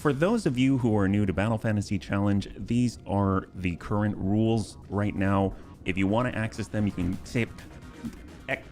for those of you who are new to Battle Fantasy Challenge, these are the current rules right now. If you want to access them, you can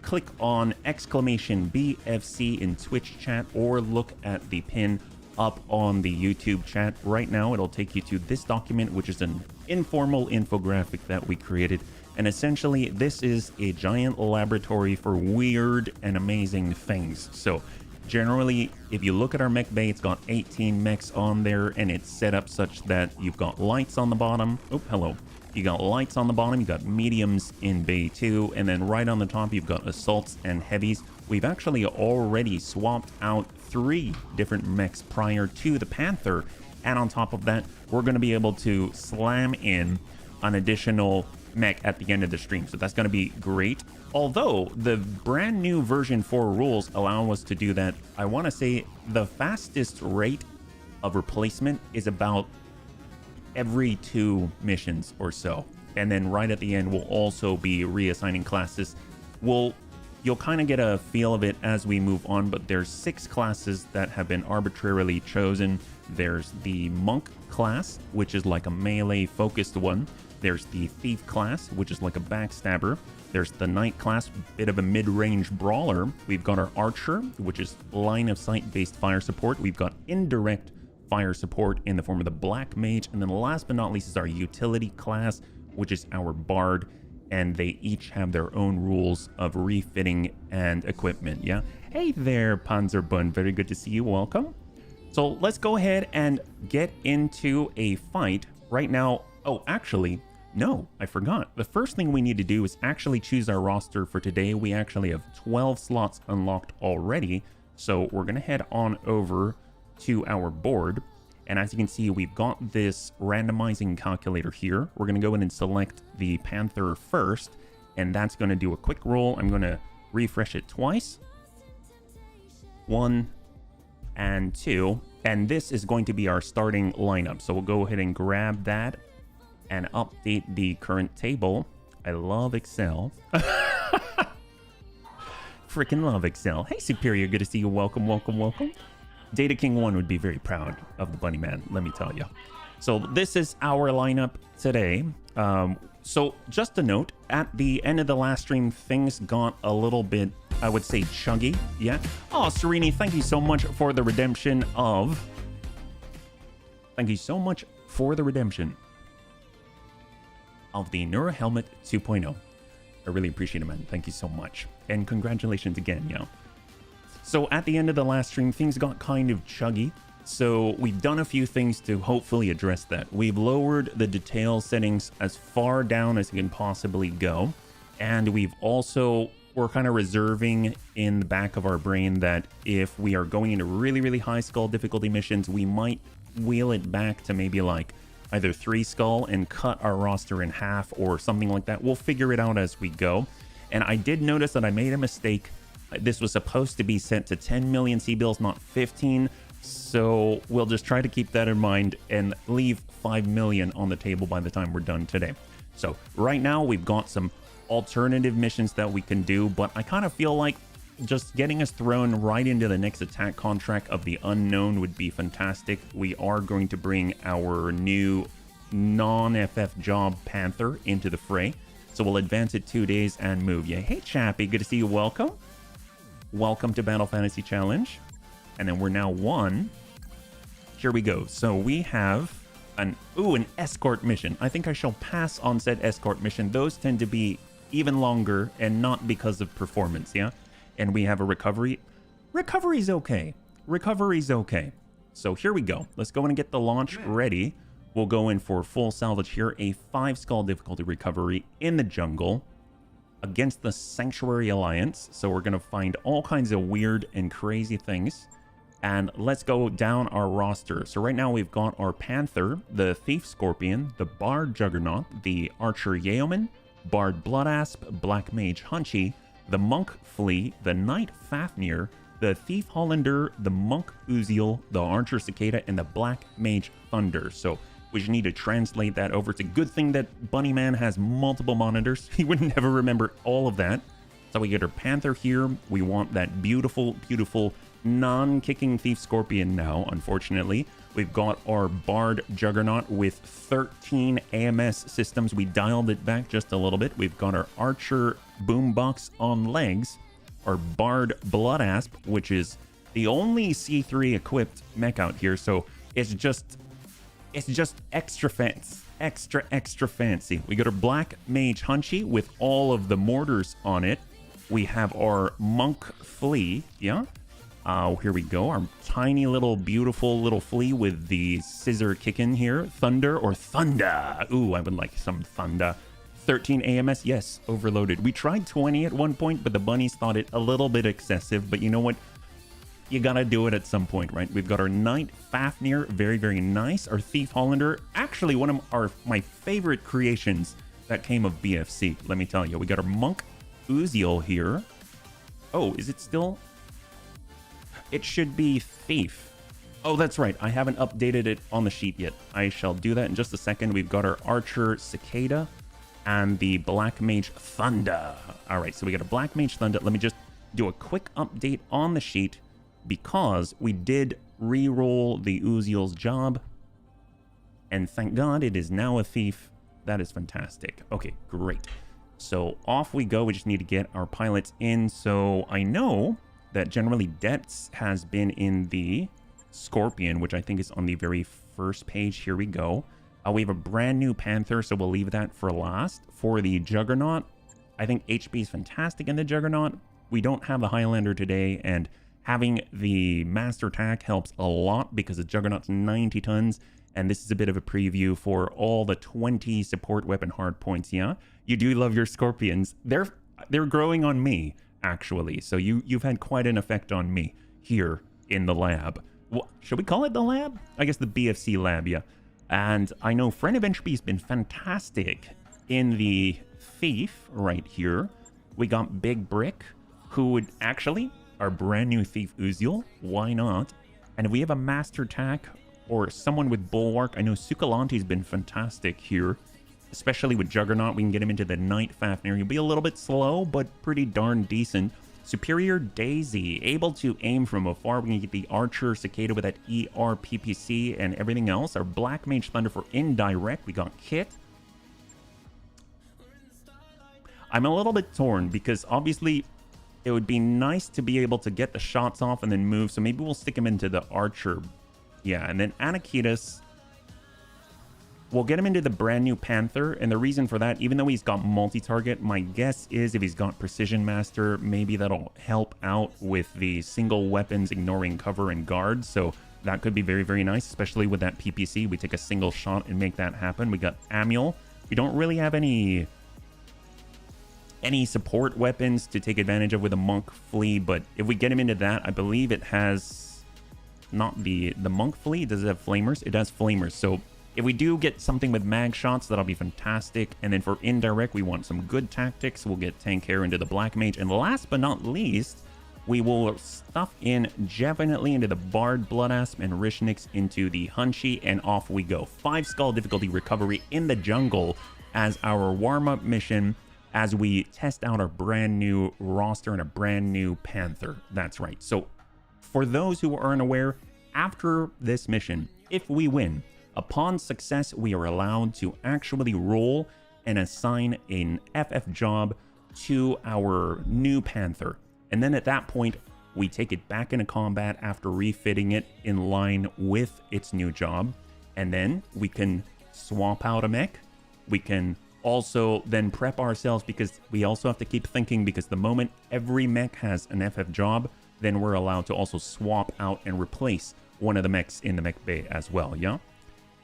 click on exclamation BFC in Twitch chat or look at the pin up on the YouTube chat. Right now, it'll take you to this document, which is an informal infographic that we created. And essentially, this is a giant laboratory for weird and amazing things. So generally, if you look at our mech bay, it's got 18 mechs on there, and it's set up such that you've got lights on the bottom. Oh, hello. You got lights on the bottom, you got mediums in bay 2, and then right on the top, you've got assaults and heavies. We've actually already swapped out 3 different mechs prior to the Panther, and on top of that, we're going to be able to slam in an additional mech at the end of the stream, so that's going to be great. Although the brand new version 4 rules allow us to do that, I want to say the fastest rate of replacement is about every 2 missions or so, and then right at the end we'll also be reassigning classes. You'll kind of get a feel of it as we move on, but there's 6 classes that have been arbitrarily chosen. There's the monk class, which is like a melee focused one. There's the thief class, which is like a backstabber. There's the knight class, bit of a mid-range brawler. We've got our archer, which is line of sight based fire support. We've got indirect fire support in the form of the black mage, and then last but not least is our utility class, which is our bard, and they each have their own rules of refitting and equipment. Yeah, hey there, Panzerbund, very good to see you. Welcome. So let's go ahead and get into a fight right now. Oh, actually, no, I forgot. The first thing we need to do is actually choose our roster for today. We actually have 12 slots unlocked already, so we're gonna head on over to our board, and as you can see, we've got this randomizing calculator here. We're going to go in and select the Panther first, and that's going to do a quick roll. I'm going to refresh it twice, 1 and 2, and this is going to be our starting lineup. So we'll go ahead and grab that and update the current table. I love Excel. Freaking love Excel. Hey Superior, good to see you. Welcome, welcome, welcome. Data King 1 would be very proud of the bunny man, let me tell you. So this is our lineup today. So just a note, at the end of the last stream, things got a little bit, I would say, chuggy. Yeah. Oh, Serini, thank you so much for the redemption of... Thank you so much for the redemption of the Neuro Helmet 2.0. I really appreciate it, man. Thank you so much. And congratulations again, yeah. So at the end of the last stream, things got kind of chuggy. So we've done a few things to hopefully address that. We've lowered the detail settings as far down as you can possibly go. And we're kind of reserving in the back of our brain that if we are going into really, really high skull difficulty missions, we might wheel it back to maybe like either 3 skull and cut our roster in half or something like that. We'll figure it out as we go. And I did notice that I made a mistake. This was supposed to be sent to 10 million C-bills, not 15. So we'll just try to keep that in mind and leave 5 million on the table by the time we're done today. So right now we've got some alternative missions that we can do, but I kind of feel like just getting us thrown right into the next attack contract of the unknown would be fantastic. We are going to bring our new non-FF job Panther into the fray. So we'll advance it 2 days and move. Yeah, hey Chappie, good to see you. Welcome. Welcome to Battle Fantasy Challenge. And then we're now 1. Here we go. So we have an escort mission. I think I shall pass on said escort mission. Those tend to be even longer and not because of performance, yeah? And we have a recovery. Recovery's okay. Recovery's okay. So here we go. Let's go in and get the launch ready. We'll go in for full salvage here. A 5 skull difficulty recovery in the jungle against the Sanctuary Alliance. So we're going to find all kinds of weird and crazy things. And let's go down our roster. So right now we've got our Panther, the Thief Scorpion, the Bard Juggernaut, the Archer Yeoman, Bard Bloodasp, Black Mage Hunchy, the Monk Flea, the Knight Fafnir, the Thief Hollander, the Monk Uziel, the Archer Cicada, and the Black Mage Thunder. So we just need to translate that over. It's a good thing that Bunnyman has multiple monitors. He would never remember all of that. So we get our Panther here. We want that beautiful, beautiful non-kicking Thief Scorpion now, unfortunately. We've got our Bard Juggernaut with 13 AMS systems. We dialed it back just a little bit. We've got our Archer Boombox on legs, our Bard Blood Asp, which is the only C3 equipped mech out here. So it's just extra fancy. Extra fancy. We got our Black Mage Hunchy with all of the mortars on it. We have our Monk Flea, yeah. Here we go. Our tiny little beautiful little flea with the scissor kick in here. Thunder or Thunder. Ooh, I would like some Thunder. 13 AMS, yes, overloaded. We tried 20 at one point, but the bunnies thought it a little bit excessive. But you know what? You gotta do it at some point, right? We've got our Knight Fafnir, very, very nice. Our Thief Hollander, actually one of my favorite creations that came of BFC, let me tell you. We got our Monk Uziel here. Oh, is it still? It should be Thief. Oh, that's right. I haven't updated it on the sheet yet. I shall do that in just a second. We've got our Archer Cicada and the Black Mage Thunder. All right, so we got a Black Mage Thunder. Let me just do a quick update on the sheet because we did re-roll the Uziel's job. And thank God it is now a Thief. That is fantastic. Okay, great. So off we go. We just need to get our pilots in. So I know that generally Depths has been in the Scorpion, which I think is on the very first page. Here we go. We have a brand new Panther, so we'll leave that for last. For the Juggernaut, I think HB is fantastic in the Juggernaut. We don't have the Highlander today, and having the Master Attack helps a lot because the Juggernaut's 90 tons, and this is a bit of a preview for all the 20 support weapon hard points, yeah? You do love your Scorpions. They're growing on me, actually. So you've had quite an effect on me here in the lab. Well, should we call it the lab? I guess the BFC lab, yeah. And I know Friend of Entropy has been fantastic in the Thief right here. We got Big Brick, who would actually, our brand new Thief Uziel, why not? And if we have a Master Attack or someone with Bulwark, I know Sukalanti's been fantastic here. Especially with Juggernaut, we can get him into the Knight Fafnir. He'll be a little bit slow, but pretty darn decent. Superior Daisy, able to aim from afar. We can get the Archer Cicada with that ER PPC and everything else. Our Black Mage Thunder for indirect. We got Kit. I'm a little bit torn because obviously it would be nice to be able to get the shots off and then move. So maybe we'll stick him into the Archer. Yeah, and then Anakitas. We'll get him into the brand new Panther, and the reason for that, even though he's got multi-target, my guess is if he's got Precision Master, maybe that'll help out with the single weapons ignoring cover and guard, so that could be very, very nice, especially with that PPC. We take a single shot and make that happen. We got Amiel. We don't really have any support weapons to take advantage of with a Monk Flea, but if we get him into that, I believe it has not the Monk Flea. Does it have Flamers? It has Flamers, so if we do get something with mag shots, that'll be fantastic. And then for indirect, we want some good tactics. We'll get Tank Hair into the Black Mage. And last but not least, we will stuff in definitely into the Bard Blood Asp and Rishnix into the Hunchy, and off we go. 5 skull difficulty recovery in the jungle as our warm-up mission as we test out our brand new roster and a brand new Panther. That's right. So for those who aren't aware, after this mission, if we win, upon success, we are allowed to actually roll and assign an FF job to our new Panther. And then at that point, we take it back into combat after refitting it in line with its new job. And then we can swap out a mech. We can also then prep ourselves because we also have to keep thinking, because the moment every mech has an FF job, then we're allowed to also swap out and replace one of the mechs in the mech bay as well, yeah?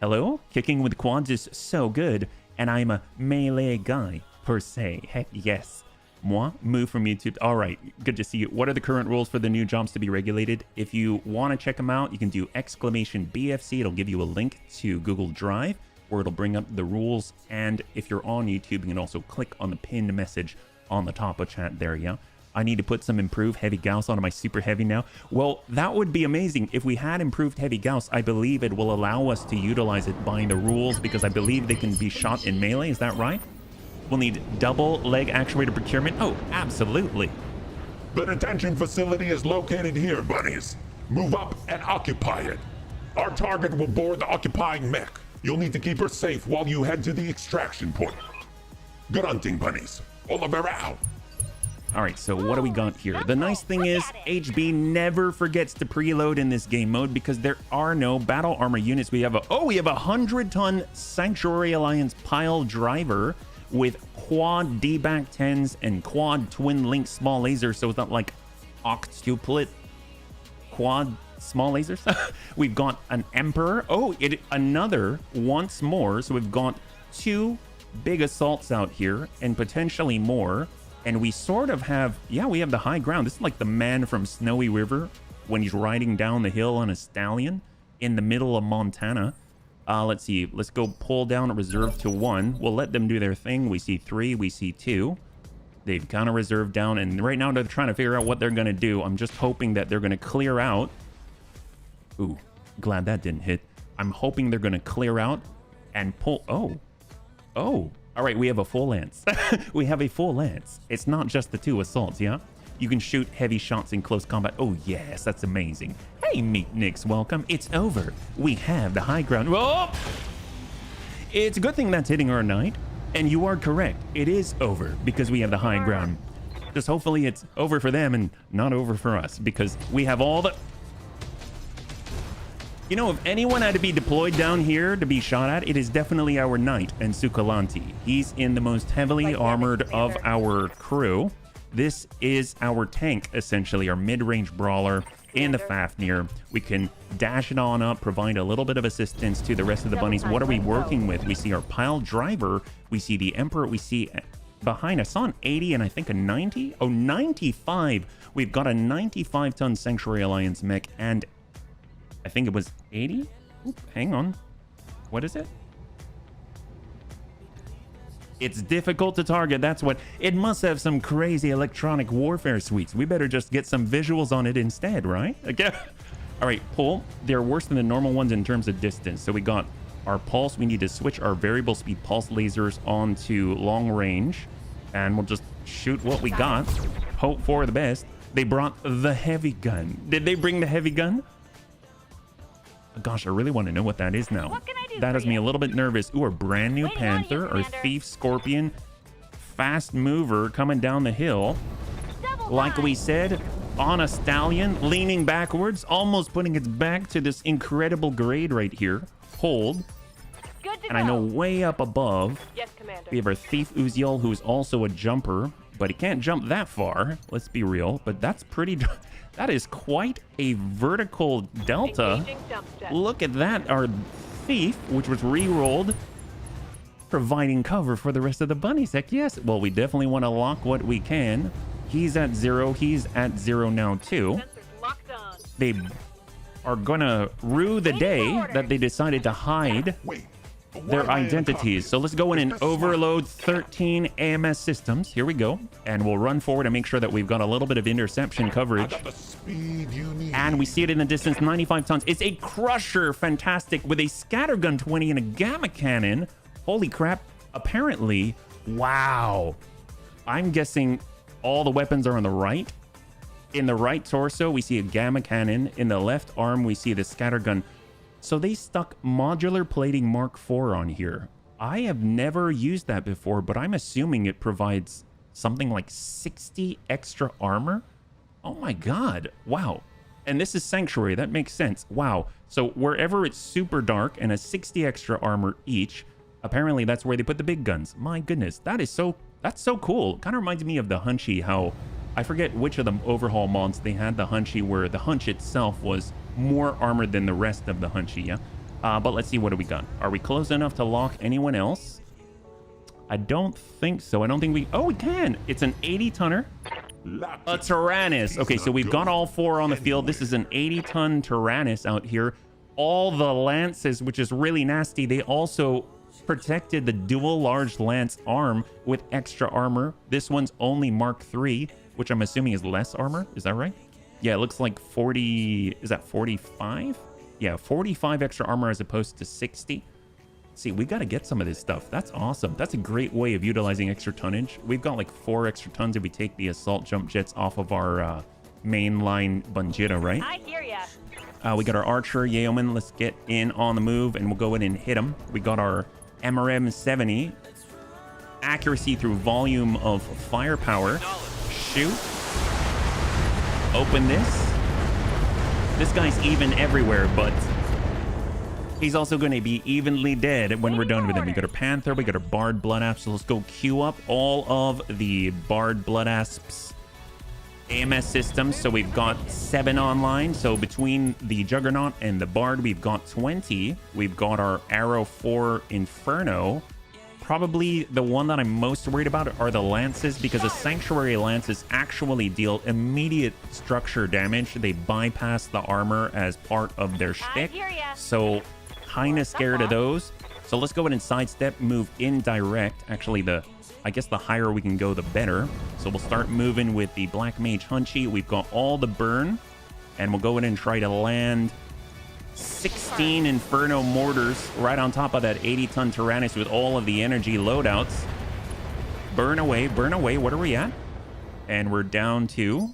Hello? Kicking with quads is so good, and I'm a melee guy, per se. Heck yes. Moi, move from YouTube. All right, good to see you. What are the current rules for the new jobs to be regulated? If you want to check them out, you can do !BFC. It'll give you a link to Google Drive, where it'll bring up the rules. And if you're on YouTube, you can also click on the pinned message on the top of chat there, yeah? I need to put some improved heavy Gauss onto my super heavy now. Well, that would be amazing. If we had improved heavy Gauss, I believe it will allow us to utilize it by the rules, because I believe they can be shot in melee. Is that right? We'll need double leg actuator procurement. Oh, absolutely. The detention facility is located here, bunnies. Move up and occupy it. Our target will board the occupying mech. You'll need to keep her safe while you head to the extraction point. Good hunting, bunnies. Oliver out. All right, so what do we got here? The nice thing is HB never forgets to preload in this game mode because there are no battle armor units. We have a 100-ton Sanctuary Alliance pile driver with quad D-back 10s and quad twin link small lasers. So it's not like octuplet quad small lasers. We've got an Emperor. Another once more. So we've got 2 big assaults out here and potentially more. And we sort of have, we have the high ground. This is like the man from Snowy River when he's riding down the hill on a stallion in the middle of Montana. Let's see. Let's go pull down a reserve to 1. We'll let them do their thing. We see 3. We see 2. They've kind of reserved down. And right now they're trying to figure out what they're going to do. I'm just hoping that they're going to clear out. Ooh, glad that didn't hit. I'm hoping they're going to clear out and pull. Oh. All right, we have a full lance. We have a full lance. It's not just the 2 assaults, yeah? You can shoot heavy shots in close combat. Oh, yes, that's amazing. Hey, Meatniks, welcome. It's over. We have the high ground. Whoa! It's a good thing that's hitting our knight. And you are correct. It is over because we have the high ground. Just hopefully it's over for them and not over for us because we have all the... You know, if anyone had to be deployed down here to be shot at, it is definitely our knight and Sukalanti. He's in the most heavily armored of our crew. This is our tank, essentially, our mid-range brawler in the Fafnir. We can dash it on up, provide a little bit of assistance to the rest of the bunnies. What are we working with? We see our pile driver. We see the Emperor. We see behind us on 80 and I think a 90. Oh, 95. We've got a 95-ton Sanctuary Alliance mech and I think it was 80. Oop, hang on. What is it? It's difficult to target. That's what it must have. Some crazy electronic warfare suites. We better just get some visuals on it instead, right? Okay. All right, pull. They're worse than the normal ones in terms of distance. So we got our pulse. We need to switch our variable speed pulse lasers onto long range, and we'll just shoot what we got. Hope for the best. They brought the heavy gun. Did they bring the heavy gun? Gosh, I really want to know what that is now. That has me a little bit nervous. Ooh, a brand new Panther, or Thief Scorpion, fast mover coming down the hill. Like we said, on a stallion, leaning backwards, almost putting its back to this incredible grade right here. Hold. And I know way up above, we have our Thief Uziel, who's also a jumper, but he can't jump that far. Let's be real, but that's pretty... That is quite a vertical delta. Look at that. Our Thief, which was re-rolled, providing cover for the rest of the bunnies. Heck yes. Well, we definitely want to lock what we can. He's at 0. He's at 0 now, too. They are going to rue the day that they decided to hide their identities. So let's go in and overload 13 AMS systems. Here we go. And we'll run forward and make sure that we've got a little bit of interception coverage. And we see it in the distance, 95 tons. It's a crusher, fantastic, with a scattergun 20 and a gamma cannon. Holy crap. Apparently, wow. I'm guessing all the weapons are on the right. In the right torso, we see a gamma cannon. In the left arm, we see the scattergun. So they stuck modular plating Mark IV on here. I have never used that before, but I'm assuming it provides something like 60 extra armor. Oh my God. Wow. And this is Sanctuary. That makes sense. Wow. So wherever it's super dark and a 60 extra armor each, apparently that's where they put the big guns. My goodness. That's so cool. Kind of reminds me of the Hunchy, how I forget which of the overhaul mods they had the Hunchy, where the Hunch itself was more armored than the rest of the Hunchy, yeah? But let's see, what do we got? Are we close enough to lock anyone else? I don't think so. I don't think we... Oh, we can! It's an 80-tonner. A Tyrannus. Okay, so we've got all 4 on the field. This is an 80-ton Tyrannus out here. All the lances, which is really nasty. They also protected the dual large lance arm with extra armor. This one's only Mark III, which I'm assuming is less armor. Is that right? Yeah, it looks like 40... Is that 45? Yeah, 45 extra armor as opposed to 60. See, we got to get some of this stuff. That's awesome. That's a great way of utilizing extra tonnage. We've got like 4 extra tons if we take the assault jump jets off of our mainline Bunjira, right? I hear ya. We got our archer, Yeoman. Let's get in on the move, and we'll go in and hit him. We got our MRM 70. Accuracy through volume of firepower. Shoot. Open this. This guy's even everywhere, but he's also going to be evenly dead when we're done with him. We got our Panther, we got our Bard Blood Asp. So let's go queue up all of the Bard Blood Asps AMS systems. So we've got 7 online. So between the Juggernaut and the Bard, we've got 20. We've got our Arrow 4 Inferno. Probably the one that I'm most worried about are the Lances, because the Sanctuary Lances actually deal immediate structure damage. They bypass the armor as part of their shtick. So kind of scared of those. So let's go ahead and sidestep, move indirect. Actually, I guess the higher we can go, the better. So we'll start moving with the Black Mage Hunchy. We've got all the burn, and we'll go in and try to land 16 Inferno Mortars right on top of that 80-ton Tyrannus with all of the energy loadouts. Burn away, burn away. What are we at? And we're down to...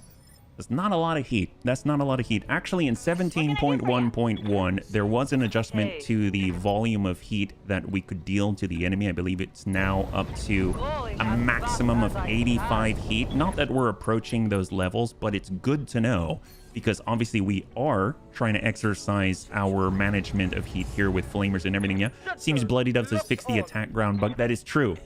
That's not a lot of heat. That's not a lot of heat. Actually, in 17.1.1, there was an adjustment to the volume of heat that we could deal to the enemy. I believe it's now up to a maximum of 85 heat. Not that we're approaching those levels, but it's good to know, because obviously we are trying to exercise our management of heat here with flamers and everything. Yeah, seems Bloody Doves has fixed the attack ground bug. That is true.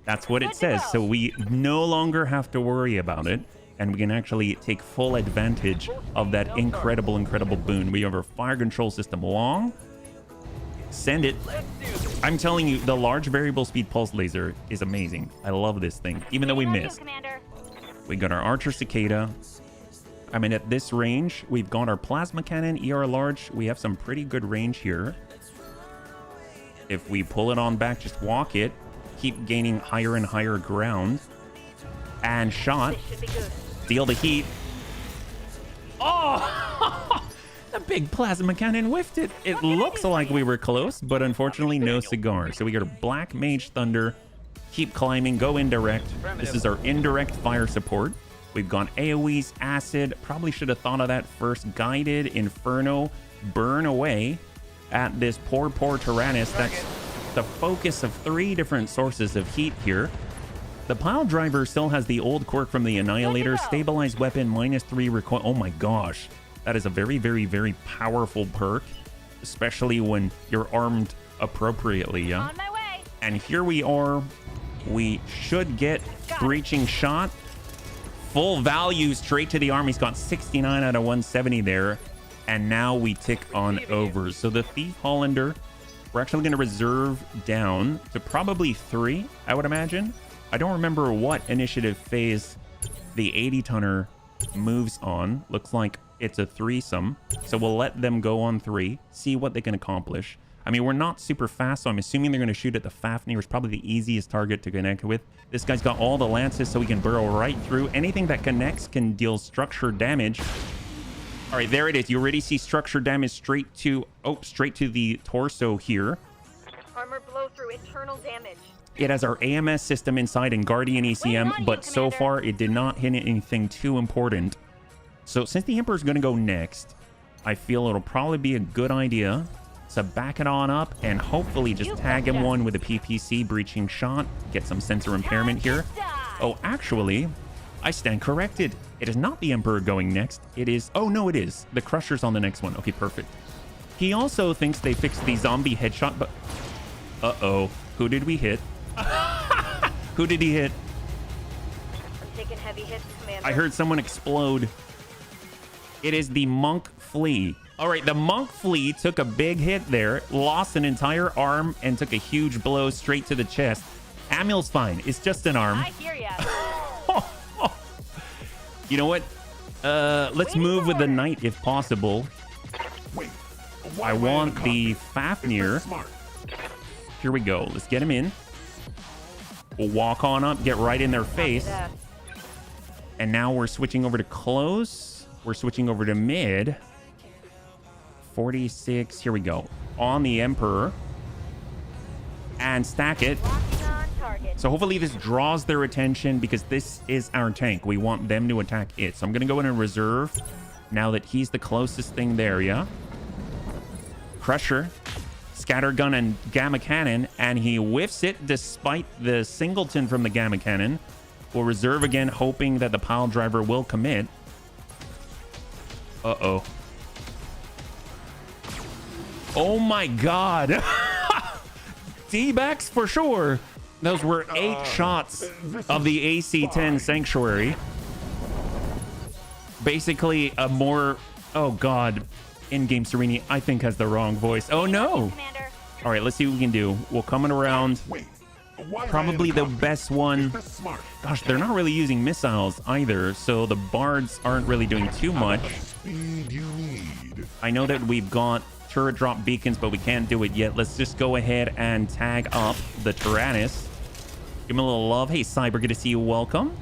That's what it says. So we no longer have to worry about it. And we can actually take full advantage of that incredible boon. We have our fire control system long. Send it. I'm telling you, the large variable speed pulse laser is amazing. I love this thing, even though we missed. We got our Archer Cicada. I mean, at this range, we've got our Plasma Cannon, ER large. We have some pretty good range here. If we pull it on back, just walk it. Keep gaining higher and higher ground. And shot. Deal the heat. Oh! The big Plasma Cannon whiffed it. It looks like we were close, but unfortunately no cigar. So we got a Black Mage Thunder. Keep climbing, go indirect. This is our indirect fire support. We've got AoE's Acid. Probably should have thought of that first. Guided Inferno. Burn away at this poor Tyrannus. That's the focus of 3 different sources of heat here. The Pile Driver still has the old quirk from the Annihilator. Stabilized weapon, -3 recoil. Oh my gosh. That is a very powerful perk, especially when you're armed appropriately, yeah? On my way. And here we are. We should get Breaching Shot. Full value straight to the arm. He's got 69 out of 170 there. And now we tick on over. So the Thief Hollander, we're actually going to reserve down to probably 3, I would imagine. I don't remember what initiative phase the 80-tonner moves on. Looks like it's a threesome. So we'll let them go on 3, see what they can accomplish. I mean, we're not super fast, so I'm assuming they're going to shoot at the Fafnir. It's probably the easiest target to connect with. This guy's got all the lances, so we can burrow right through. Anything that connects can deal structure damage. All right, there it is. You already see structure damage straight to the torso here. Armor blow through internal damage. It has our AMS system inside and Guardian ECM, but so far it did not hit anything too important. So since the Emperor's going to go next, I feel it'll probably be a good idea to back it on up and hopefully just tag him one with a PPC Breaching Shot, get some sensor impairment here. Oh, actually, I stand corrected. It is not the Emperor going next. It is... Oh, no, it is. The Crusher's on the next one. Okay, perfect. He also thinks they fixed the zombie headshot, but... Uh-oh. Who did we hit? Who did he hit? I'm taking heavy hits, Commander. I heard someone explode. It is the Monk Flea. All right, the Monk Flea took a big hit there, lost an entire arm, and took a huge blow straight to the chest. Amul's fine. It's just an arm. I hear ya. You know what? Let's move with the Knight if possible. Wait, I want the Fafnir. Here we go. Let's get him in. We'll walk on up, get right in their face. And now we're switching over to close. We're switching over to mid. 46. Here we go. On the Emperor. And stack it. So hopefully this draws their attention because this is our tank. We want them to attack it. So I'm going to go in and reserve now that he's the closest thing there, yeah? Crusher, Scattergun, and Gamma Cannon, and he whiffs it despite the singleton from the Gamma Cannon. We'll reserve again, hoping that the pile driver will commit. Uh-oh. Oh my god. D-backs for sure. Those were 8 shots of the AC-10 Sanctuary. Basically a more... Oh god. In-game Sereni, I think, has the wrong voice. Oh no! All right, let's see what we can do. We'll come in around. Probably the best one. Gosh, they're not really using missiles either, so the bards aren't really doing too much. I know that we've got turret drop beacons, but we can't do it yet. Let's just go ahead and tag up the Tyrannus. Give him a little love. Hey, Cyber, good to see you. Welcome.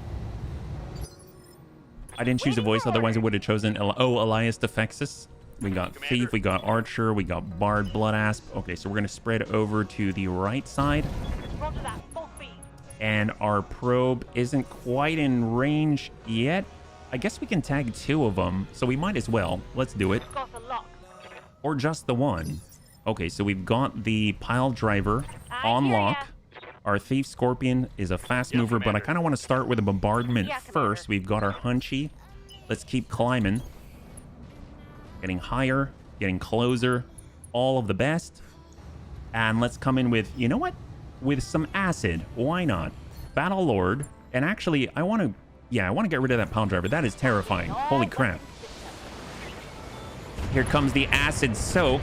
I didn't choose a voice, otherwise I would have chosen... Oh, Elias Defexus. We got Thief, we got Archer, we got Bard, Blood Asp. Okay, so we're going to spread over to the right side. And our probe isn't quite in range yet. I guess we can tag 2 of them, so we might as well. Let's do it. Or just the one. Okay, so we've got the pile driver on lock. Our Thief Scorpion is a fast mover, but I kind of want to start with a bombardment first. We've got our Hunchy. Let's keep climbing. Getting higher, getting closer, all of the best. And let's come in with, you know what? With some acid. Why not? Battle Lord. And actually, I want to get rid of that pile driver. That is terrifying. Holy crap. Here comes the acid soak.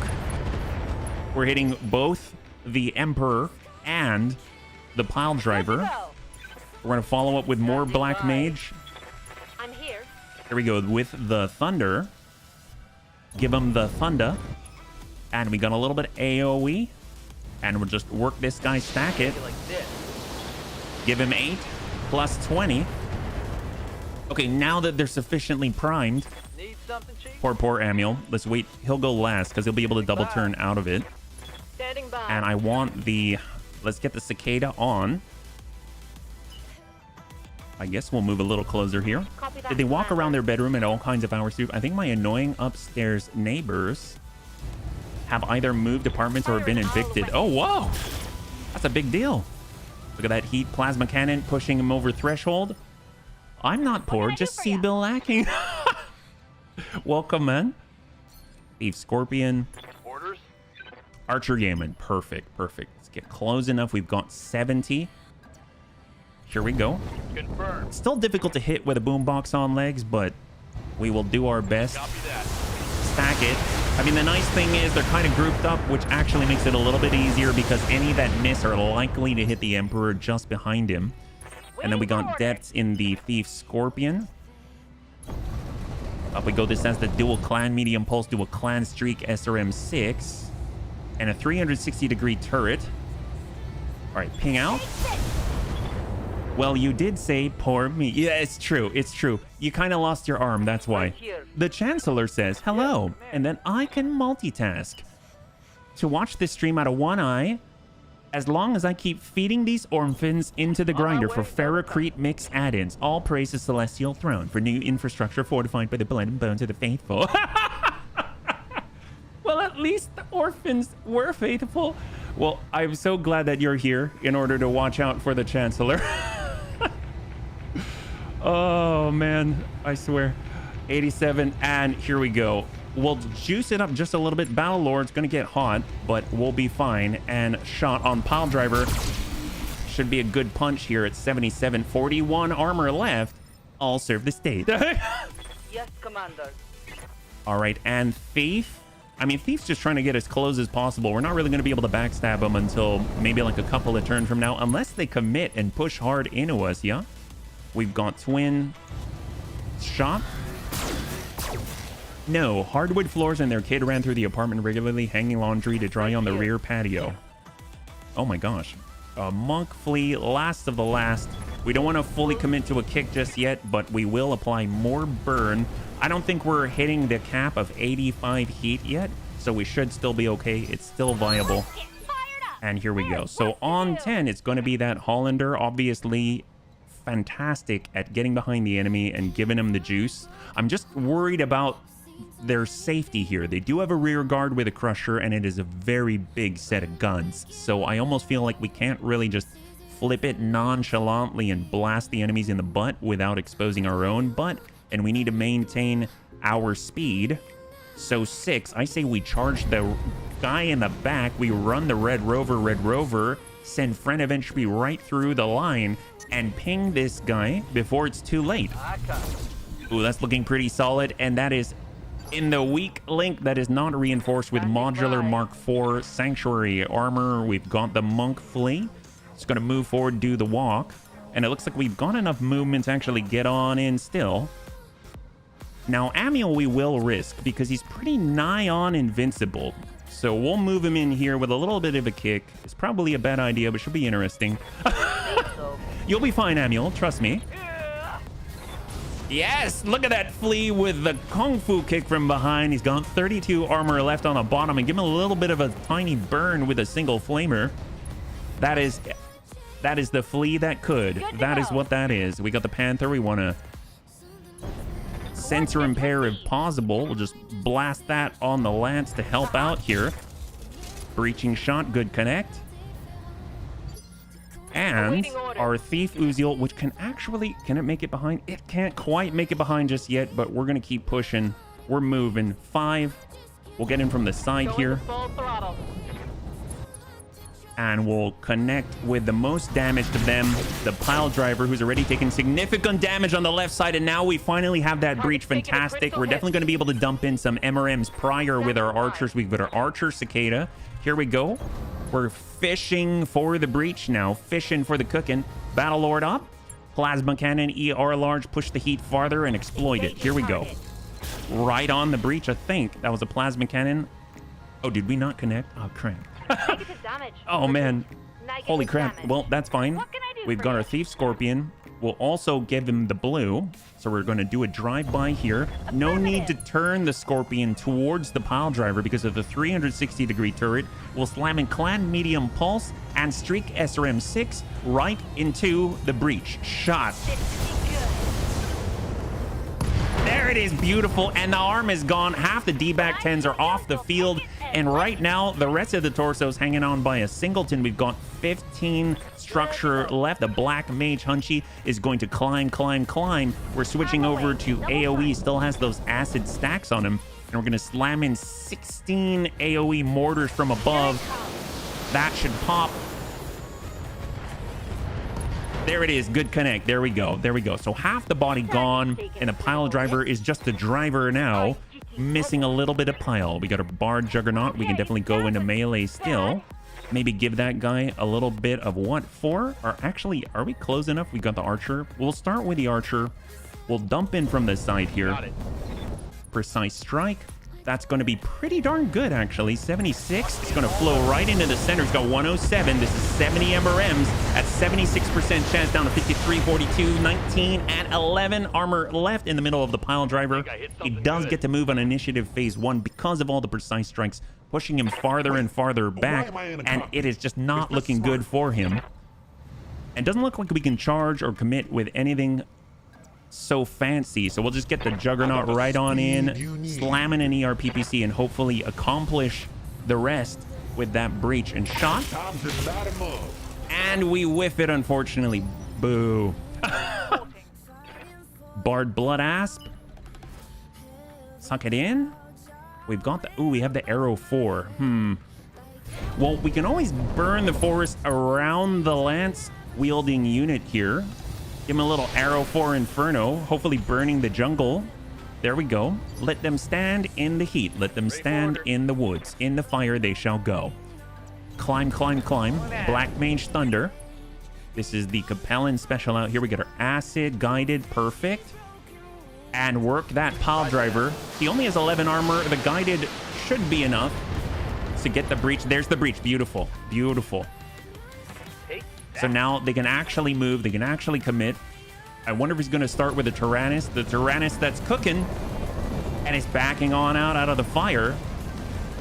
We're hitting both the Emperor and the pile driver. We're going to follow up with more Black Mage. I'm here. Here we go with the Thunder. Give him the Thunder. And we got a little bit AoE. And we'll just work this guy, stack it. Give him 8 plus 20. Okay, now that they're sufficiently primed. Poor Amiel. Let's wait. He'll go last because he'll be able to double turn out of it. Standing by. And I want the... Let's get the Cicada on. I guess we'll move a little closer here. Did they walk around their bedroom at all kinds of hours too? I think my annoying upstairs neighbors have either moved apartments or been evicted. Oh, whoa. That's a big deal. Look at that heat plasma cannon pushing him over threshold. I'm not poor, just C-Bill lacking. Welcome, man. Thief Scorpion. Orders. Archer Gammon. Perfect. Let's get close enough. We've got 70. Here we go. Confirmed. Still difficult to hit with a boombox on legs, but we will do our best. Copy that. Stack it. I mean, the nice thing is they're kind of grouped up, which actually makes it a little bit easier because any that miss are likely to hit the Emperor just behind him. And then we got depths in the Thief Scorpion. Up we go. This has the dual clan medium pulse, dual clan streak SRM6, and a 360-degree turret. All right, ping out. Well, you did say poor me. Yeah, it's true. You kind of lost your arm, that's why. The Chancellor says hello, and then I can multitask. To watch this stream out of one eye, as long as I keep feeding these orphans into the grinder for Ferrocrete mix add-ins. All praise to Celestial Throne for new infrastructure fortified by the blood and bones of the faithful. Well, at least the orphans were faithful. Well, I'm so glad that you're here in order to watch out for the Chancellor. Oh, man. I swear. 87. And here we go. We'll juice it up just a little bit. Battle Lord's going to get hot, but we'll be fine. And shot on Pile Driver should be a good punch here at 77. 41 armor left. I'll serve the state. Yes, Commander. All right. And Thief. I mean, Thief's just trying to get as close as possible. We're not really going to be able to backstab him until maybe like a couple of turns from now, unless they commit and push hard into us, yeah? We've got twin shot. No, hardwood floors and their kid ran through the apartment regularly, hanging laundry to dry on the rear patio. Oh my gosh. Monk Flea, last of the last. We don't want to fully commit to a kick just yet, but we will apply more burn. I don't think we're hitting the cap of 85 heat yet, so we should still be okay. It's still viable. And here we go. So on 10, it's going to be that Hollander, obviously fantastic at getting behind the enemy and giving him the juice. I'm just worried about their safety here. They do have a rear guard with a crusher, and it is a very big set of guns. So I almost feel like we can't really just flip it nonchalantly and blast the enemies in the butt without exposing our own butt. And we need to maintain our speed. So 6, I say we charge the guy in the back. We run the Red Rover, send friend of entry right through the line and ping this guy before it's too late. Ooh, that's looking pretty solid. And that is in the weak link that is not reinforced with modular Mark IV sanctuary armor. We've got the monk flea. It's going to move forward, do the walk. And it looks like we've got enough movement to actually get on in still. Now, Amiel we will risk because he's pretty nigh on invincible. So we'll move him in here with a little bit of a kick. It's probably a bad idea, but should be interesting. You'll be fine, Amiel. Trust me. Yes, look at that flea with the Kung Fu kick from behind. He's got 32 armor left on the bottom and give him a little bit of a tiny burn with a single flamer. That is the flea that could. That is what that is. We got the Panther. We want to sensor impair if possible. We'll just blast that on the lance to help out here. Breaching shot, good connect. And our Thief Uziel, which can it make it behind? It can't quite make it behind just yet, but we're going to keep pushing. We're moving. 5. We'll get in from the side here. And we'll connect with the most damaged of them, the pile driver, who's already taken significant damage on the left side. And now we finally have that breach. Fantastic. We're definitely going to be able to dump in some MRMs prior with our archers. We've got our archer cicada. Here we go. We're fishing for the breach now. Fishing for the cooking. Battlelord up. Plasma cannon, ER large. Push the heat farther and exploit it. Here we go. Right on the breach, I think. That was a plasma cannon. Oh, did we not connect? Oh, crap. Oh, man. Holy crap. Well, that's fine. We've got our Thief Scorpion. We'll also give him the blue. So we're going to do a drive-by here. No need to turn the Scorpion towards the pile driver because of the 360-degree turret. We'll slam in Clan Medium Pulse and Streak SRM-6 right into the breach. Shot. There it is. Beautiful. And the arm is gone. Half the D-back 10s are off the field. And right now, the rest of the torso is hanging on by a singleton. We've got 15 structure left. The Black Mage Hunchy is going to climb. We're switching over to AoE. Still has those acid stacks on him. And we're going to slam in 16 AoE mortars from above. That should pop. There it is. Good connect. There we go. So half the body gone. And the pile driver is just a driver now. Missing a little bit of pile. We got a Bard Juggernaut. We can definitely go into melee still. Maybe give that guy a little bit of what for? Or actually, are we close enough? We got the archer. We'll start with the archer. We'll dump in from the side here. Precise strike. That's going to be pretty darn good, actually. 76. It's going to flow right into the center. It's got 107. This is 70 MRMs at 76% chance down to 53, 42, 19, and 11 armor left in the middle of the pile driver. He does get to move on initiative phase 1 because of all the precise strikes, pushing him farther and farther back, and it is just not looking good for him. And doesn't look like we can charge or commit with anything so fancy, so we'll just get the Juggernaut right on in, slamming an ERPPC, and hopefully accomplish the rest with that breach and shot. And we whiff it, unfortunately. Boo. Bard Blood Asp. Suck it in. We've got the... Ooh, we have the Arrow 4. Well, we can always burn the forest around the lance-wielding unit here. Give him a little Arrow 4 Inferno, hopefully burning the jungle. There we go. Let them stand in the heat. Let them stand in the woods. In the fire they shall go. Climb. Black Mage Thunder. This is the Capellan special out here. We get our Acid, Guided, perfect. And work that pile driver. He only has 11 armor. The Guided should be enough to get the breach. There's the breach. Beautiful. So now they can actually move. They can actually commit. I wonder if he's going to start with the Tyrannus. The Tyrannus that's cooking. And is backing on out of the fire.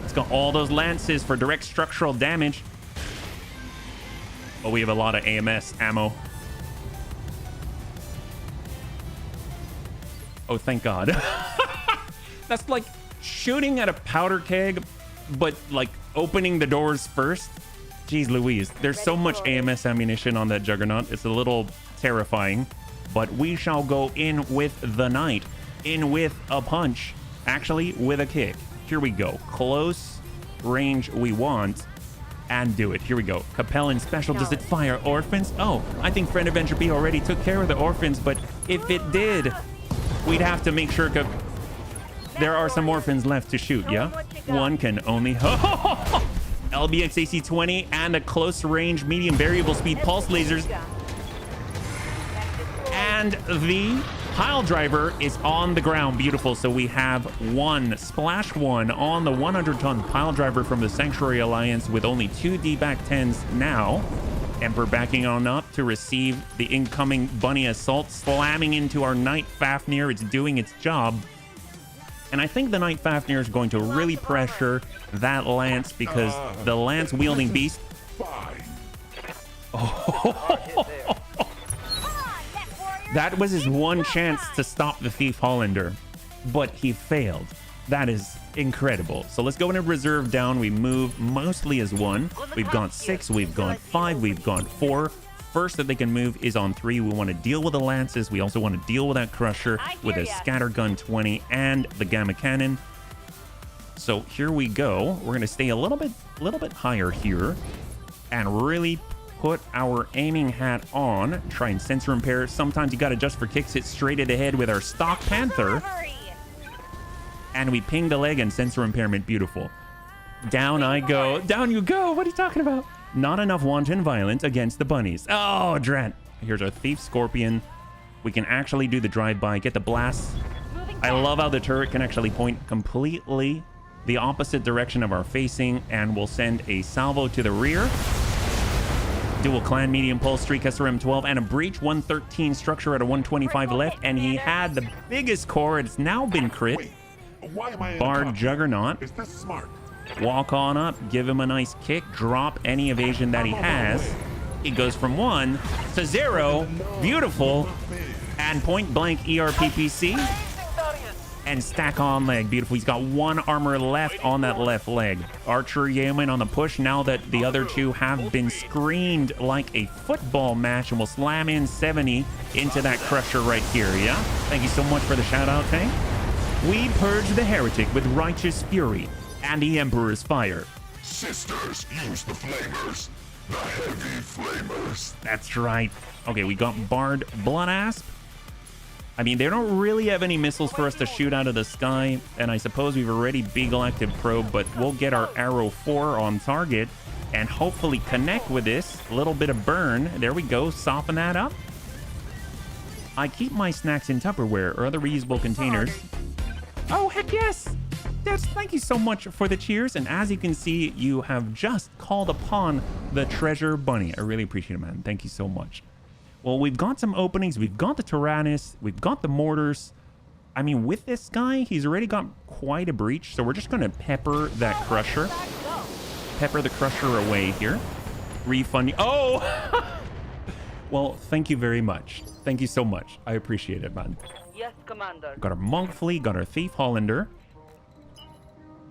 It's got all those lances for direct structural damage. But we have a lot of AMS ammo. Oh, thank God. That's like shooting at a powder keg, but like opening the doors first. Jeez Louise, there's so much AMS ammunition on that Juggernaut. It's a little terrifying, but we shall go in with the knight, in with a punch, actually with a kick. Here we go. Close range we want, and do it. Here we go. Capellan special. Does it fire orphans? Oh, I think Friend of Entropy already took care of the orphans, but if it did, we'd have to make sure there are some orphans left to shoot, yeah? One can only... LBX AC-20 and a close range medium variable speed pulse lasers. And the pile driver is on the ground. Beautiful. So we have one splash one on the 100-ton pile driver from the Sanctuary Alliance with only 2 D-back 10s now. Emperor backing on up to receive the incoming bunny assault, slamming into our Knight Fafnir. It's doing its job. And I think the Knight Fafnir is going to really pressure that lance because the lance-wielding beast... Oh. That was his one chance to stop the Thief Hollander, but he failed. That is incredible. So let's go into reserve down. We move mostly as one. We've got 6, we've got 5, we've got 4. First that they can move is on 3. We want to deal with the lances. We also want to deal with that crusher with a scattergun 20 and the gamma cannon. So here we go. We're going to stay a little bit higher here and really put our aiming hat on. Try and sensor impair. Sometimes you got to adjust for kicks. Hit straight at the head with our stock panther. And we ping the leg and sensor impairment. Beautiful. Down I go. Down you go. What are you talking about? Not enough wanton violence against the bunnies. Oh, drat. Here's our Thief Scorpion. We can actually do the drive-by, get the blast. I love how the turret can actually point completely the opposite direction of our facing, and we'll send a salvo to the rear. Dual clan medium pulse streak SRM-12 and a breach 113 structure at a 125 left, and he had the biggest core. It's now been crit. Wait, why am I Bard Juggernaut. Is this smart? Walk on up, give him a nice kick, drop any evasion that he has. He goes from 1 to 0. Beautiful. And point blank ERPPC. And stack on leg. Beautiful. He's got 1 armor left on that left leg. Archer Yeoman on the push now that the other 2 have been screened like a football match, and will slam in 70 into that crusher right here, yeah? Thank you so much for the shout out, Tank. We purge the heretic with righteous fury and the Emperor's fire. Sisters, use the flamers. The heavy flamers. That's right. Okay, we got Bard Blood Asp. I mean, they don't really have any missiles for us to shoot out of the sky, and I suppose we've already Beagle Active Probe, but we'll get our Arrow 4 on target and hopefully connect with this. A little bit of burn. There we go. Soften that up. I keep my snacks in Tupperware or other reusable containers. Oh, heck yes! Thank you so much for the cheers, and as you can see, you have just called upon the treasure bunny. I really appreciate it, man. Thank you so much. Well, we've got some openings. We've got the Tyrannus. We've got the mortars. I mean, with this guy, he's already got quite a breach, so we're just going to pepper that crusher. Pepper the crusher away here. Refund. Oh! Well, thank you very much. Thank you so much. I appreciate it, man. Yes, Commander. Got our Monk Fleet, got our Thief Hollander.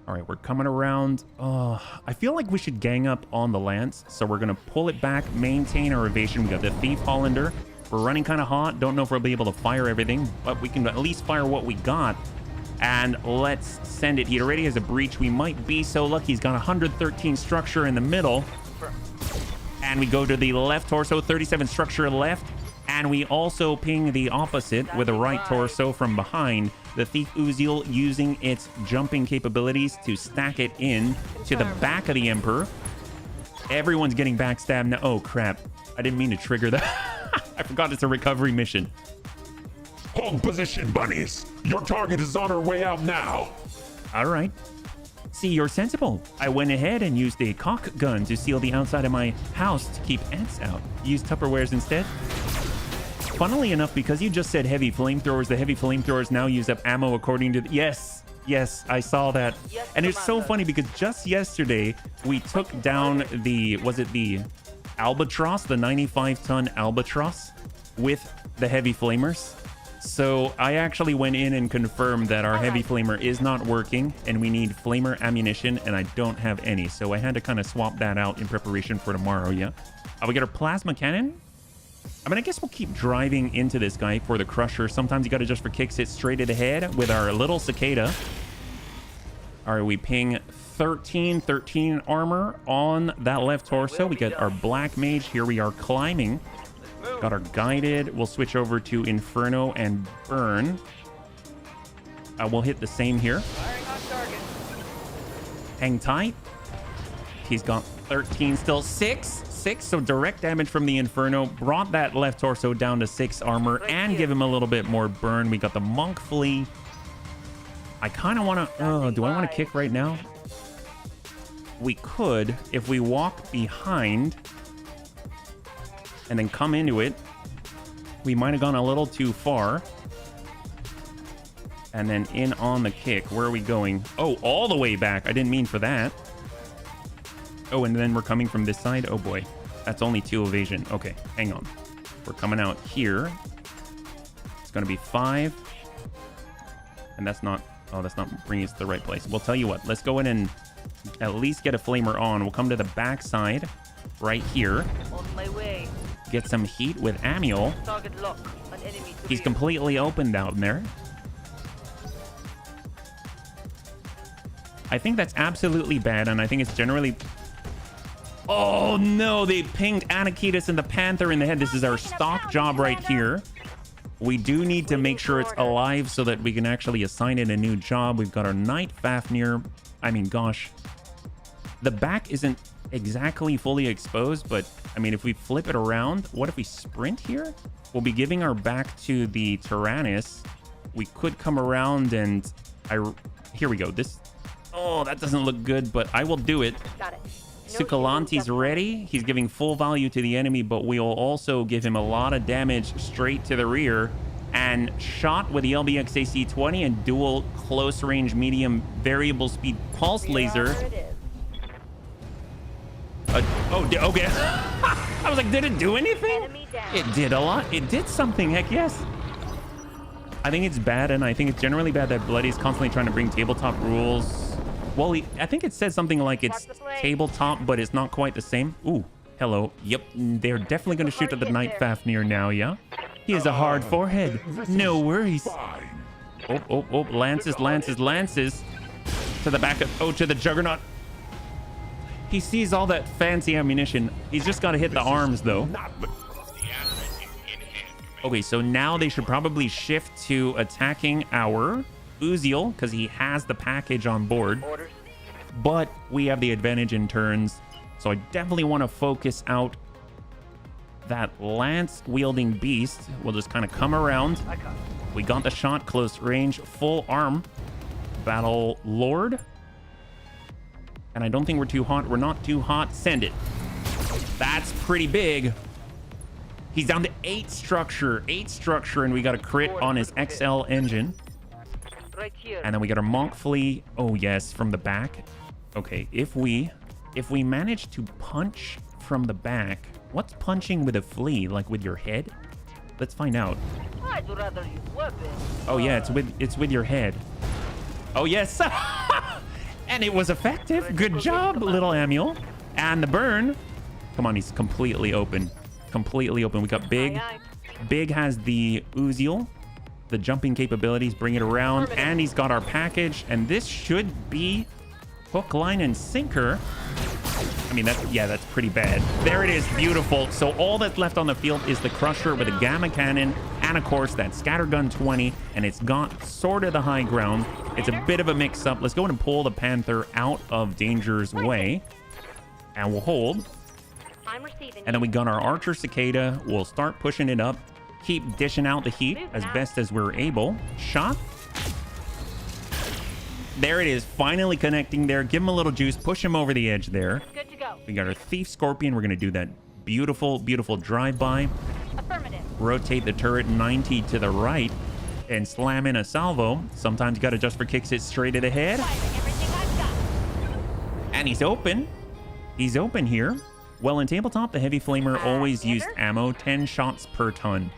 All right, we're coming around. I feel like we should gang up on the Lance, so we're going to pull it back, maintain our evasion. We got the Thief Hollander. We're running kind of hot. Don't know if we'll be able to fire everything, but we can at least fire what we got. And let's send it. He already has a breach. We might be so lucky. He's got 113 structure in the middle. And we go to the left torso, 37 structure left. And we also ping the opposite with a right torso from behind. The Thief Uziel using its jumping capabilities to stack it in to the back of the Emperor. Everyone's getting backstabbed now. Oh, crap. I didn't mean to trigger that. I forgot it's a recovery mission. Hold position, bunnies. Your target is on her way out now. All right. See, you're sensible. I went ahead and used a caulk gun to seal the outside of my house to keep ants out. Use Tupperwares instead. Funnily enough, because you just said heavy flamethrowers, the heavy flamethrowers now use up ammo according to... Yes, I saw that. Yes, and it's so funny because just yesterday, we took down the... Was it the Albatross? The 95-ton Albatross with the heavy flamers. So I actually went in and confirmed that our heavy flamer is not working and we need flamer ammunition, and I don't have any. So I had to kind of swap that out in preparation for tomorrow, yeah. We got our plasma cannon. I mean, I guess we'll keep driving into this guy for the crusher. Sometimes you got to just for kicks hit straight at the head with our little cicada. All right, we ping 13 armor on that left torso. We get our black mage. Here we are climbing. Got our guided. We'll switch over to Inferno and Burn. We'll hit the same here. Hang tight. He's got 13 still. 6. So direct damage from the Inferno. Brought that left torso down to 6 armor and give him a little bit more burn. We got the Monk Flea. I kind of want to... do I want to kick right now? We could if we walk behind and then come into it. We might have gone a little too far. And then in on the kick. Where are we going? Oh, all the way back. I didn't mean for that. Oh, and then we're coming from this side. Oh boy, that's only 2 evasion. Okay, hang on. We're coming out here. It's going to be 5. And that's not... Oh, that's not bringing us to the right place. We'll tell you what. Let's go in and at least get a flamer on. We'll come to the back side right here. On my way. Get some heat with Amiel. Target lock. An enemy to He's rear. completely open down there. I think that's absolutely bad, and I think it's generally... Oh no, they pinged Anakitas and the Panther in the head. This is our stock job right here. We do need to make sure it's alive so that we can actually assign it a new job. We've got our Knight Fafnir. I mean, gosh. The back isn't exactly fully exposed, but I mean, if we flip it around, what if we sprint here? We'll be giving our back to the Tyrannus. We could come around and... Here we go. This... Oh, that doesn't look good, but I will do it. Got it. Sukalanti's ready. He's giving full value to the enemy, but we'll also give him a lot of damage straight to the rear. And shot with the LBX AC-20 and dual close range medium variable speed pulse laser. Okay. I was like, did it do anything? It did a lot. It did something. Heck yes. I think it's bad, and I think it's generally bad that Bloody's constantly trying to bring tabletop rules. Well, I think it said something like it's tabletop, but it's not quite the same. Ooh, hello. Yep, they're definitely going to shoot at the Knight Fafnir now, yeah? He has a hard forehead. No worries. Oh, lances. To the back of... Oh, to the Juggernaut. He sees all that fancy ammunition. He's just got to hit the arms, though. Okay, so now they should probably shift to attacking our Uziel, because he has the package on board. But we have the advantage in turns, so I definitely want to focus out that lance-wielding beast. We'll just kind of come around. We got the shot, close range, full arm. Battle Lord. And I don't think we're too hot. We're not too hot. Send it. That's pretty big. He's down to 8 structure, and we got a crit on his XL engine. Right here. And then we got our Monk Flea. Oh yes, from the back. Okay, if we manage to punch from the back, what's punching with a flea? Like with your head? Let's find out. I'd rather use weapons. Oh yeah, it's with your head. Oh yes. And it was effective. Good job, little Amiel. And the burn. Come on, he's completely open. We got Big. Big has the Uziel, the jumping capabilities, bring it around, and he's got our package, and this should be hook, line, and sinker. I mean, that's pretty bad. There it is, beautiful. So all that's left on the field is the Crusher with a Gamma Cannon, and of course that Scattergun 20, and it's got sort of the high ground. It's a bit of a mix-up. Let's go ahead and pull the Panther out of danger's way, and we'll hold. And then we got our Archer Cicada. We'll start pushing it up. Keep dishing out the heat as best as we're able. Shot. There it is. Finally connecting there. Give him a little juice. Push him over the edge there. Good to go. We got our Thief Scorpion. We're going to do that beautiful, beautiful drive-by. Affirmative. Rotate the turret 90 to the right and slam in a salvo. Sometimes you got to just for kicks it straight to the head. Everything I've got. And he's open. He's open here. Well, in tabletop, the heavy flamer always used ammo, 10 shots per ton.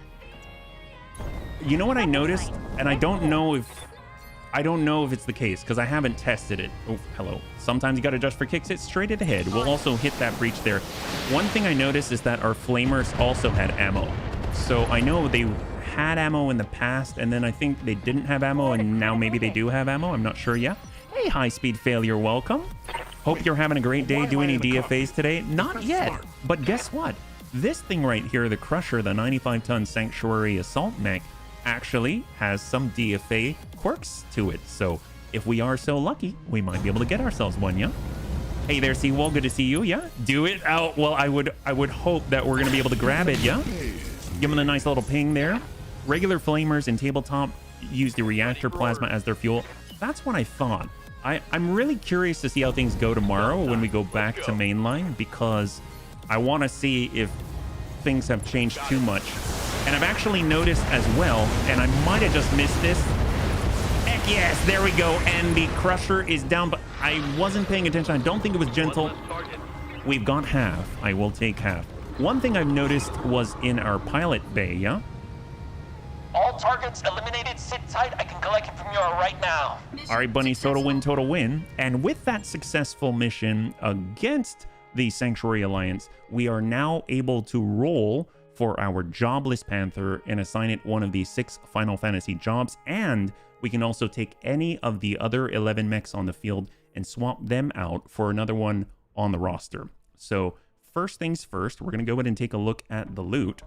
You know what I noticed? And I don't know if it's the case because I haven't tested it. Oh, hello. Sometimes you got to adjust for kicks. It's straight ahead. We'll also hit that breach there. One thing I noticed is that our flamers also had ammo. So I know they had ammo in the past, and then I think they didn't have ammo, and now maybe they do have ammo. I'm not sure yet. Hey, high-speed failure, welcome. Hope you're having a great day. Do any DFAs today? Not yet. But guess what? This thing right here, the Crusher, the 95-ton Sanctuary Assault Mech, actually has some DFA quirks to it. So if we are so lucky, we might be able to get ourselves one, yeah? Hey there, Seawall. Good to see you, yeah? Do it. Oh, well, I would hope that we're going to be able to grab it, yeah? Give them a nice little ping there. Regular flamers in tabletop use the reactor plasma as their fuel. That's what I thought. I'm really curious to see how things go tomorrow when we go back to mainline, because I want to see if things have changed too much. And I've actually noticed as well, and I might have just missed this. Heck yes, there we go. And the Crusher is down, but I wasn't paying attention. I don't think it was gentle. We've got half. I will take half. One thing I've noticed was in our pilot bay, yeah? All targets eliminated. Sit tight. I can collect it from you right now. All right, Bunny, total win, total win. And with that successful mission against the Sanctuary Alliance, we are now able to roll for our jobless Panther and assign it one of the 6 Final Fantasy jobs. And we can also take any of the other 11 mechs on the field and swap them out for another one on the roster. So first things first, we're going to go ahead and take a look at the loot.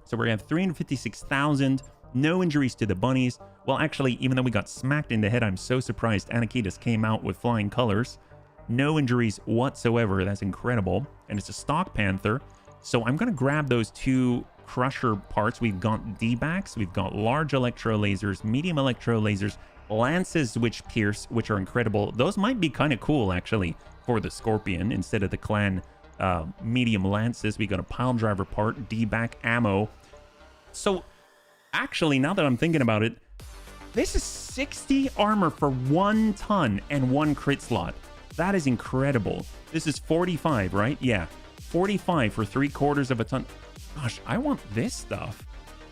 So we have 356,000, no injuries to the bunnies. Well, actually, even though we got smacked in the head, I'm so surprised Anakitas came out with flying colors. No injuries whatsoever. That's incredible. And it's a stock Panther. So I'm going to grab those 2 Crusher parts. We've got D-backs, we've got large electro lasers, medium electro lasers, lances which pierce, which are incredible. Those might be kind of cool, actually, for the Scorpion instead of the clan medium lances. We got a pile driver part, D-back ammo. So actually, now that I'm thinking about it, this is 60 armor for 1 ton and 1 crit slot. That is incredible. This is 45, right? Yeah, 45 for 3/4 of a ton. Gosh, I want this stuff.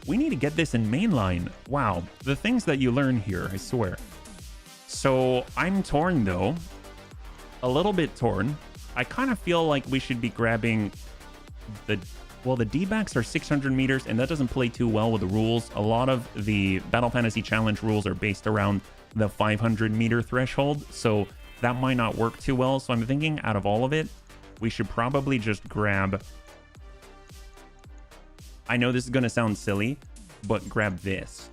We need to get this in mainline. Wow, the things that you learn here, I swear. So I'm torn though, a little bit torn. I kind of feel like we should be grabbing the D-backs are 600 meters, and that doesn't play too well with the rules. A lot of the Battle Fantasy Challenge rules are based around the 500 meter threshold, so that might not work too well. So I'm thinking out of all of it, we should probably just grab... I know this is going to sound silly, but grab this.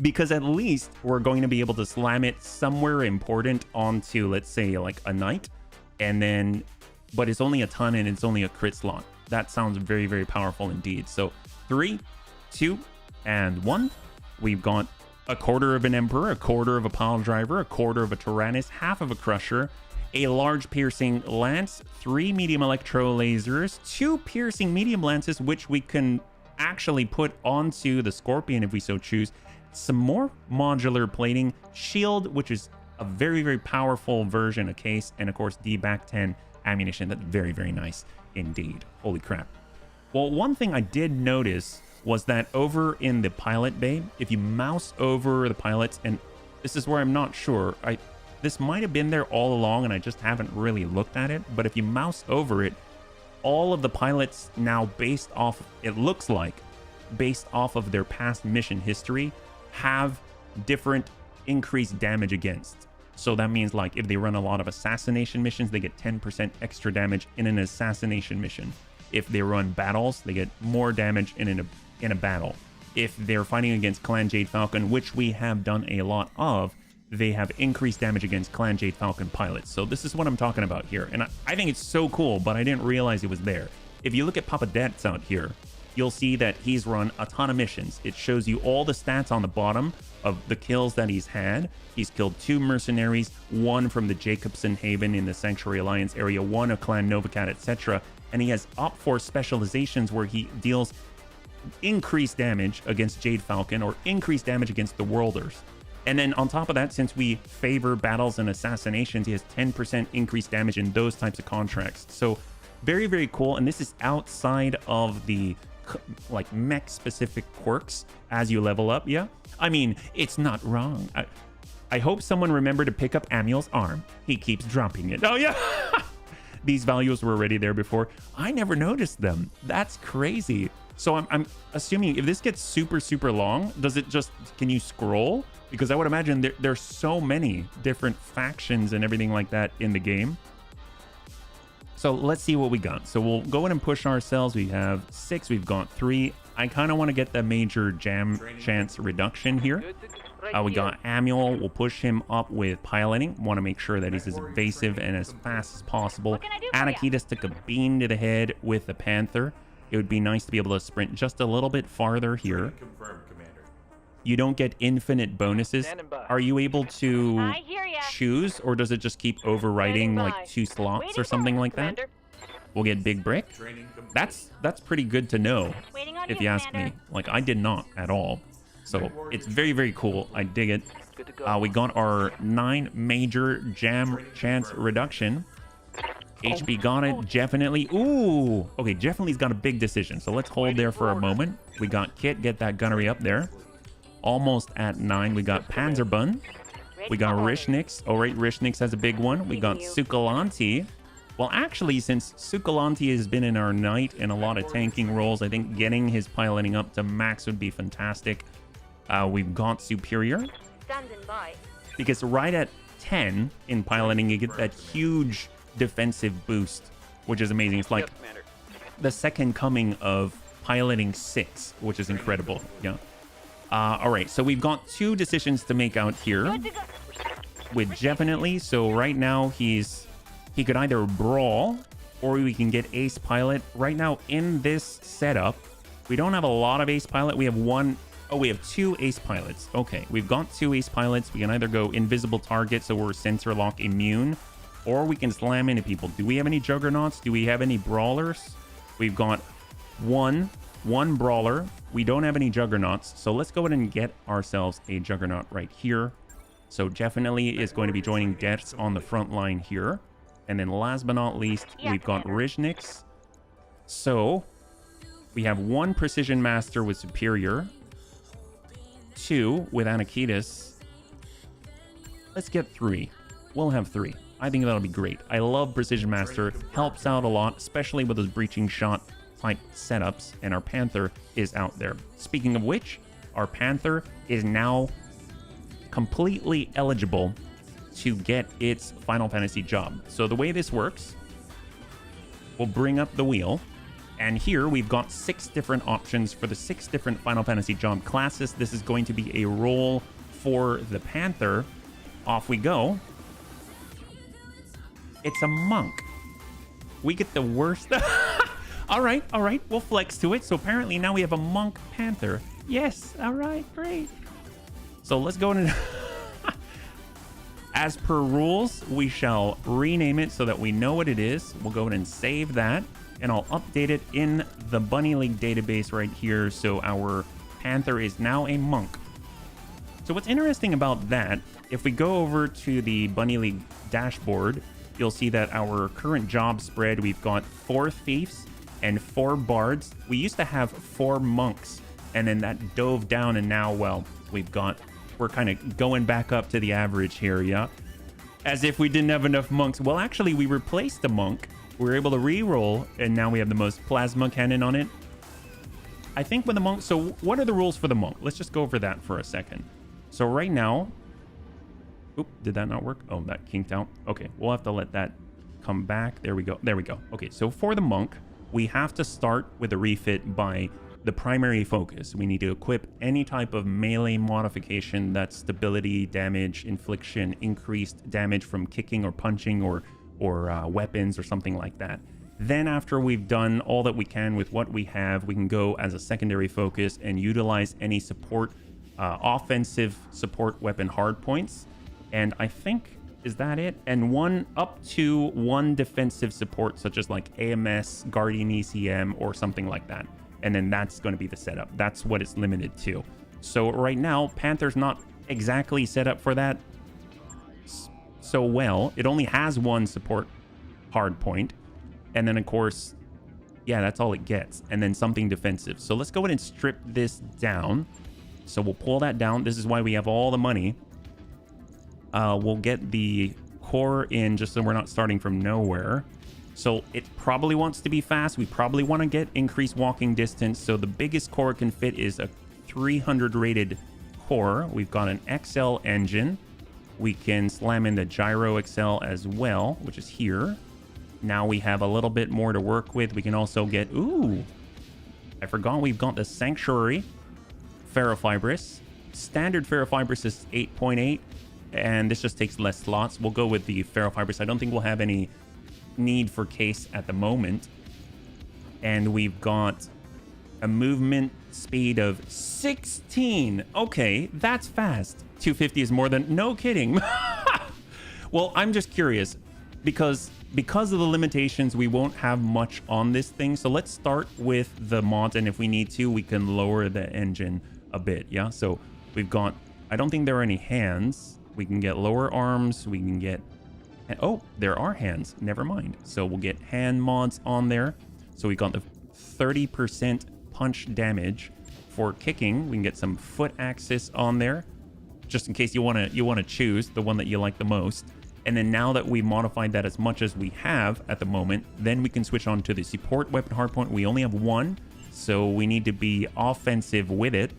Because at least we're going to be able to slam it somewhere important onto, let's say, like a knight. And then, but it's only a ton and it's only a crit slot. That sounds very, very powerful indeed. So 3, 2, and 1. We've got 1/4 of an Emperor, 1/4 of a pile driver, 1/4 of a Tyrannus, half of a Crusher, a large piercing lance, 3 medium electro lasers, 2 piercing medium lances, which we can actually put onto the Scorpion if we so choose, some more modular plating, shield, which is a very, very powerful version of case, and of course D-back 10 ammunition. That's very, very nice indeed. Holy crap. Well, one thing I did notice was that over in the pilot bay, if you mouse over the pilots, and this is where I'm not sure, this might have been there all along and I just haven't really looked at it, but if you mouse over it, all of the pilots now, based off, it looks like, based off of their past mission history, have different increased damage against. So that means, like, if they run a lot of assassination missions, they get 10% extra damage in an assassination mission. If they run battles, they get more damage in a battle. If they're fighting against Clan Jade Falcon, which we have done a lot of, they have increased damage against Clan Jade Falcon pilots. So this is what I'm talking about here. And I think it's so cool, but I didn't realize it was there. If you look at Papa Dets out here, you'll see that he's run a ton of missions. It shows you all the stats on the bottom of the kills that he's had. He's killed 2 mercenaries, 1 from the Jacobson Haven in the Sanctuary Alliance area, 1 of Clan Novacat, etc. And he has Op Force specializations where he deals increased damage against Jade Falcon or increased damage against the Worlders. And then on top of that, since we favor battles and assassinations, he has 10% increased damage in those types of contracts. So very, very cool. And this is outside of the like mech specific quirks as you level up. Yeah, I mean, it's not wrong. I hope someone remembered to pick up Amiel's arm. He keeps dropping it. Oh yeah. These values were already there before. I never noticed them. That's crazy. So I'm assuming if this gets super long, does it just, can you scroll? Because I would imagine there's so many different factions and everything like that in the game. So let's see what we got. So we'll go in and push ourselves. We have 6, we've got 3. I kind of want to get the major jam chance reduction here. We got Amiel. We'll push him up with piloting. Want to make sure that he's as evasive and as fast as possible. HBFT took a bean to the head with the Panther. It would be nice to be able to sprint just a little bit farther here. You don't get infinite bonuses. Are you able to choose, or does it just keep overriding like 2 slots or something like that? We'll get Big Brick. That's pretty good to know, if you ask me. Like, I did not at all. So it's very cool. I dig it. We got our 9 major jam chance reduction. HB got it, definitely. Ooh, okay, definitely's got a big decision. So let's hold there for a moment. We got Kit, get that gunnery up there. Almost at 9. We got Panzerbun. We got Rishnix. Oh, right, Rishnix has a big one. We got Sukalanti. Well, actually, since Sukalanti has been in our knight in a lot of tanking roles, I think getting his piloting up to max would be fantastic. We've got Superior. Because right at 10 in piloting, you get that huge defensive boost, which is amazing. It's like the second coming of piloting 6, which is incredible. Yeah. All right, so we've got 2 decisions to make out here with definitely. So right now he could either brawl, or we can get ace pilot. Right now in this setup, we don't have a lot of ace pilot. We have 1. Oh, we have 2 ace pilots. Okay, we've got 2 ace pilots. We can either go invisible target, so we're sensor lock immune, or we can slam into people. Do we have any juggernauts? Do we have any brawlers? We've got one brawler. We don't have any juggernauts, so let's go ahead and get ourselves a juggernaut right here. So definitely is going to be joining deaths on the front line here. And then last but not least, we've got Rishnix. So we have 1 precision master with superior, 2 with Anakitis. Let's get 3. We'll have 3. I think that'll be great. I love precision master. Helps out a lot, especially with those breaching shot type setups, and our Panther is out there. Speaking of which, our Panther is now completely eligible to get its Final Fantasy job. So the way this works, we'll bring up the wheel, and here we've got 6 different options for the 6 different Final Fantasy job classes. This is going to be a role for the Panther. Off we go. It's a monk. We get the worst. All right, we'll flex to it. So apparently now we have a monk Panther. Yes, all right, great. So let's go in. As per rules, we shall rename it so that we know what it is. We'll go ahead and save that, and I'll update it in the Bunny League database right here. So our Panther is now a monk. So what's interesting about that, if we go over to the Bunny League dashboard, you'll see that our current job spread, we've got 4 thieves and 4 bards. We used to have 4 monks, and then that dove down, and now, well, we're kind of going back up to the average here, yeah? As if we didn't have enough monks. Well, actually, we replaced the monk. We were able to re-roll, and now we have the most plasma cannon on it. I think with the monk, so what are the rules for the monk? Let's just go over that for a second. So right now, oop, did that not work? Oh, that kinked out. Okay, we'll have to let that come back. There we go. There we go. Okay, so for the monk, we have to start with a refit by the primary focus. We need to equip any type of melee modification that's stability, damage, infliction, increased damage from kicking or punching or weapons or something like that. Then after we've done all that we can with what we have, we can go as a secondary focus and utilize any support, offensive support weapon hard points. And I think, is that it? And up to one defensive support, such as like AMS, Guardian ECM, or something like that. And then that's going to be the setup. That's what it's limited to. So right now, Panther's not exactly set up for that so well. It only has 1 support hard point. And then, of course, Yeah, that's all it gets. And then something defensive. So let's go ahead and strip this down. So we'll pull that down. This is why we have all the money. We'll get the core in just so we're not starting from nowhere. So it probably wants to be fast. We probably want to get increased walking distance. So the biggest core it can fit is a 300 rated core. We've got an XL engine. We can slam in the gyro XL as well, which is here. Now we have a little bit more to work with. We can also get, ooh, I forgot we've got the Sanctuary Ferrofibrous. Standard Ferrofibrous is 8.8, and this just takes less slots. We'll go with the Ferrofibrous. I don't think we'll have any need for case at the moment. And we've got a movement speed of 16. Okay, that's fast. 250 is more than, no kidding. Well, I'm just curious because of the limitations, we won't have much on this thing. So let's start with the mods, and if we need to, we can lower the engine a bit. Yeah, so we've got, I don't think there are any hands. We can get lower arms. We can get, oh, there are hands. Never mind. So we'll get hand mods on there. So we got the 30% punch damage for kicking. We can get some foot axis on there, just in case you want to choose the one that you like the most. And then now that we modified that as much as we have at the moment, then we can switch on to the support weapon hardpoint. We only have one, so we need to be offensive with it.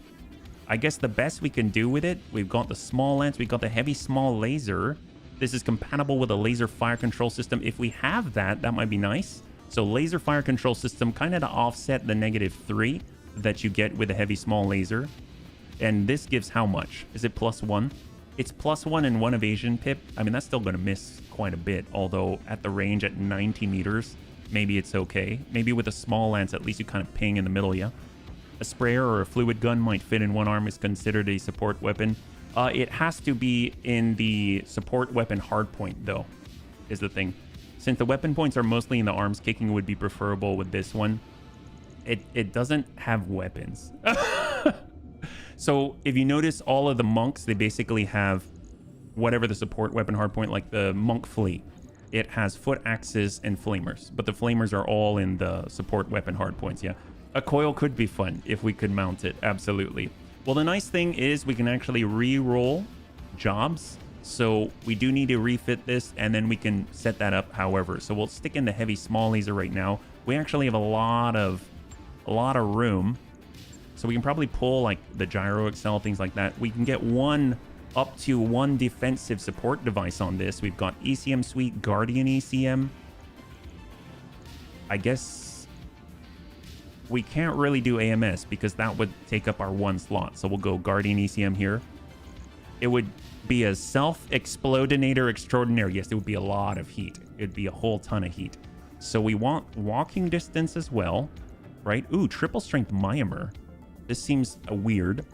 I guess the best we can do with it, we've got the small lance, we've got the heavy small laser. This is compatible with a laser fire control system. If we have that, that might be nice. So laser fire control system, kind of to offset the -3 that you get with a heavy small laser. And this gives how much? Is it +1? It's +1 and 1 evasion pip. I mean, that's still going to miss quite a bit, although at the range at 90 meters, maybe it's okay. Maybe with a small lance, at least you kind of ping in the middle, yeah? A sprayer or a fluid gun might fit in one arm, is considered a support weapon. It has to be in the support weapon hardpoint, though, is the thing. Since the weapon points are mostly in the arms, kicking would be preferable with this one. It doesn't have weapons. So if you notice, all of the monks, they basically have whatever the support weapon hardpoint, like the monk fleet. It has foot axes and flamers, but the flamers are all in the support weapon hardpoints, yeah. A coil could be fun if we could mount it, absolutely. Well, the nice thing is we can actually re-roll jobs. So we do need to refit this, and then we can set that up however. So we'll stick in the heavy small laser right now. We actually have a lot of room. So we can probably pull like the gyro XL, things like that. We can get up to one defensive support device on this. We've got ECM Suite, Guardian ECM. I guess we can't really do AMS because that would take up our one slot. So we'll go Guardian ECM here. It would be a self-explodinator extraordinaire. Yes, it would be a lot of heat. It'd be a whole ton of heat. So we want walking distance as well, right? Ooh, triple strength Myanmar. This seems weird,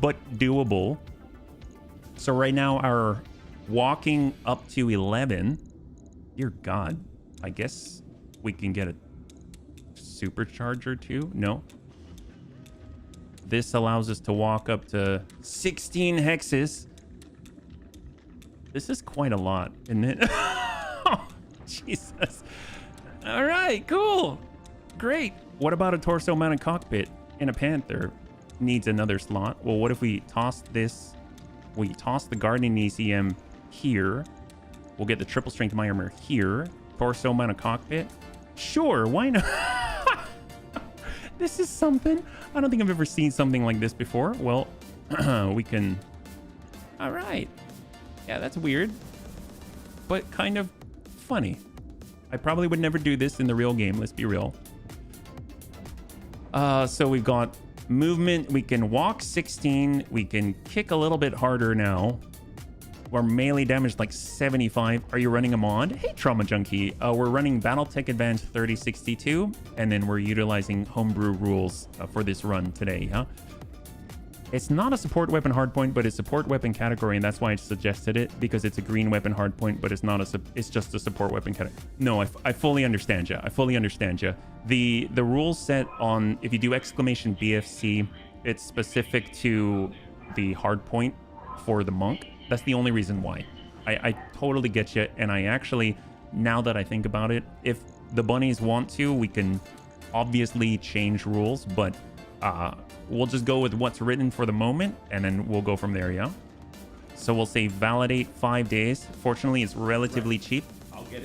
but doable. So right now our walking up to 11. Dear God, I guess we can get a supercharger too. No. This allows us to walk up to 16 hexes. This is quite a lot, isn't it? Oh, Jesus. All right, cool. Great. What about a torso mounted cockpit in a Panther? Needs another slot. Well, what if we toss this? We toss the Guardian ECM here. We'll get the triple strength Myanmar here. Torso mounted cockpit. Sure, why not? This is something. I don't think I've ever seen something like this before. Well, we can... All right. Yeah, that's weird, but kind of funny. I probably would never do this in the real game. Let's be real. So we've got movement. We can walk 16. We can kick a little bit harder now. Our melee damage like 75. Are you running a mod? Hey, Trauma Junkie. We're running Battletech Advanced 3062, and then we're utilizing homebrew rules for this run today, huh? It's not a support weapon hardpoint, but it's support weapon category, and that's why I suggested it, because it's a green weapon hardpoint, but it's not it's just a support weapon category. No, I fully understand you. I fully understand you. The rules set on, if you do exclamation BFC, it's specific to the hardpoint for the monk. That's the only reason why. I totally get you, and I actually, now that I think about it, if the bunnies want to, we can obviously change rules, but we'll just go with what's written for the moment, and then we'll go from there, yeah? So we'll say validate 5 days. Fortunately, it's relatively cheap.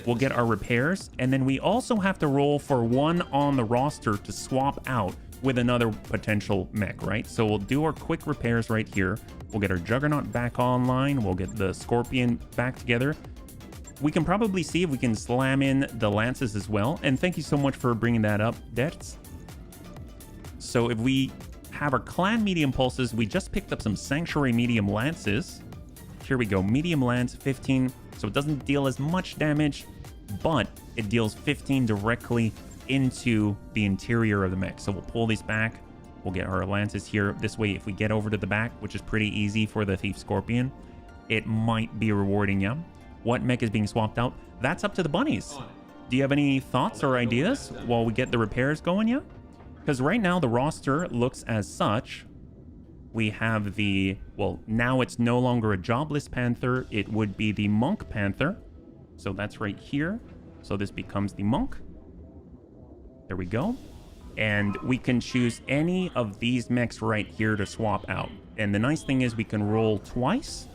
We'll get our repairs, and then we also have to roll for one on the roster to swap out with another potential mech, right? So we'll do our quick repairs right here. We'll get our Juggernaut back online. We'll get the Scorpion back together. We can probably see if we can slam in the Lances as well. And thank you so much for bringing that up, Dets. So if we have our Clan Medium Pulses, we just picked up some Sanctuary Medium Lances. Here we go, Medium Lance, 15. So it doesn't deal as much damage, but it deals 15 directly into the interior of the mech. So we'll pull these back. We'll get our Lances here. This way, if we get over to the back, which is pretty easy for the Thief Scorpion, it might be rewarding, yeah? What mech is being swapped out? That's up to the bunnies. Do you have any thoughts or ideas while we get the repairs going, yeah? Because right now the roster looks as such. We have the, well, now it's no longer a Jobless Panther. It would be the Monk Panther. So that's right here. So this becomes the Monk. There we go. And we can choose any of these mechs right here to swap out. And the nice thing is we can roll twice,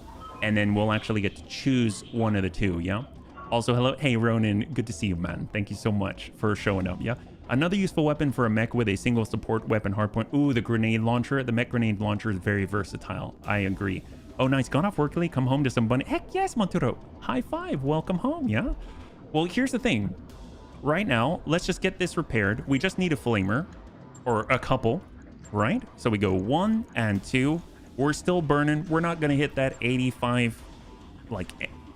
and then we'll actually get to choose one of the two, yeah? Also, hello. Hey, Ronan. Good to see you, man. Thank you so much for showing up, yeah? Another useful weapon for a mech with a single support weapon hardpoint. Ooh, the grenade launcher. The mech grenade launcher is very versatile. I agree. Oh, nice. Got off work early. Come home to some bunny. Heck yes, Monturo. High five. Welcome home, yeah? Well, here's the thing. Right now, let's just get this repaired. We just need a flamer, or a couple, right? So we go 1 and 2. We're still burning. We're not going to hit that 85 like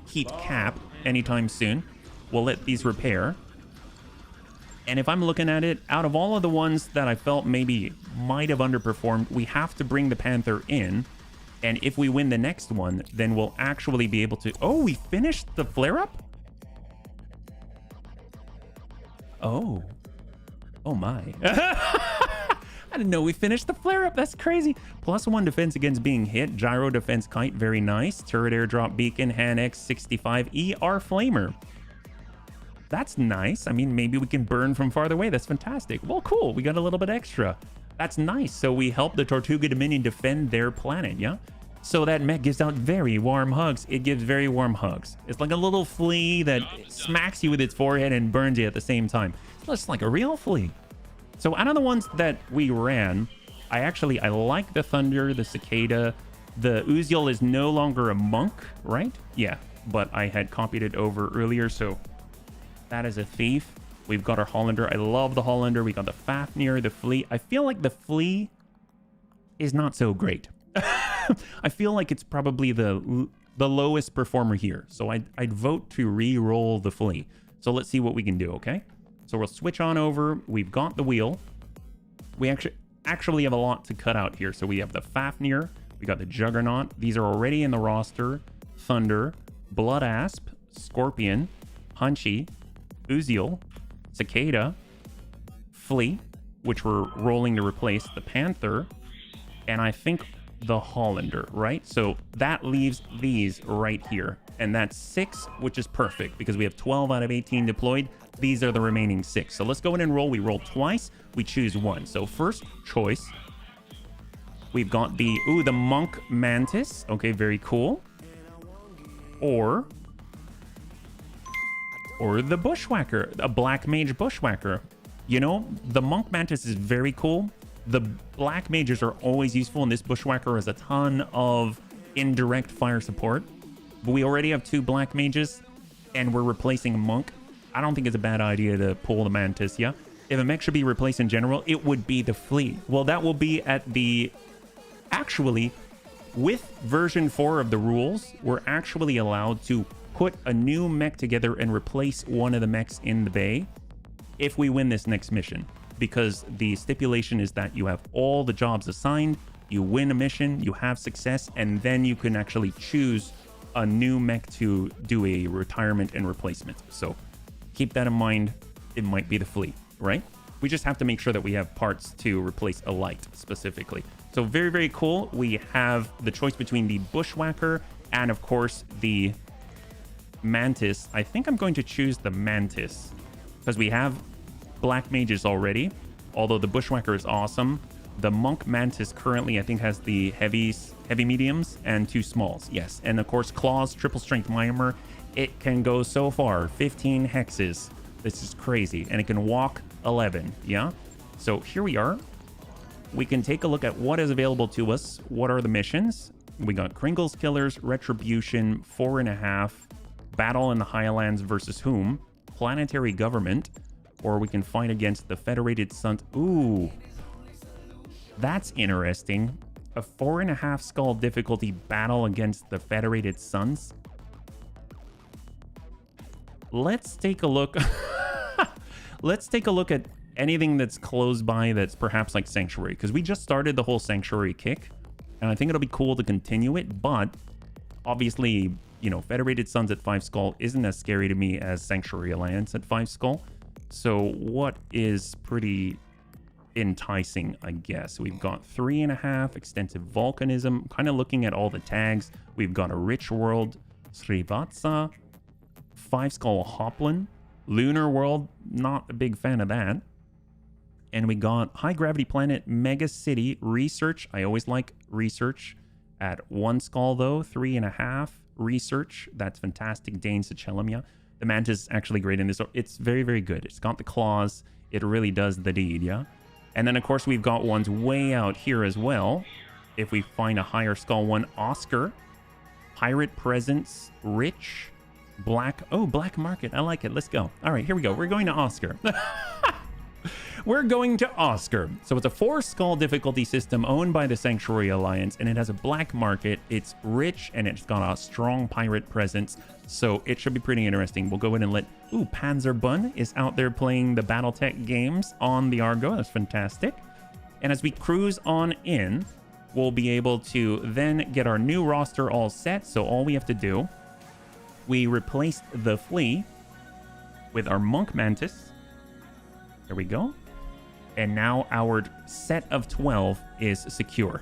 heat cap anytime soon. We'll let these repair. And if I'm looking at it, out of all of the ones that I felt maybe might have underperformed, we have to bring the Panther in. And if we win the next one, then we'll actually be able to... Oh, we finished the flare-up? Oh. Oh my. I didn't know we finished the flare-up. That's crazy. +1 defense against being hit. Gyro defense kite. Very nice. Turret airdrop beacon. Han-X 65. ER flamer. That's nice. I mean, maybe we can burn from farther away. That's fantastic. Well, cool. We got a little bit extra. That's nice. So we help the Tortuga Dominion defend their planet, yeah? So that mech gives out very warm hugs. It gives very warm hugs. It's like a little flea that smacks you with its forehead and burns you at the same time. It's just like a real flea. So out of the ones that we ran, I like the Thunder, the Cicada. The Uziel is no longer a monk, right? Yeah, but I had copied it over earlier, so that is a thief. We've got our Hollander. I love the Hollander. We got the Fafnir, the Flea. I feel like the Flea is not so great. I feel like it's probably the lowest performer here. So I'd vote to re-roll the Flea. So let's see what we can do, okay? So we'll switch on over. We've got the wheel. We actually have a lot to cut out here. So we have the Fafnir. We got the Juggernaut. These are already in the roster. Thunder, Blood Asp, Scorpion, Punchy, Uziel, Cicada, Flea, which we're rolling to replace, the Panther, and I think the Hollander, right? So that leaves these right here. And that's 6, which is perfect because we have 12 out of 18 deployed. These are the remaining 6. So let's go ahead and roll. We roll twice. We choose one. So first choice, we've got the, the Monk Mantis. Okay, very cool. Or the Bushwhacker, a Black Mage Bushwhacker. You know, the Monk Mantis is very cool. The Black Mages are always useful, and this Bushwhacker has a ton of indirect fire support. But we already have 2 Black Mages, and we're replacing a Monk. I don't think it's a bad idea to pull the Mantis, yeah? If a mech should be replaced in general, it would be the Flea. Well, that will be at the... Actually, with version 4 of the rules, we're actually allowed to put a new mech together and replace one of the mechs in the bay if we win this next mission, because the stipulation is that you have all the jobs assigned, you win a mission, you have success, and then you can actually choose a new mech to do a retirement and replacement. So keep that in mind. It might be the Flea, right? We just have to make sure that we have parts to replace a light specifically. So very, very cool. We have the choice between the Bushwhacker and, of course, the Mantis. I think I'm going to choose the Mantis because we have black mages already. Although the bushwhacker is awesome. The monk mantis currently, I think, has the heavy mediums and 2 smalls. Yes, and of course claws, triple strength mimer. It can go so far, 15 hexes. This is crazy, and it can walk 11. Yeah, so here we are. We can take a look at what is available to us. What are the missions? We got Kringle's Killers, Retribution, 4.5, Battle in the Highlands versus whom? Planetary Government, or we can fight against the Federated Suns. Ooh, that's interesting. A 4.5 skull difficulty battle against the Federated Suns. Let's take a look. Let's take a look at anything that's close by that's perhaps like Sanctuary, because we just started the whole Sanctuary kick, and I think it'll be cool to continue it. But obviously, you know, Federated Suns at 5 skull isn't as scary to me as Sanctuary Alliance at 5 skull. So what is pretty enticing, I guess? We've got 3.5 extensive volcanism. Kind of looking at all the tags. We've got a rich world, Srivatsa, 5 skull Hoplin, lunar world, not a big fan of that. And we got high gravity planet, mega city, research. I always like research at 1 skull though, 3.5 research. That's fantastic. Dane Sachelemia. The mantis is actually great in this. It's very, very good. It's got the claws. It really does the deed, yeah? And then, of course, we've got ones way out here as well. If we find a higher skull one, Oscar, Pirate Presence, Rich, Black. Oh, Black Market. I like it. Let's go. All right, here we go. We're going to Oscar. We're going to Oscar. So it's a 4 skull difficulty system owned by the Sanctuary Alliance, and it has a black market. It's rich, and it's got a strong pirate presence. So it should be pretty interesting. We'll go in and let... Ooh, Panzerbun is out there playing the Battletech games on the Argo. That's fantastic. And as we cruise on in, we'll be able to then get our new roster all set. So all we have to do, we replaced the flea with our monk mantis. There we go. And now our set of 12 is secure.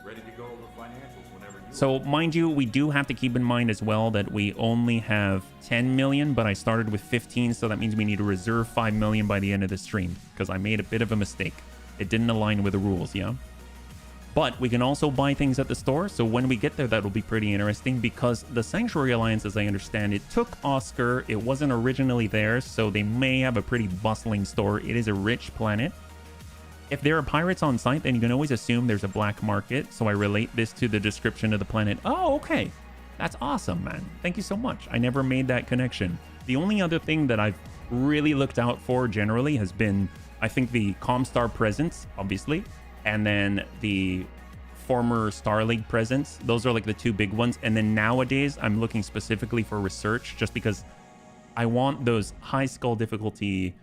Ready to go over financials whenever you So mind you, we do have to keep in mind as well that we only have 10 million, but I started with 15, so that means we need to reserve 5 million by the end of the stream, because I made a bit of a mistake. It didn't align with the rules, yeah? But we can also buy things at the store, so when we get there, that'll be pretty interesting, because the Sanctuary Alliance, as I understand it, took Oscar. It wasn't originally theirs, so they may have a pretty bustling store. It is a rich planet. If there are pirates on site, then you can always assume there's a black market, so I relate this to the description of the planet. Oh, okay. That's awesome, man. Thank you so much. I never made that connection. The only other thing that I've really looked out for generally has been, I think, the Comstar presence, obviously, and then the former Star League presence. Those are like the 2 big ones. And then nowadays, I'm looking specifically for research, just because I want those high skull difficulty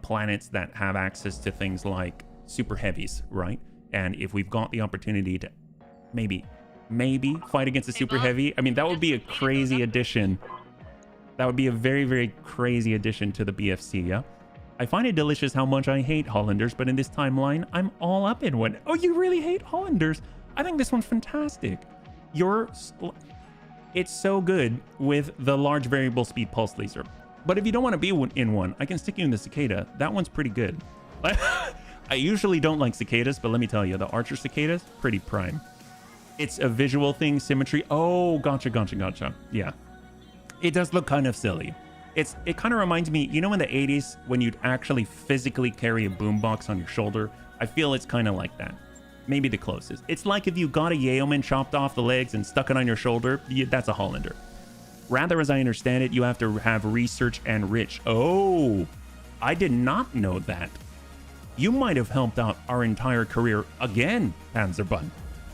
planets that have access to things like super heavies, right? And if we've got the opportunity to maybe fight against a super heavy, I mean, that would be a crazy addition. That would be a very, very crazy addition to the BFC, yeah? I find it delicious how much I hate Hollanders, but in this timeline, I'm all up in one. Oh, you really hate Hollanders? I think this one's fantastic. It's so good with the large variable speed pulse laser. But if you don't want to be in one, I can stick you in the cicada. That one's pretty good. I usually don't like cicadas, but let me tell you, the archer cicadas, pretty prime. It's a visual thing, symmetry. Oh, gotcha. Yeah. It does look kind of silly. It kind of reminds me, you know, in the 80s when you'd actually physically carry a boombox on your shoulder? I feel it's kind of like that. Maybe the closest. It's like if you got a yeoman, chopped off the legs and stuck it on your shoulder, that's a Hollander. Rather, as I understand it, you have to have research and rich. Oh, I did not know that. You might have helped out our entire career again, Panzerbun.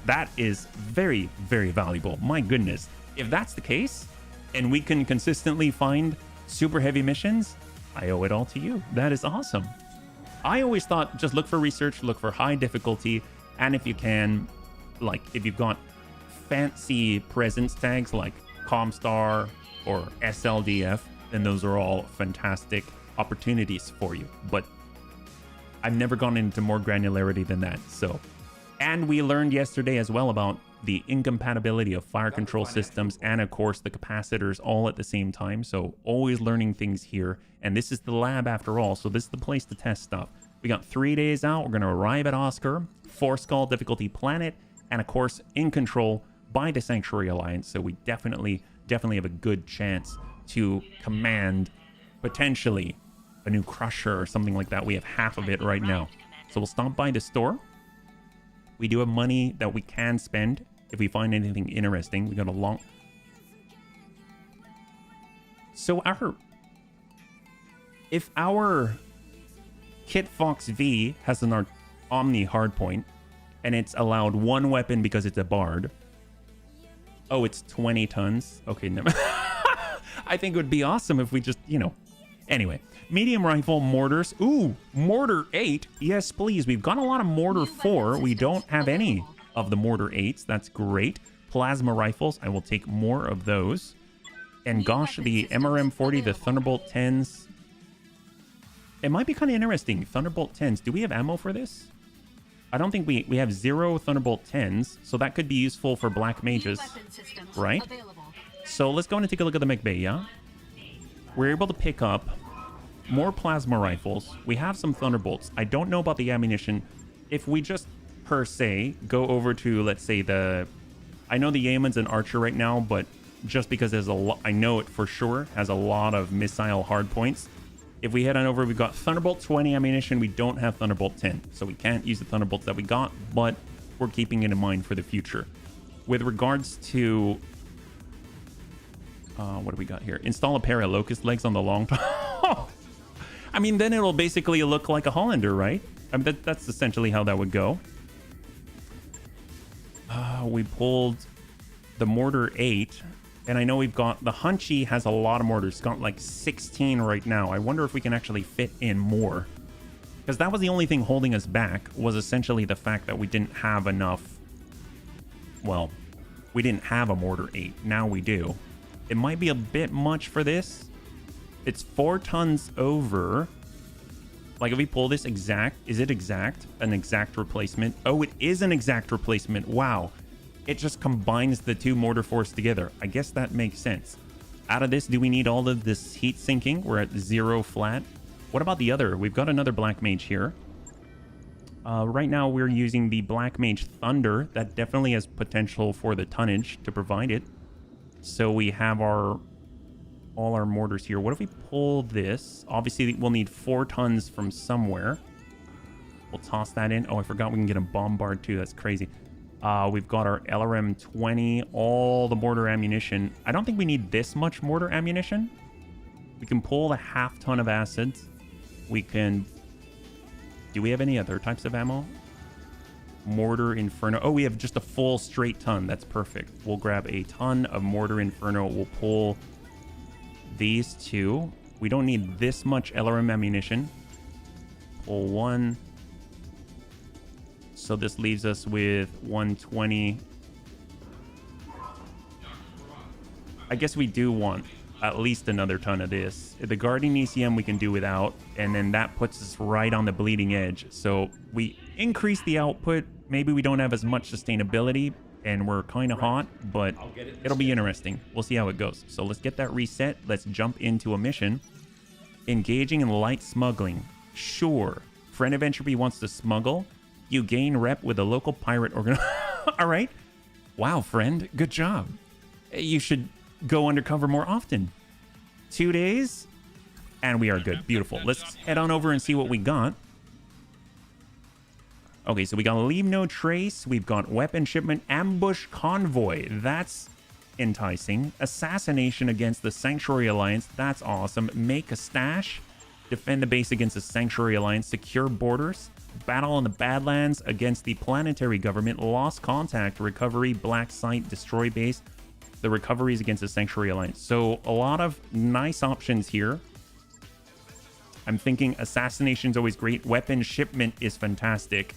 That is very, very valuable. My goodness. If that's the case, and we can consistently find super heavy missions, I owe it all to you. That is awesome. I always thought just look for research, look for high difficulty, and if you can, like if you've got fancy presence tags like Comstar or SLDF, then those are all fantastic opportunities for you. But I've never gone into more granularity than that. So, and we learned yesterday as well about the incompatibility of fire control systems, and of course the capacitors all at the same time. So always learning things here. And this is the lab after all, so this is the place to test stuff. We got 3 days out. We're going to arrive at Oscar, 4-skull difficulty planet, and of course in control by the Sanctuary Alliance. So we definitely have a good chance to command potentially a new crusher or something like that. We have half of it right now. So we'll stop by the store. We do have money that we can spend if we find anything interesting. We got a long... So if our Kit Fox V has an Omni hardpoint and it's allowed 1 weapon because it's a bard. Oh, it's 20 tons. Okay, never. I think it would be awesome if we just, you know. Anyway, medium rifle, mortars. Ooh, mortar 8. Yes, please. We've got a lot of mortar 4. We don't have any of the mortar 8s. That's great. Plasma rifles. I will take more of those. And gosh, the MRM-40, the Thunderbolt 10s. It might be kind of interesting. Thunderbolt 10s. Do we have ammo for this? I don't think we have 0 Thunderbolt 10s. So that could be useful for black mages. Right? So let's go in and take a look at the mech bay, yeah? We're able to pick up more plasma rifles. We have some Thunderbolts. I don't know about the ammunition. If we just, per se, go over to, let's say, the... I know the Yeoman's an archer right now, but just because there's a lot... I know it for sure has a lot of missile hardpoints. If we head on over, we've got Thunderbolt 20 ammunition. We don't have Thunderbolt 10, so we can't use the Thunderbolts that we got, but we're keeping it in mind for the future. With regards to... what do we got here? Install a pair of locust legs on the long top. I mean, then it'll basically look like a Hollander, right? I mean, that's essentially how that would go. We pulled the mortar 8, and I know we've got the Hunchy has a lot of mortars. It's got like 16 right now. I wonder if we can actually fit in more, because that was the only thing holding us back, was essentially the fact that we didn't have enough. Well, we didn't have a mortar 8. Now we do. It might be a bit much for this. It's 4 tons over. Like, if we pull this exact, is it exact? An exact replacement? Oh, it is an exact replacement. Wow. It just combines the 2 mortar force together. I guess that makes sense. Out of this, do we need all of this heat sinking? We're at 0 flat. What about the other? We've got another black mage here. Right now, we're using the black mage Thunder. That definitely has potential for the tonnage to provide it. So we have all our mortars here. What if we pull this? Obviously, we'll need 4 tons from somewhere. We'll toss that in. Oh, I forgot we can get a bombard too. That's crazy. We've got our LRM-20, all the mortar ammunition. I don't think we need this much mortar ammunition. We can pull the half ton of acids. We can... Do we have any other types of ammo? Mortar Inferno. Oh, we have just a full straight ton. That's perfect. We'll grab a ton of Mortar Inferno. We'll pull these 2. We don't need this much LRM ammunition. Pull 1. So this leaves us with 120. I guess we do want at least another ton of this. The Guardian ECM we can do without, and then that puts us right on the bleeding edge. So we increase the output. Maybe we don't have as much sustainability, and we're kind of hot, but it'll be interesting. We'll see how it goes. So let's get that reset. Let's jump into a mission. Engaging in light smuggling. Sure. Friend of Entropy wants to smuggle. You gain rep with a local pirate organ. All right. Wow, friend. Good job. You should go undercover more often. 2 days, and we are good. Beautiful. Let's head on over and see what we got. Okay, so we got Leave No Trace. We've got Weapon Shipment, Ambush Convoy. That's enticing. Assassination against the Sanctuary Alliance. That's awesome. Make a Stash. Defend the base against the Sanctuary Alliance. Secure borders. Battle on the Badlands against the planetary government. Lost contact. Recovery. Black site. Destroy base. The recoveries against the Sanctuary Alliance. So a lot of nice options here. I'm thinking Assassination's always great. Weapon Shipment is fantastic.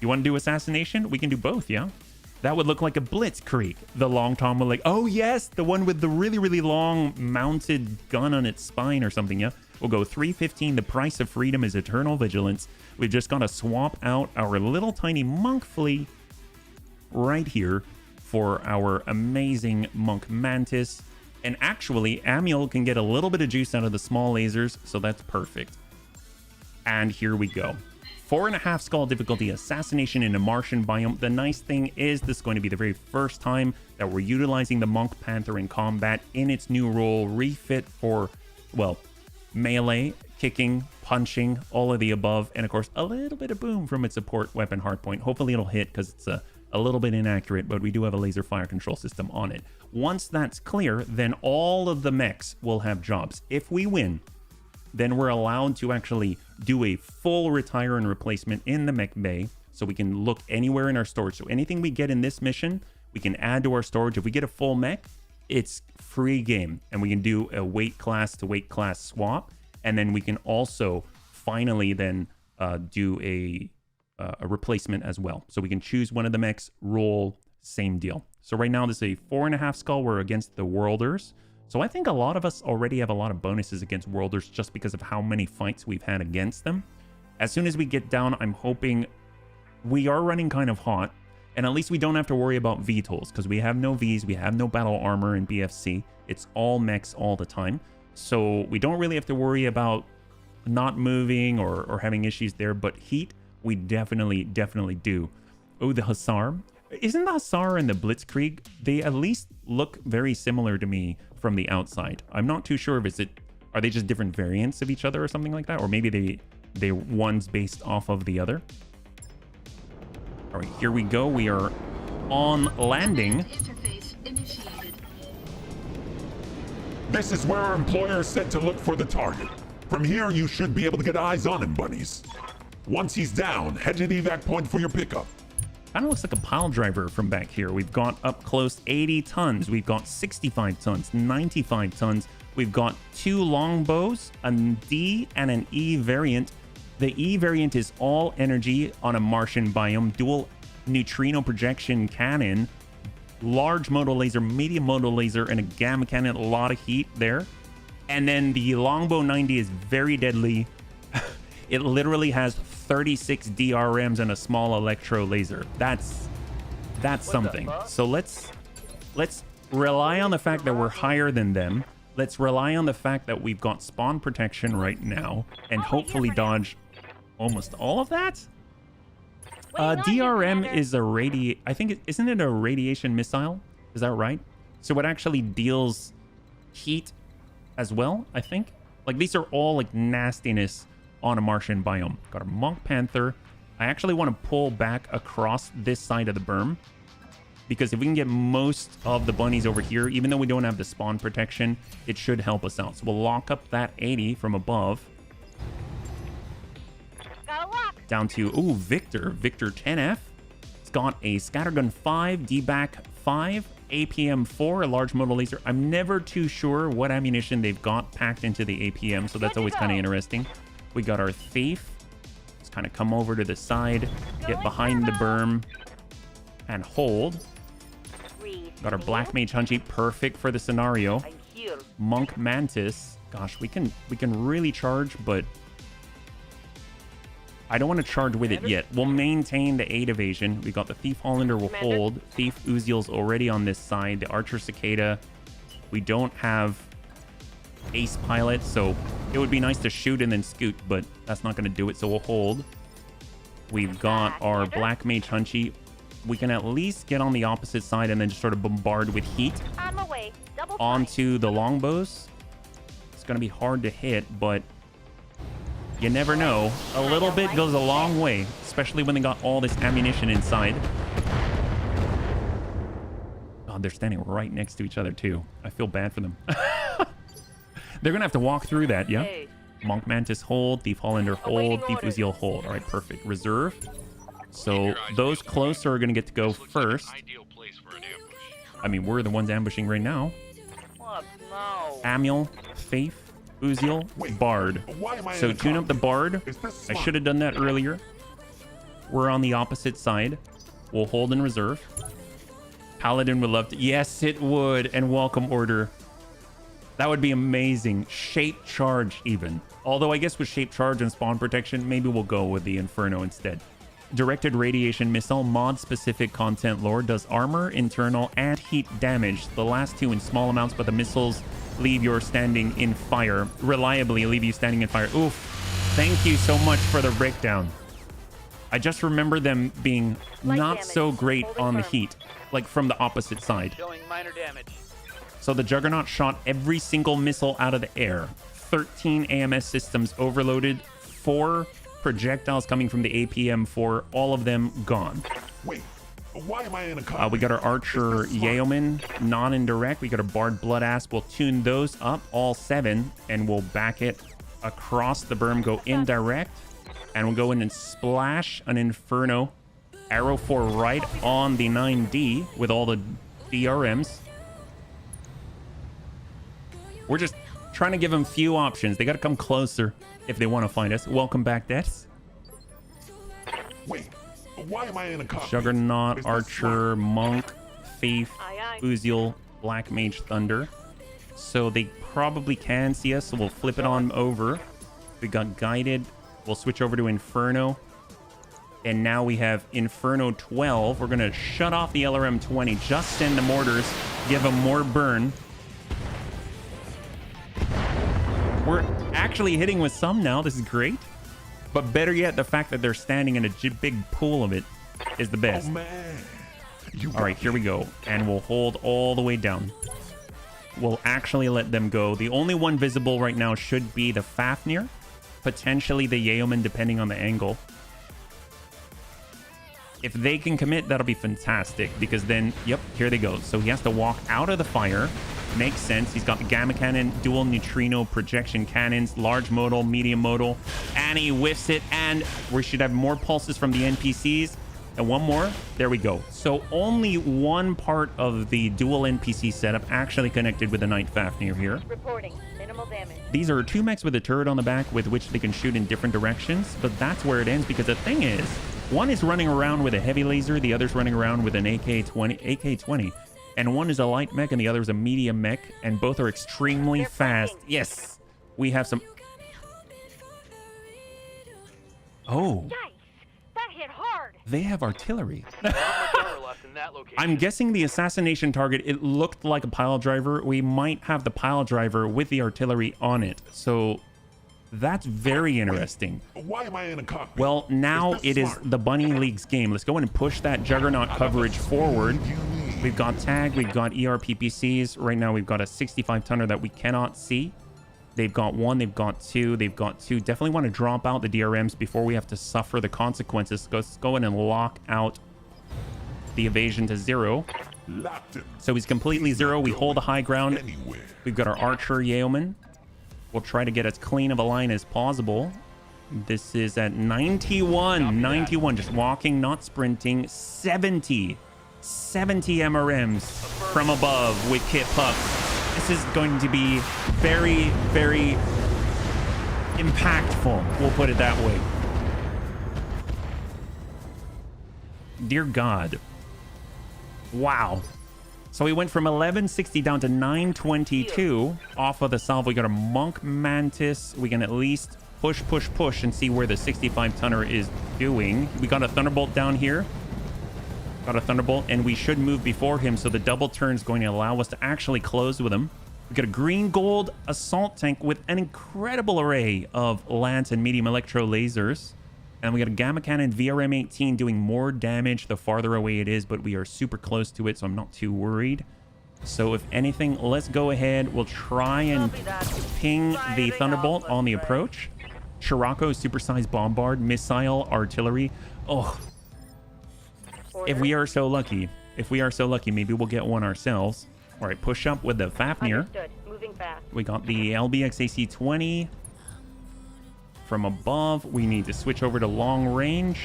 You want to do Assassination? We can do both, yeah? That would look like a Blitzkrieg. The long Tom will like, oh yes, the one with the really, really long mounted gun on its spine or something, yeah? We'll go 315. The price of freedom is eternal vigilance. We've just got to swap out our little tiny monk fleet right here for our amazing Monk Mantis. And actually, Amiel can get a little bit of juice out of the small lasers, so that's perfect. And here we go. 4.5 skull difficulty, assassination in a Martian biome. The nice thing is this is going to be the very first time that we're utilizing the Monk Panther in combat in its new role, refit for, well, melee, kicking, punching, all of the above, and of course a little bit of boom from its support weapon hardpoint. Hopefully it'll hit because it's a little bit inaccurate, but we do have a laser fire control system on it. Once that's clear, then all of the mechs will have jobs. If we win, then we're allowed to actually do a full retire and replacement in the mech bay, so we can look anywhere in our storage. So anything we get in this mission, we can add to our storage. If we get a full mech, it's free game, and we can do a weight class to weight class swap, and then we can also finally then do a replacement as well. So we can choose one of the mechs, roll, same deal. So right now this is a 4.5 skull. We're against the Worlders. So I think a lot of us already have a lot of bonuses against Worlders just because of how many fights we've had against them. As soon as we get down, I'm hoping we are running kind of hot, and at least we don't have to worry about VTOLs because we have no Vs, we have no battle armor in BFC. It's all mechs all the time. So we don't really have to worry about not moving or having issues there, but heat, we definitely do. Oh, the Hussar. Isn't the Hussar and the Blitzkrieg, they at least look very similar to me from the outside. I'm not too sure if are they just different variants of each other or something like that, or maybe they one's based off of the other. All right, here we go. We are on landing. This is where our employer is said to look for the target. From here, you should be able to get eyes on him, bunnies. Once he's down, head to the evac point for your pickup. Kind of looks like a pile driver from back here. We've got up close 80 tons. We've got 65 tons, 95 tons. We've got 2 longbows, a D and an E variant. The E variant is all energy on a Martian biome, dual neutrino projection cannon, large modal laser, medium modal laser, and a gamma cannon. A lot of heat there. And then the longbow 90 is very deadly. It literally has 36 DRMs and a small electro laser. That's something. So let's rely on the fact that we're higher than them. Let's rely on the fact that we've got spawn protection right now and hopefully dodge almost all of that. DRM is a I think isn't it a radiation missile? Is that right? So it actually deals heat as well, I think. Like these are all like nastiness on a Martian biome. Got a Monk Panther. I actually want to pull back across this side of the berm because if we can get most of the bunnies over here, even though we don't have the spawn protection, it should help us out. So we'll lock up that 80 from above. Got a lock. Down to, ooh, Victor 10F. It's got a Scattergun 5, DBAC 5, APM 4, a large modal laser. I'm never too sure what ammunition they've got packed into the APM, so that's always kind of interesting. We got our Thief. Let's kind of come over to the side, get behind the berm, and hold. Got our Black Mage Hunchy, perfect for the scenario. I'm here. Monk Mantis. Gosh, we can really charge, but I don't want to charge with it yet. We'll maintain the 8 evasion. We got the Thief Hollander will hold. Thief Uziel's already on this side. The Archer Cicada. We don't have Ace Pilot, so it would be nice to shoot and then scoot, but that's not going to do it, so we'll hold. We've got our Black Mage Hunchy. We can at least get on the opposite side and then just sort of bombard with heat On my way. Double onto the longbows. It's going to be hard to hit, but you never know. A little bit goes a long way, especially when they got all this ammunition inside. God, they're standing right next to each other, too. I feel bad for them. They're going to have to walk through that, yeah? Hey. Monk Mantis hold, Thief Hollander hold, Thief Uziel hold. All right, perfect. Reserve. So those closer are going to get to go first. I mean, we're the ones ambushing right now. What? No. Amiel, Faith, Uziel, Bard. Why am I So in a tune up the Bard. Is this I smart? should have done that earlier. We're on the opposite side. We'll hold in reserve. Paladin would love to. Yes, it would. And welcome order. That would be amazing. Shape charge even. Although I guess with shape charge and spawn protection, maybe we'll go with the Inferno instead. directed radiation missile, mod specific content lore, does armor, internal, and heat damage. The last two in small amounts, but the missiles leave you standing in fire. Reliably leave you standing in fire. Oof. Thank you so much for the breakdown. I just remember them being Light not damage. so great Holding on the firm. heat, like from the opposite side. Showing minor damage. So the Juggernaut shot every single missile out of the air. 13 AMS systems overloaded, 4 projectiles coming from the APM-4, all of them gone. Wait, why am I in a We got our Archer Yeoman, non-indirect. We got our Bard Blood Asp. We'll tune those up, all 7, and we'll back it across the berm, go indirect, and we'll go in and splash an Inferno Arrow 4 right on the 9D with all the DRMs. We're just trying to give them few options. They got to come closer if they want to find us. Welcome back, Deaths. Wait, why am I in a cockpit? Juggernaut, Is this Archer, Monk, Thief, Aye, aye. Uziel, Black Mage, Thunder. So they probably can see us, so we'll flip it on over. We got Guided. We'll switch over to Inferno. And now we have Inferno 12. We're going to shut off the LRM 20. Just send the mortars. Give them more burn. We're actually hitting with some now. This is great. But better yet, the fact that they're standing in a big pool of it is the best. Oh, man. All right, here we go. And we'll hold all the way down. We'll actually let them go. The only one visible right now should be the Fafnir. Potentially the Yeoman, depending on the angle. If they can commit, that'll be fantastic. Because then, yep, here they go. So he has to walk out of the fire. Makes sense. He's got the Gamma Cannon, dual neutrino projection cannons, large modal, medium modal, and he whiffs it. And we should have more pulses from the NPCs. And one more. There we go. So only one part of the dual NPC setup actually connected with the Night Fafnir here. Reporting. Minimal damage. These are 2 mechs with a turret on the back with which they can shoot in different directions. But that's where it ends, because the thing is, one is running around with a heavy laser, the other's running around with an AK-20. And one is a light mech and the other is a medium mech, and both are extremely They're fast. fighting. Yes, we have some. Oh, Yikes! That hit hard. they have artillery. Not much armor left in that location. I'm guessing the assassination target, it looked like a pile driver. We might have the pile driver with the artillery on it. So that's very interesting. Why am I in a cockpit? Well, now Is this it is smart? the Bunny League's game. Let's go in and push that Juggernaut coverage forward. We've got tag, we've got ERPPCs. Right now we've got a 65-tonner that we cannot see. They've got 1, they've got 2, they've got 2. Definitely want to drop out the DRMs before we have to suffer the consequences. Let's go in and lock out the evasion to 0. Locked him. So he's completely 0. We hold the high ground. Anywhere. We've got our Archer Yeoman. We'll try to get as clean of a line as possible. This is at 91. 91, just walking, not sprinting. 70 MRMs from above with Kit Pups. This is going to be very, very impactful. We'll put it that way. Dear God. Wow. So we went from 1160 down to 922 off of the salve. We got a Monk Mantis. We can at least push and see where the 65-tonner is doing. We got a Thunderbolt down here. Got a Thunderbolt, and we should move before him, so the double turn is going to allow us to actually close with him. We got a green gold assault tank with an incredible array of lance and medium electro lasers. And we got a Gamma Cannon VRM-18 doing more damage the farther away it is, but we are super close to it, so I'm not too worried. So if anything, let's go ahead. We'll try and ping the Thunderbolt on the approach. Scirocco, supersized bombard, missile, artillery. Oh, if we are so lucky, maybe we'll get one ourselves. All right, push up with the Fafnir. Understood. Moving fast. We got the LBX AC-20 from above. We need to switch over to long range.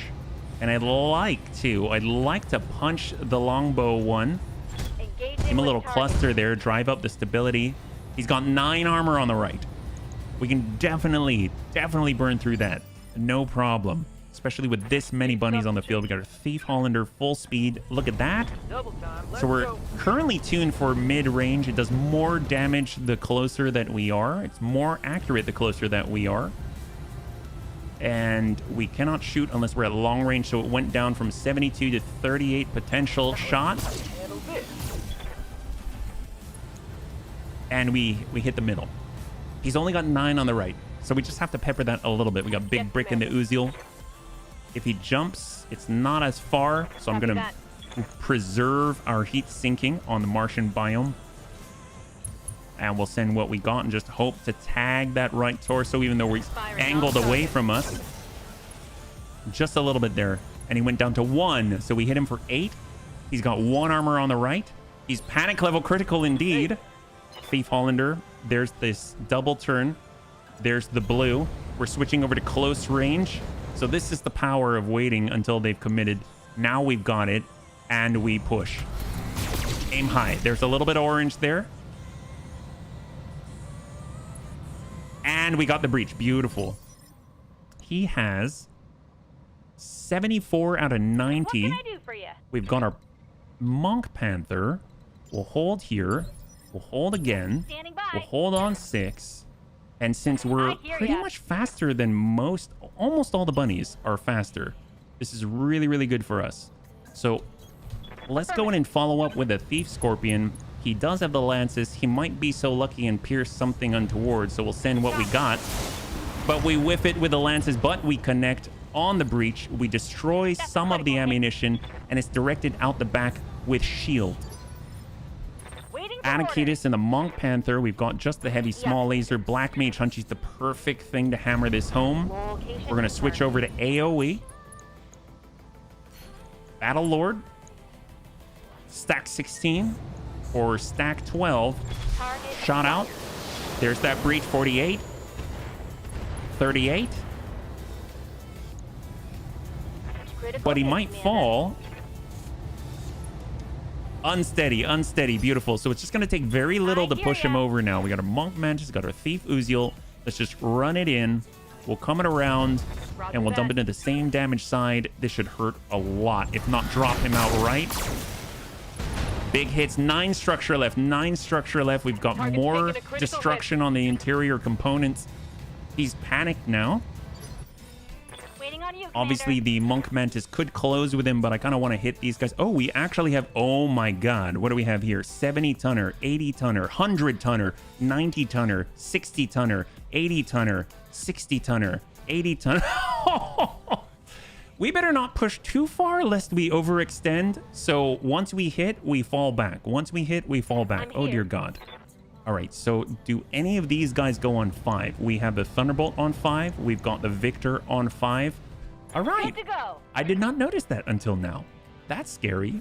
And I'd like to punch the longbow one. Engaging Give him a with little target. cluster there, drive up the stability. He's got 9 armor on the right. We can definitely burn through that. No problem. Especially with this many bunnies on the field. We got our Thief Hollander full speed. Look at that. Double time. Let's So we're go. currently tuned for mid-range. It does more damage the closer that we are. It's more accurate the closer that we are. And we cannot shoot unless we're at long range, so it went down from 72 to 38 potential shots. Handle this. And we hit the middle. He's only got 9 on the right, so we just have to pepper that a little bit. We got big brick in the Uziel. If he jumps, it's not as far, so I'm gonna preserve our heat sinking on the Martian biome. And we'll send what we got and just hope to tag that right torso, even though he's angled away from us. Just a little bit there. And he went down to 1, so we hit him for 8. He's got 1 armor on the right. He's panic level critical indeed. Thief Hollander. There's this double turn. There's the blue. We're switching over to close range. So this is the power of waiting until they've committed. Now we've got it, and we push. Aim high. There's a little bit of orange there. And we got the breach. Beautiful. He has 74 out of 90. What can I do for you? We've got our Monk Panther. We'll hold here. We'll hold again. Standing by. We'll hold on 6. And since we're pretty much faster than almost all the bunnies are faster, this is really, really good for us. So let's go in and follow up with a Thief Scorpion. He does have the lances. He might be so lucky and pierce something untoward, so we'll send what we got. But we whiff it with the lances, but we connect on the breach. We destroy some of the ammunition, and it's directed out the back with shield. Anakitis and the Monk Panther. We've got just the heavy small laser. Black Mage Hunchy's the perfect thing to hammer this home. We're going to switch over to AoE. Battle Lord. Stack 16 or stack 12. Shot out. There's that breach. 48. 38. But he might fall. Unsteady, unsteady, beautiful. So it's just going to take very little to push him over now. We got our Monk Mantis, got our Thief Uziel. Let's just run it in. We'll come it around, and we'll dump it into the same damage side. This should hurt a lot, if not drop him outright. Big hits, 9 structure left, 9 structure left. We've got more destruction on the interior components. He's panicked now. Obviously, the Monk Mantis could close with him, but I kind of want to hit these guys. Oh, we actually have... Oh, my God. What do we have here? 70-tonner, 80-tonner, 100-tonner, 90-tonner, 60-tonner, 80-tonner, 60-tonner, 80-tonner. We better not push too far lest we overextend. So once we hit, we fall back. Once we hit, we fall back. Oh, dear God. All right, so do any of these guys go on 5? We have the Thunderbolt on 5. We've got the Victor on 5. All right. I did not notice that until now. That's scary.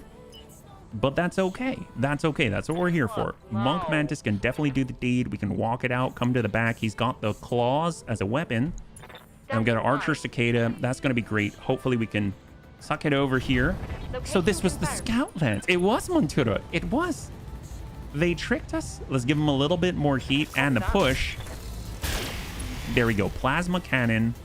But that's okay. That's okay. That's what we're here for. Monk Mantis can definitely do the deed. We can walk it out, come to the back. He's got the claws as a weapon. And we've got an Archer Cicada. That's going to be great. Hopefully we can suck it over here. So this was the Scout Lance. It was Montura. It was. They tricked us. Let's give them a little bit more heat and the push. There we go. Plasma Cannon.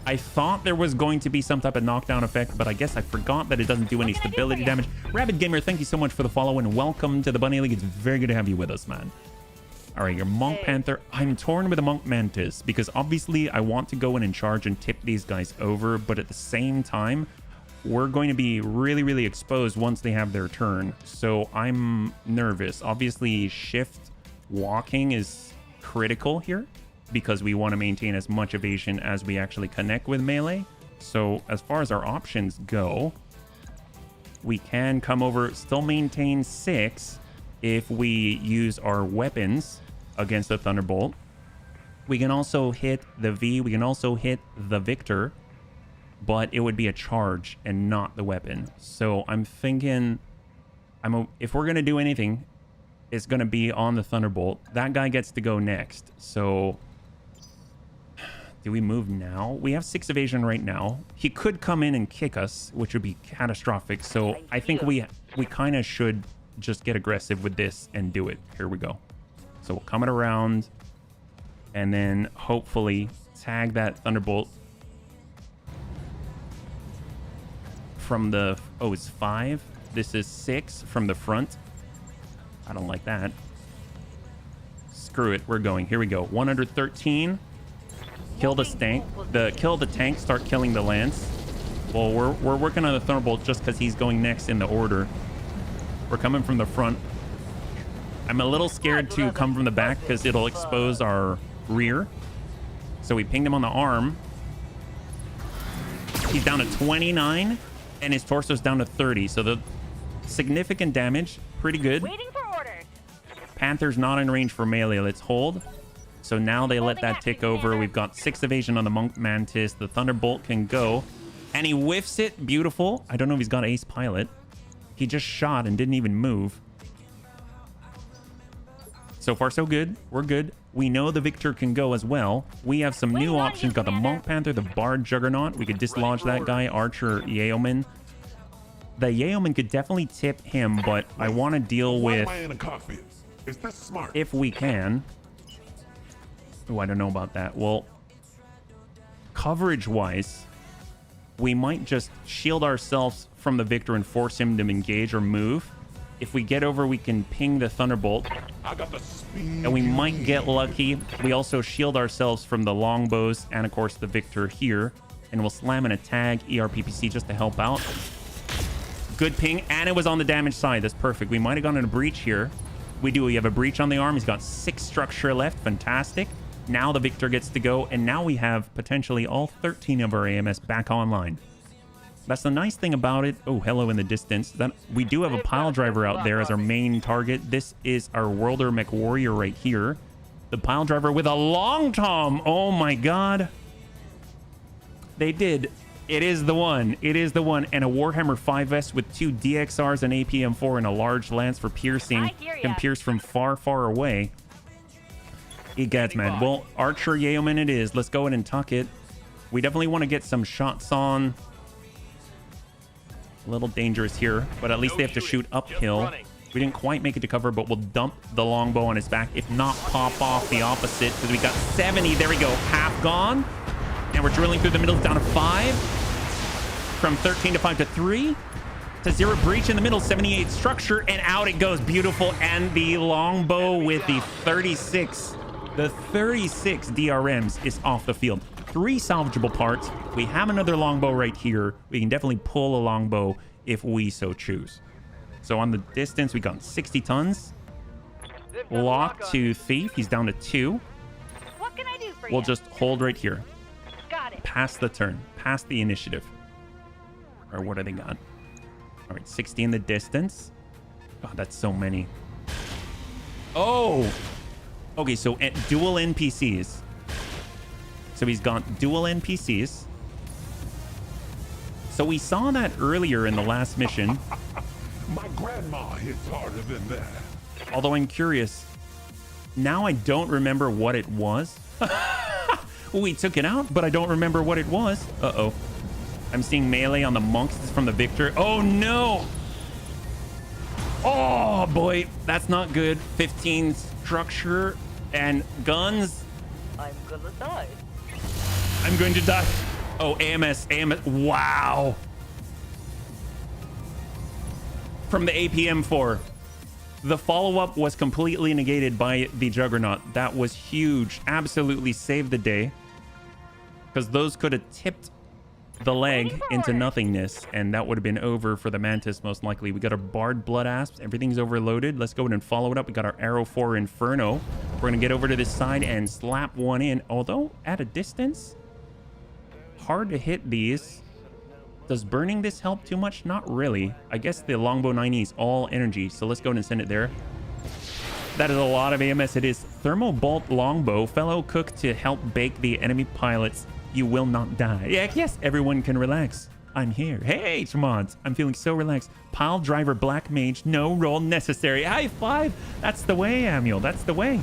I thought there was going to be some type of knockdown effect, but I guess I forgot that it doesn't do any stability damage. Rabid Gamer, thank you so much for the follow and welcome to the Bunny League. It's very good to have you with us, man. All right, your Monk Panther. I'm torn with the Monk Mantis because obviously I want to go in and charge and tip these guys over, but at the same time, we're going to be really, really exposed once they have their turn. So I'm nervous. Obviously, shift walking is critical here, because we want to maintain as much evasion as we actually connect with melee. So as far as our options go, we can come over, still maintain 6 if we use our weapons against the Thunderbolt. We can also hit the V, we can also hit the Victor, but it would be a charge and not the weapon. So I'm thinking, if we're going to do anything, it's going to be on the Thunderbolt. That guy gets to go next. So do we move now? We have 6 evasion right now. He could come in and kick us, which would be catastrophic. So I think we kind of should just get aggressive with this and do it. Here we go. So we'll come it around and then hopefully tag that Thunderbolt from the... Oh, it's 5. This is 6 from the front. I don't like that. Screw it. We're going. Here we go. 113. Kill the tank. Kill the tank. Start killing the lance. Well, we're working on the Thunderbolt just because he's going next in the order. We're coming from the front. I'm a little scared to come from the back because it'll expose our rear. So we pinged him on the arm. He's down to 29 and his torso's down to 30. So the significant damage, pretty good. Waiting for orders. Panther's not in range for melee. Let's hold. So now they let that tick over. We've got 6 evasion on the Monk Mantis. The Thunderbolt can go. And he whiffs it. Beautiful. I don't know if he's got Ace Pilot. He just shot and didn't even move. So far, so good. We're good. We know the Victor can go as well. We have some new options. Got the Monk Panther, the Bard Juggernaut. We could dislodge that guy. Archer Yeoman. The Yeoman could definitely tip him, but I want to deal with... Why am I in a cockpit? Is this smart? If we can. Oh, I don't know about that. Well, coverage-wise, we might just shield ourselves from the Victor and force him to engage or move. If we get over, we can ping the Thunderbolt. I got the speed. And we might get lucky. We also shield ourselves from the longbows and, of course, the Victor here. And we'll slam in a tag ERPPC just to help out. Good ping. And it was on the damage side. That's perfect. We might have gone in a breach here. We do. We have a breach on the arm. He's got 6 structure left. Fantastic. Now the Victor gets to go. And now we have potentially all 13 of our AMS back online. That's the nice thing about it. Oh, hello in the distance. That we do have a pile driver out there as our main target. This is our Worlder Mech Warrior right here. The pile driver with a long tom. Oh my god. They did. It is the one. It is the one. And a Warhammer 5S with 2 DXRs, an APM4, and a large lance for piercing. Can pierce from far, far away. Egads, man. Well, Archer Yeoman it is. Let's go ahead and tuck it. We definitely want to get some shots on. A little dangerous here, but at least they have to shoot uphill. We didn't quite make it to cover, but we'll dump the longbow on his back. If not, pop off the opposite, because we got 70. There we go. Half gone. And we're drilling through the middle. Down to 5. From 13 to 5 to 3. To 0 breach in the middle. 78 structure. And out it goes. Beautiful. And the longbow with the 36. The 36 DRMs is off the field. 3 salvageable parts. We have another longbow right here. We can definitely pull a longbow if we so choose. So on the distance, we got 60 tons. Lock to Thief. He's down to 2. What can I do for you? We'll just hold right here. Got it. Pass the turn. Pass the initiative. Or what do they got? All right, 60 in the distance. Oh, that's so many. Oh! Okay, so dual NPCs. So he's got dual NPCs. So we saw that earlier in the last mission. My grandma hits harder than that. Although I'm curious. Now I don't remember what it was. We took it out, but I don't remember what it was. Uh-oh. I'm seeing melee on the monks from the Victor. Oh, no. Oh, boy. That's not good. 15 structure and guns. I'm gonna die. I'm going to die. Oh, AMS. Wow. From the APM4. The follow-up was completely negated by the Juggernaut. That was huge. Absolutely saved the day. Because those could have tipped the leg into nothingness, and that would have been over for the Mantis, most likely. We got our Bard Blood Asps. Everything's overloaded. Let's go ahead and follow it up. We got our Arrow 4 Inferno. We're going to get over to this side and slap one in. Although, at a distance, hard to hit these. Does burning this help too much? Not really. I guess the Longbow 90 is all energy, so let's go ahead and send it there. That is a lot of AMS. It is Thermobolt Longbow. Fellow cook to help bake the enemy pilots. You will not die. Yeah, yes, everyone can relax. I'm here. Hey, Tremont. I'm feeling so relaxed. Pile driver Black Mage. No roll necessary. High five. That's the way, Amiel. That's the way.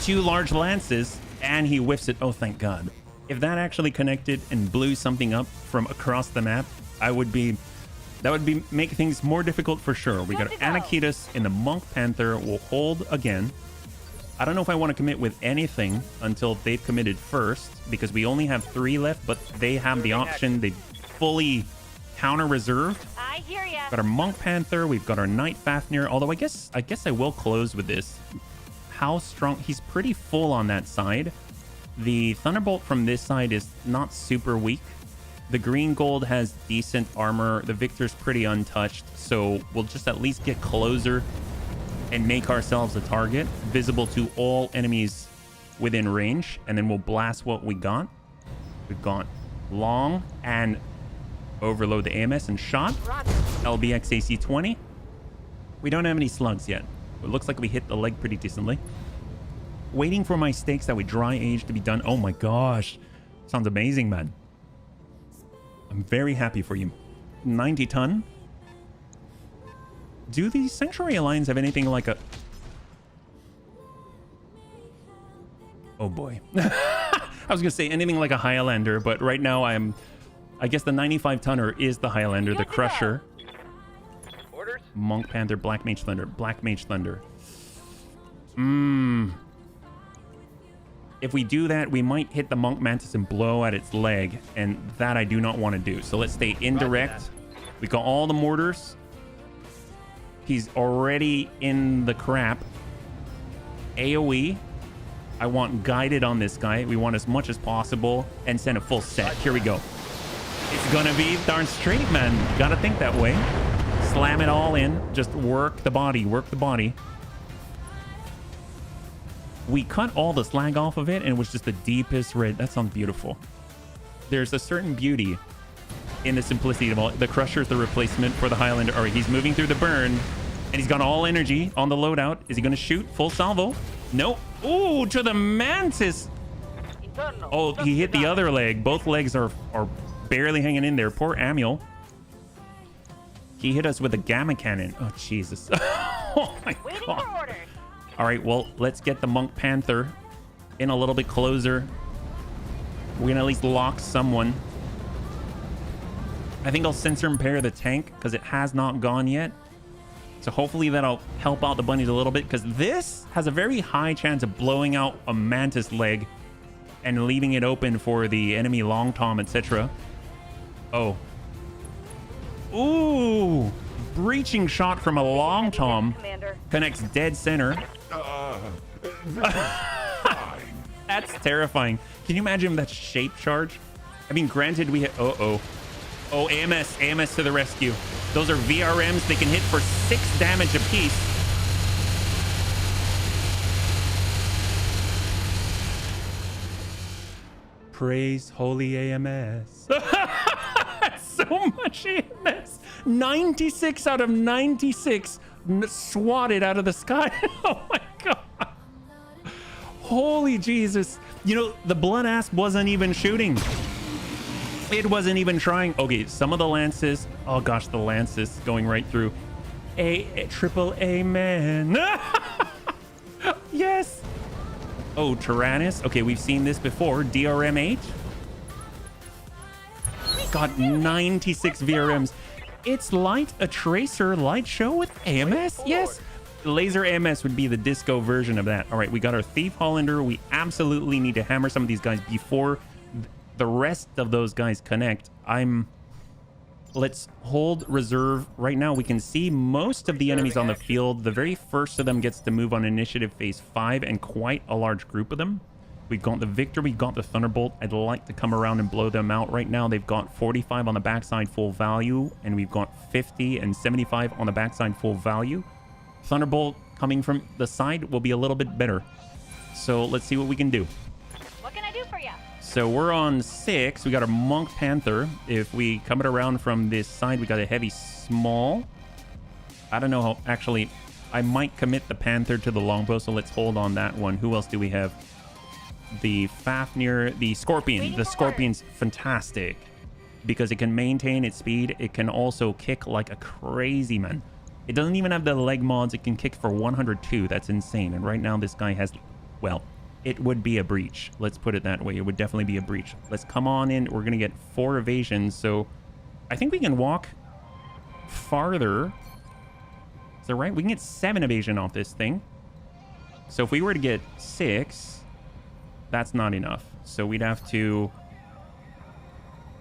2 large lances, and he whiffs it. Oh, thank God. If that actually connected and blew something up from across the map, that would make things more difficult for sure. We got HBFT in the Monk Panther. We'll hold again. I don't know if I want to commit with anything until they've committed first, because we only have 3 left, but they have the option. They fully counter reserved. I hear ya. Got our Monk Panther. We've got our Knight Fafnir. Although I guess I will close with this. How strong? He's pretty full on that side. The Thunderbolt from this side is not super weak. The green gold has decent armor. The Victor's pretty untouched. So we'll just at least get closer and make ourselves a target visible to all enemies within range. And then we'll blast what we got. We've got long and overload the AMS and shot. LBX AC-20. We don't have any slugs yet. It looks like we hit the leg pretty decently. Waiting for my steaks that we dry age to be done. Oh my gosh. Sounds amazing, man. I'm very happy for you. 90 ton. Do these Sanctuary Alliance have anything like a... Oh boy. I was going to say anything like a Highlander, but right now I guess the 95 tonner is the Highlander, the Crusher. Orders? Monk Panther, Black Mage Thunder, Black Mage Thunder. If we do that, we might hit the Monk Mantis and blow at its leg, and that I do not want to do. So let's stay indirect. We got all the mortars. He's already in the crap. AoE. I want guided on this guy. We want as much as possible and send a full set. Here we go. It's gonna be darn straight, man. Gotta think that way. Slam it all in. Just work the body. Work the body. We cut all the slag off of it, and it was just the deepest red. That sounds beautiful. There's a certain beauty in the simplicity of all. The Crusher's the replacement for the Highlander. All right, he's moving through the burn, and he's got all energy on the loadout. Is he going to shoot? Full salvo? No. Ooh, to the Mantis. Oh, he hit the other leg. Both legs are barely hanging in there. Poor Amiel. He hit us with a Gamma Cannon. Oh, Jesus. Oh, my Waiting God. for orders. All right, well, let's get the Monk Panther in a little bit closer. We're going to at least lock someone. I think I'll sensor impair the tank because it has not gone yet. So hopefully that'll help out the bunnies a little bit, because this has a very high chance of blowing out a Mantis leg and leaving it open for the enemy Long Tom, etc. Oh. Ooh. Breaching shot from a Long Tom. Commander. Connects dead center. That's terrifying. Can you imagine that shape charge? I mean, granted, we hit... Oh, AMS to the rescue. Those are VRMs. They can hit for 6 damage apiece. Praise holy AMS. So much AMS. 96 out of 96 swatted out of the sky. Oh my God. Holy Jesus. You know, the blood ass wasn't even shooting. It wasn't even trying. Okay, some of the lances. Oh gosh, the lances going right through. Triple amen. Yes. Oh, Tyrannus. Okay, we've seen this before. DRM8. Got 96 VRMs. It's light, a tracer light show with AMS. Yes. Laser AMS would be the disco version of that. All right, we got our Thief Hollander. We absolutely need to hammer some of these guys before the rest of those guys connect. Let's hold reserve. Right now, we can see most of the enemies on the field. The very first of them gets to move on initiative phase 5, and quite a large group of them. We've got the Victor, we've got the Thunderbolt. I'd like to come around and blow them out. Right now, they've got 45 on the backside full value, and we've got 50 and 75 on the backside full value. Thunderbolt coming from the side will be a little bit better. So let's see what we can do. What can I do for you? So we're on 6. We got our Monk Panther. If we come it around from this side, we got a heavy small. I don't know how... Actually, I might commit the Panther to the longbow, so let's hold on that one. Who else do we have? The Fafnir, the Scorpion. The Scorpion's fantastic because it can maintain its speed. It can also kick like a crazy man. It doesn't even have the leg mods. It can kick for 102. That's insane. And right now this guy has... Well... It would be a breach. Let's put it that way. It would definitely be a breach. Let's come on in. We're going to get 4 evasions. So I think we can walk farther. Is that right? We can get 7 evasion off this thing. So if we were to get 6, that's not enough. So we'd have to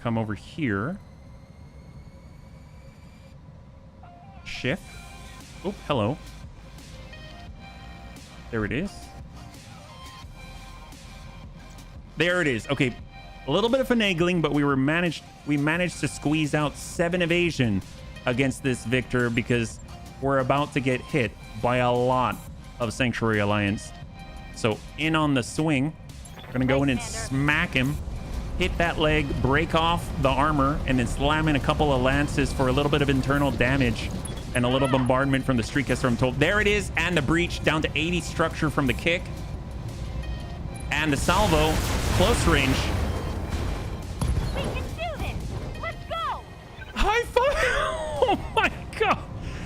come over here. shift. Oh, hello. There it is. There it is. Okay, a little bit of finagling, but we managed to squeeze out 7 evasion against this Victor because we're about to get hit by a lot of Sanctuary Alliance. So in on the swing. We're gonna go in and smack him, hit that leg, break off the armor, and then slam in a couple of lances for a little bit of internal damage and a little bombardment from the Streetcaster, I'm told. There it is, and the breach down to 80 structure from the kick. And the salvo, close range. We can do this. Let's go. High five! Oh my god!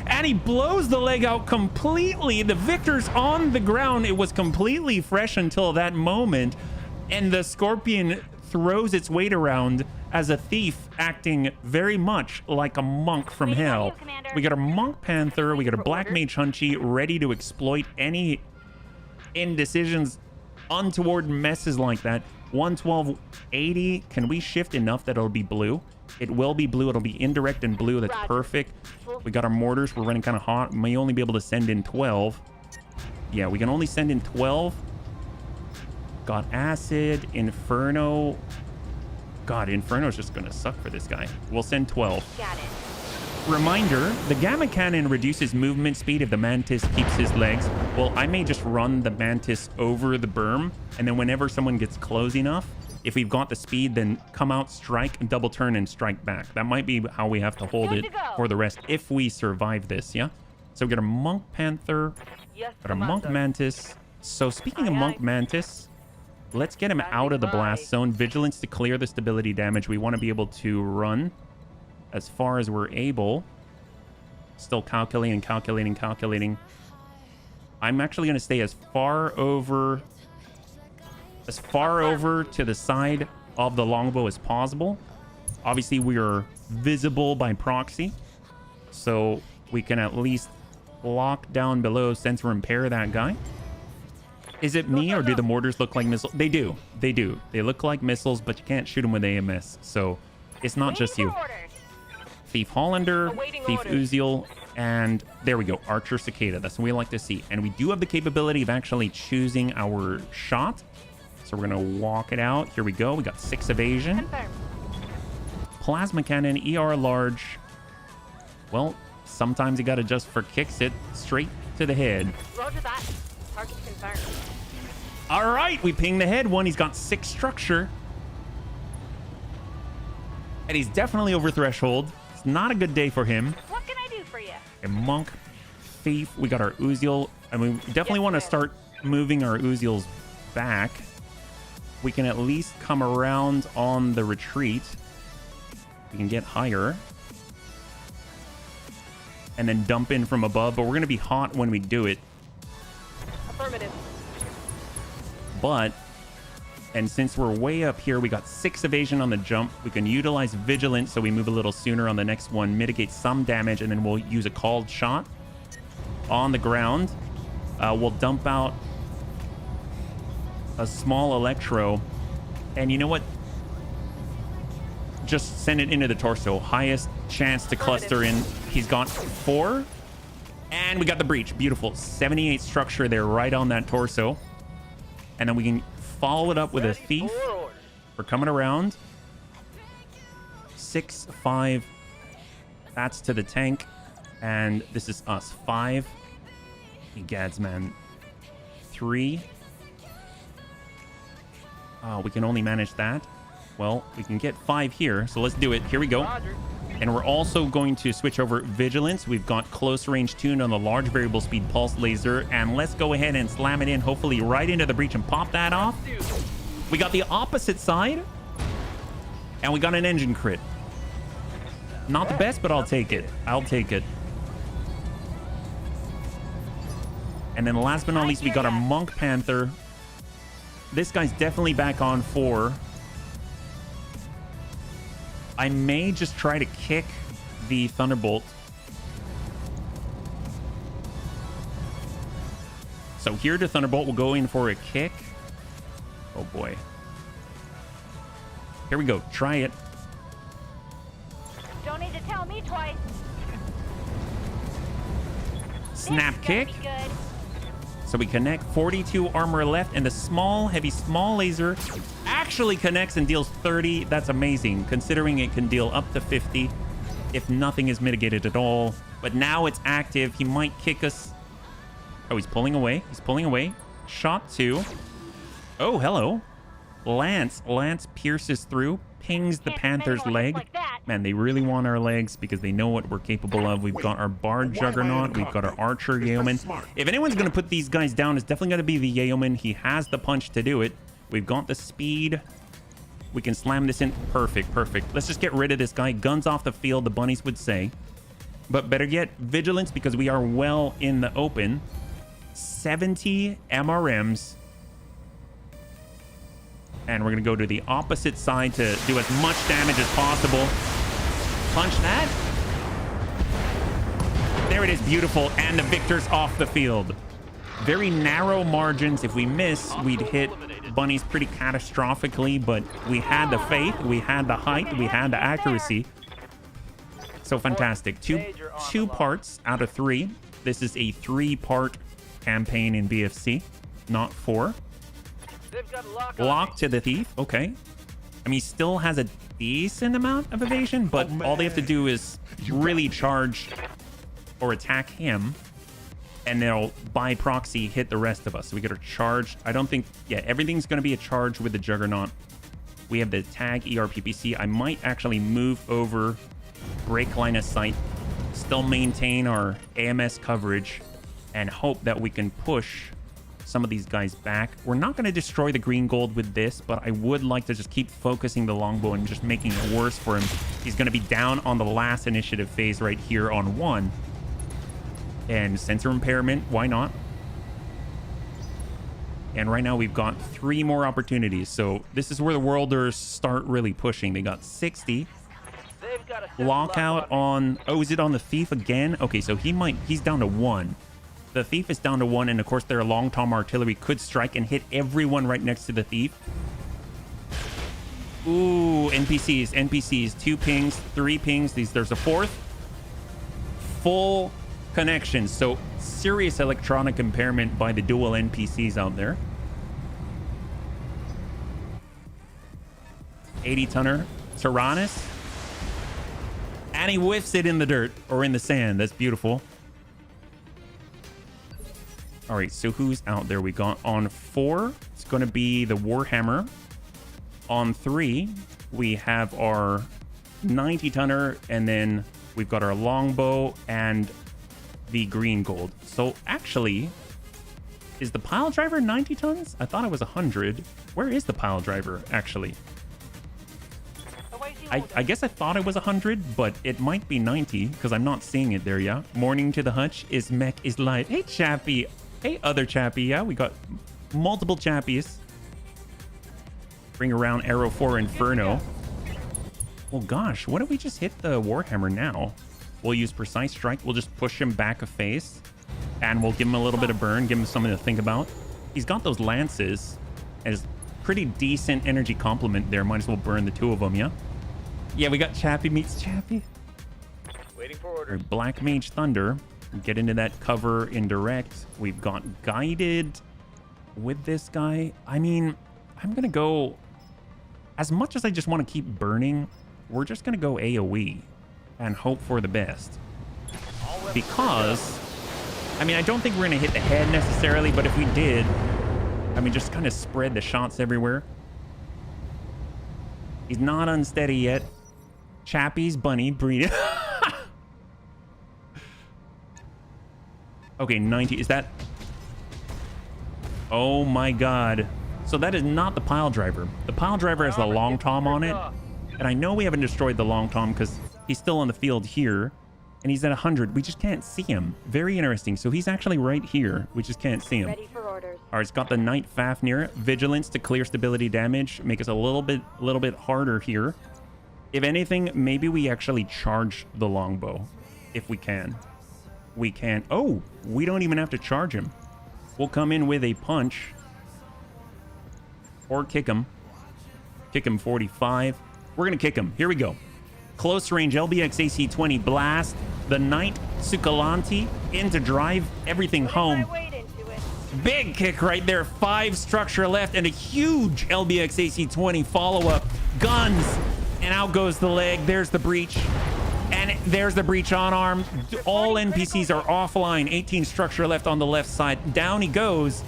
And he blows the leg out completely. The Victor's on the ground. It was completely fresh until that moment. And the Scorpion throws its weight around as a thief, acting very much like a monk from hell. We got a Monk Panther. We got a Black Mage Hunchy ready to exploit any indecisions, untoward messes like that. 112.80. Can we shift enough that it'll be blue? It will be blue. It'll be indirect and blue. That's perfect. We got our mortars. We're running kind of hot. May only be able to send in 12. Yeah, we can only send in 12. Got acid, inferno. God, inferno's just gonna suck for this guy. We'll send 12. Got it. Reminder, the gamma cannon reduces movement speed if the mantis keeps his legs. Well, I may just run the mantis over the berm, and then whenever someone gets close enough, if we've got the speed, then come out, strike, and double turn and strike back. That might be how we have to hold it for the rest if we survive this, yeah? So we got a Monk Panther, Yes, got a Monk Mantis. So speaking of Monk Mantis, let's get him out of the blast zone. Vigilance to clear the stability damage. We want to be able to run as far as we're able. Still calculating. I'm actually going to stay as far over to the side of the longbow as possible. Obviously, we are visible by proxy, so we can at least lock down below, sense or impair that guy. Is it me, or do the mortars look like missiles? They do. They look like missiles, but you can't shoot them with AMS, so it's not just you. Thief Hollander, Thief Uziel, and there we go, Archer Cicada. That's what we like to see. And we do have the capability of actually choosing our shot. So we're going to walk it out. Here we go. We got 6 evasion. Confirm. Plasma cannon, ER large. Well, sometimes you got to just for kicks it straight to the head. Roger that. Target confirmed. All right, we ping the head one. He's got 6 structure. And he's definitely over threshold. It's not a good day for him. What can I do for you? A Monk, Thief. We got our Uziel. I mean, we definitely want to start moving our Uziels back. We can at least come around on the retreat. We can get higher. And then dump in from above. But we're going to be hot when we do it. Affirmative. But, and since we're way up here, we got 6 evasion on the jump. We can utilize Vigilance so we move a little sooner on the next one, mitigate some damage, and then we'll use a called shot on the ground. We'll dump out a small Electro. And you know what? Just send it into the torso. Highest chance to cluster in. He's got 4. And we got the breach. Beautiful. 78 structure there right on that torso. And then we can follow it up with a thief. We're coming around. 6, 5. That's to the tank. And this is us. 5. Egads, man. 3. We can only manage that. Well, we can get 5 here. So let's do it. Here we go. Roger. And we're also going to switch over Vigilance. We've got close range tuned on the large variable speed pulse laser. And let's go ahead and slam it in, hopefully right into the breach and pop that off. We got the opposite side. And we got an engine crit. Not the best, but I'll take it. I'll take it. And then last but not least, we got our Monk Panther. This guy's definitely back on 4. I may just try to kick the Thunderbolt. So here to Thunderbolt, we'll go in for a kick. Oh boy. Here we go. Try it. Don't need to tell me twice. Snap This is kick. gonna be good. So we connect 42 armor left, and the small laser actually connects and deals 30. That's amazing, considering it can deal up to 50 if nothing is mitigated at all. But now it's active. He might kick us. Oh, he's pulling away. He's pulling away. Shot 2. Oh, hello. Lance pierces through, pings the Can't Panther's defend one leg. like that. Man, they really want our legs because they know what we're capable of. We've got our Bard Juggernaut. We've got our Archer Yeoman. If anyone's going to put these guys down, it's definitely going to be the Yeoman. He has the punch to do it. We've got the speed. We can slam this in. Perfect, perfect. Let's just get rid of this guy. Guns off the field, the bunnies would say. But better yet, vigilance, because we are well in the open. 70 MRMs. And we're going to go to the opposite side to do as much damage as possible. Punch that. There it is. Beautiful. And the victor's off the field. Very narrow margins. If we miss, we'd hit bunnies pretty catastrophically. But we had the faith. We had the height. We had the accuracy. So fantastic. Two parts out of 3. This is a 3-part campaign in BFC, not 4. Lock to the thief. Okay. I mean, he still has a decent amount of evasion, but all they have to do is really charge or attack him, and they'll, by proxy, hit the rest of us. So we get a charge. I don't think... Yeah, everything's going to be a charge with the Juggernaut. We have the tag ERPPC. I might actually move over, break line of sight, still maintain our AMS coverage, and hope that we can push some of these guys back. We're not going to destroy the green gold with this, but I would like to just keep focusing the longbow and just making it worse for him. He's going to be down on the last initiative phase right here on 1. And sensor impairment, why not? And right now we've got 3 more opportunities. So this is where the Worlders start really pushing. They got 60. Lockout on... Oh, is it on the Thief again? Okay, so he's down to 1. The Thief is down to 1, and of course their Long Tom artillery could strike and hit everyone right next to the Thief. Ooh, NPCs. 2 pings, 3 pings. There's a 4th. Full connection. So serious electronic impairment by the dual NPCs out there. 80-tonner. Tyrannus. And he whiffs it in the dirt or in the sand. That's beautiful. All right, so who's out there? We got on 4, it's going to be the Warhammer. On 3, we have our 90-tonner, and then we've got our longbow and the green gold. So actually, is the pile driver 90 tons? I thought it was 100. Where is the pile driver, actually? I guess I thought it was 100, but it might be 90, because I'm not seeing it there, yeah? Morning to the hutch. Is mech is light. Hey, Chappie. Hey, other Chappie. Yeah, we got multiple Chappies. Bring around Arrow 4 Inferno. Well, gosh, what if we just hit the Warhammer now? We'll use Precise Strike. We'll just push him back a phase. And we'll give him a little bit of burn. Give him something to think about. He's got those lances. And it's pretty decent energy complement there. Might as well burn the 2 of them, yeah? Yeah, we got Chappie meets Chappie. Waiting for orders. Black Mage Thunder. Get into that cover indirect. We've got guided with this guy. I mean, I'm going to go... As much as I just want to keep burning, we're just going to go AoE and hope for the best. Because, I mean, I don't think we're going to hit the head necessarily, but if we did, I mean, just kind of spread the shots everywhere. He's not unsteady yet. Chappie's bunny breeding. Okay, 90. Is that... Oh my god. So that is not the pile driver. The pile driver has the long tom on it. And I know we haven't destroyed the long tom because he's still on the field here. And he's at 100. We just can't see him. Very interesting. So he's actually right here. We just can't see him. Ready for orders. All right, it's got the Night Fafnir. Vigilance to clear stability damage. Make us a little bit harder here. If anything, maybe we actually charge the longbow. If we can. We can. Oh, we don't even have to charge him. We'll come in with a punch. Or kick him. Kick him 45. We're going to kick him. Here we go. Close range LBX AC-20 blast. The Knight Sukalanti into drive everything home. Wade into it. Big kick right there. 5 structure left and a huge LBX AC-20 follow-up. Guns. And out goes the leg. There's the breach. And there's the breach on arm. All NPCs are offline. 18 structure left on the left side. Down he goes.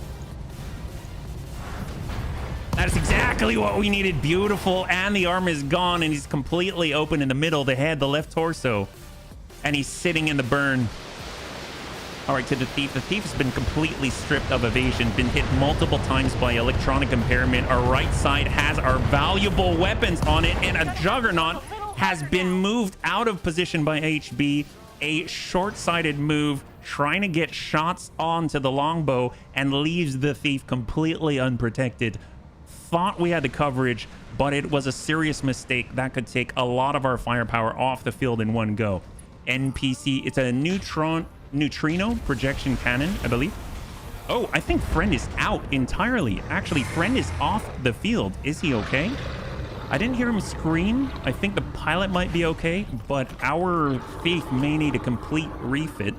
That is exactly what we needed. Beautiful. And the arm is gone and he's completely open in the middle, the head, the left torso. And he's sitting in the burn. All right, to the thief. The thief has been completely stripped of evasion, been hit multiple times by electronic impairment. Our right side has our valuable weapons on it, and a Juggernaut has been moved out of position by HB. A short-sighted move, trying to get shots onto the longbow, and leaves the thief completely unprotected. Thought we had the coverage, but it was a serious mistake that could take a lot of our firepower off the field in one go. NPC, it's a neutrino projection cannon, I believe. Oh, I think friend is out entirely. Actually, friend is off the field. Is he okay? I didn't hear him scream. I think the pilot might be okay, but our thief may need a complete refit.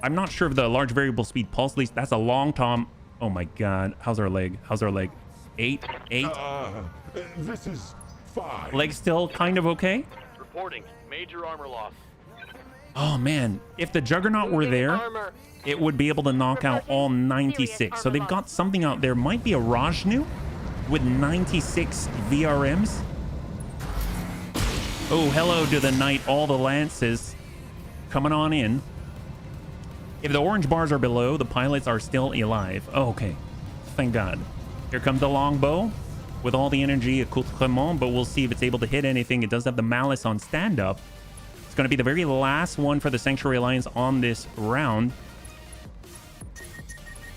I'm not sure if the large variable speed pulse least. That's a long tom. Oh my god. How's our leg? How's our leg? 8. This is 5. Leg still kind of okay? Reporting. Major armor loss. Oh man, if the Juggernaut were there, Armor. it would be able to knock out all 96. So they've got something out there. Might be a Rajnu with 96 VRMs. Oh, hello to the Knight. All the lances coming on in. If the orange bars are below, the pilots are still alive. Oh, okay. Thank God. Here comes the longbow with all the energy accoutrement, but we'll see if it's able to hit anything. It does have the malice on stand-up. It's going to be the very last one for the Sanctuary Alliance on this round.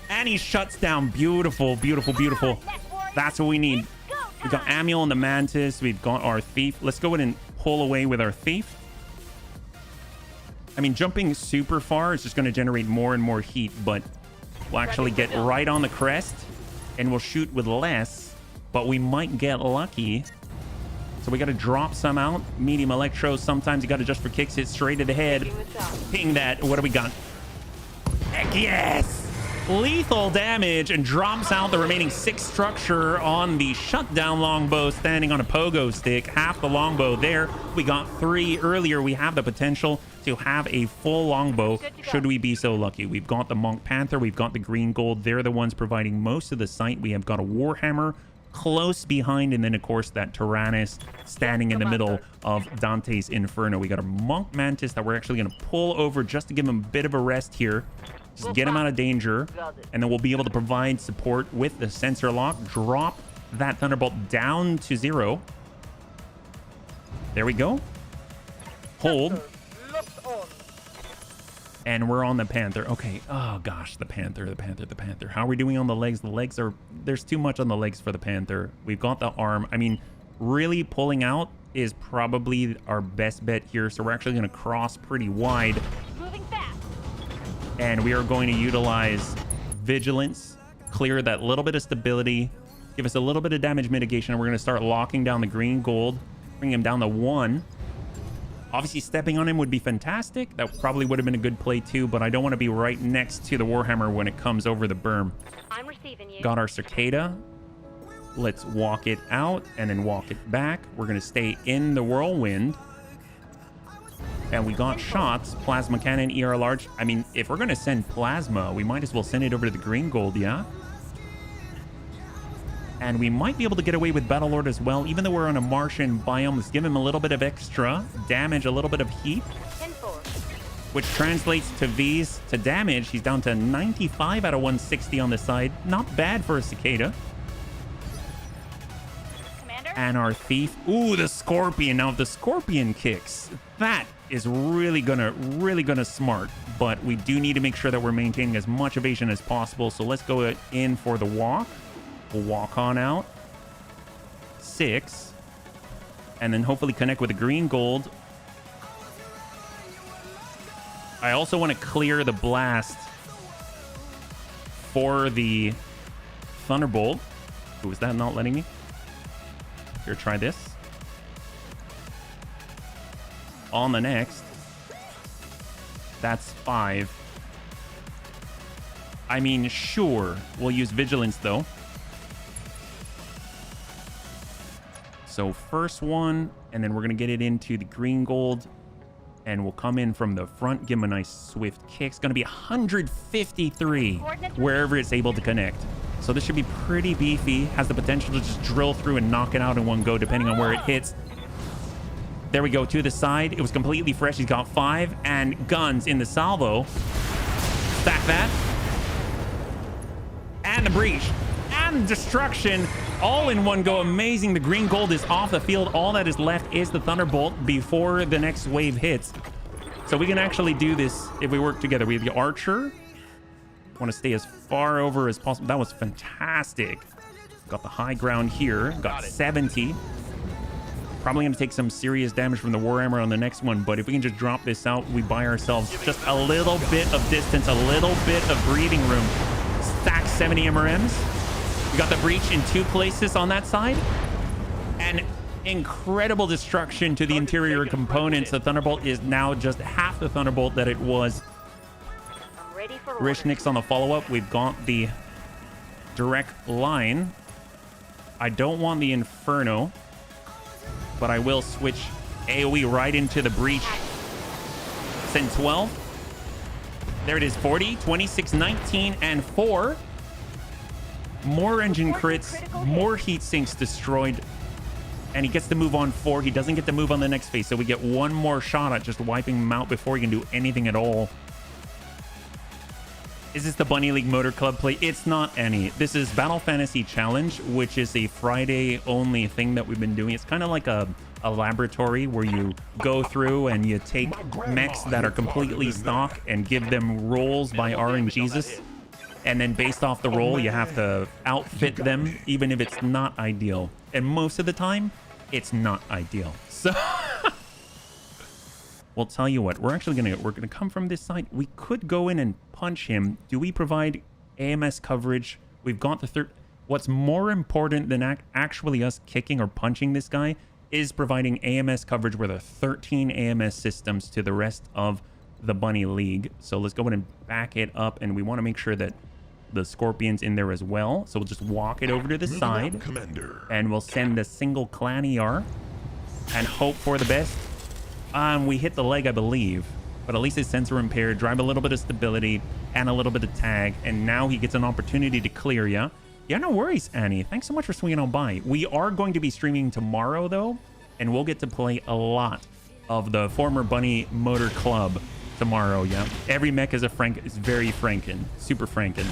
And he shuts down. Beautiful, beautiful, beautiful. That's what we need. We got Amiel and the Mantis. We've got our Thief. Let's go ahead and pull away with our Thief. I mean, jumping super far is just going to generate more and more heat, but we'll actually get right on the crest and we'll shoot with less, but we might get lucky. So we got to drop some out. Medium electro. Sometimes you got to just for kicks hit straight to the head. Ping that. What do we got? Heck yes! Lethal damage, and drops out the remaining 6 structure on the shutdown longbow standing on a pogo stick. Half the longbow there. We got 3 earlier. We have the potential to have a full longbow should we be so lucky. We've got the Monk Panther. We've got the green gold. They're the ones providing most of the sight. We have got a Warhammer close behind, and then of course that Tyrannus standing in the middle of Dante's Inferno. We got a Monk Mantis that we're actually going to pull over just to give him a bit of a rest here. Just get him out of danger, and then we'll be able to provide support with the sensor lock. Drop that Thunderbolt down to 0. There we go. Hold. And we're on the Panther. Okay. Oh, gosh. The Panther, the Panther, the Panther. How are we doing on the legs? The legs are... There's too much on the legs for the Panther. We've got the arm. I mean, really pulling out is probably our best bet here. So we're actually going to cross pretty wide. Moving fast. And we are going to utilize Vigilance. Clear that little bit of stability. Give us a little bit of damage mitigation. And we're going to start locking down the green gold. Bring him down to 1. Obviously, stepping on him would be fantastic. That probably would have been a good play too, but I don't want to be right next to the Warhammer when it comes over the berm. I'm receiving you. Got our Cicada. Let's walk it out and then walk it back. We're going to stay in the whirlwind. And we got shots. Plasma cannon, ER large. I mean, if we're going to send plasma, we might as well send it over to the green gold, yeah? And we might be able to get away with Battlelord as well, even though we're on a Martian biome. Let's give him a little bit of extra damage, a little bit of heat, which translates to V's to damage. He's down to 95 out of 160 on the side. Not bad for a Cicada. Commander? And our Thief. Ooh, the Scorpion. Now, if the Scorpion kicks, that is really gonna smart. But we do need to make sure that we're maintaining as much evasion as possible. So let's go in for the walk. We'll walk on out. 6. And then hopefully connect with the green gold. I also want to clear the blast for the Thunderbolt. Ooh, is that not letting me? Here, try this. on the next. That's 5. I mean, sure. We'll use vigilance, though. So first one, and then we're going to get it into the green gold. And we'll come in from the front, give him a nice swift kick. It's going to be 153 wherever it's able to connect. So this should be pretty beefy. Has the potential to just drill through and knock it out in one go, depending on where it hits. There we go, to the side. It was completely fresh. He's got 5 and guns in the salvo. Stack that. And the breach. And destruction. All in one go. Amazing. The green gold is off the field. All that is left is the Thunderbolt before the next wave hits. So we can actually do this if we work together. We have the Archer. Want to stay as far over as possible. That was fantastic. Got the high ground here. Got 70. Probably going to take some serious damage from the Warhammer on the next one, but if we can just drop this out, we buy ourselves just a little bit of distance, a little bit of breathing room. Stack 70 MRMs. We got the breach in 2 places on that side. And incredible destruction to the interior components. The Thunderbolt is now just half the Thunderbolt that it was. I'm ready for Rishnik's on the follow-up. We've got the direct line. I don't want the Inferno, but I will switch AoE right into the breach. Send 12. There it is, 40, 26, 19, and 4. More engine crits, more heat sinks destroyed. And he gets to move on 4. He doesn't get to move on the next phase, so we get one more shot at just wiping him out before he can do anything at all. Is this the Bunny League Motor Club play? It's not any. This is Battle Fantasy Challenge, which is a Friday only thing that we've been doing. It's kind of like a laboratory where you go through and you take mechs that are completely stock and give them rolls by RNGeezus. And then based off the roll, you have to outfit them, even if it's not ideal. And most of the time, it's not ideal. So we'll tell you what, we're gonna come from this side. We could go in and punch him. Do we provide AMS coverage? We've got the third. What's more important than actually us kicking or punching this guy is providing AMS coverage with our 13 AMS systems to the rest of the Bunny League. So let's go ahead and back it up, and we want to make sure that the Scorpion's in there as well. So we'll just walk it over to the side, and we'll send a single clan ER and hope for the best. We hit the leg, I believe, but at least it's sensor impaired, drive a little bit of stability and a little bit of tag, and now he gets an opportunity to clear ya. Yeah, no worries, Annie. Thanks so much for swinging on by. We are going to be streaming tomorrow, though, and we'll get to play a lot of the former Bunny Motor Club tomorrow. Yeah, every mech is very Franken, super Franken.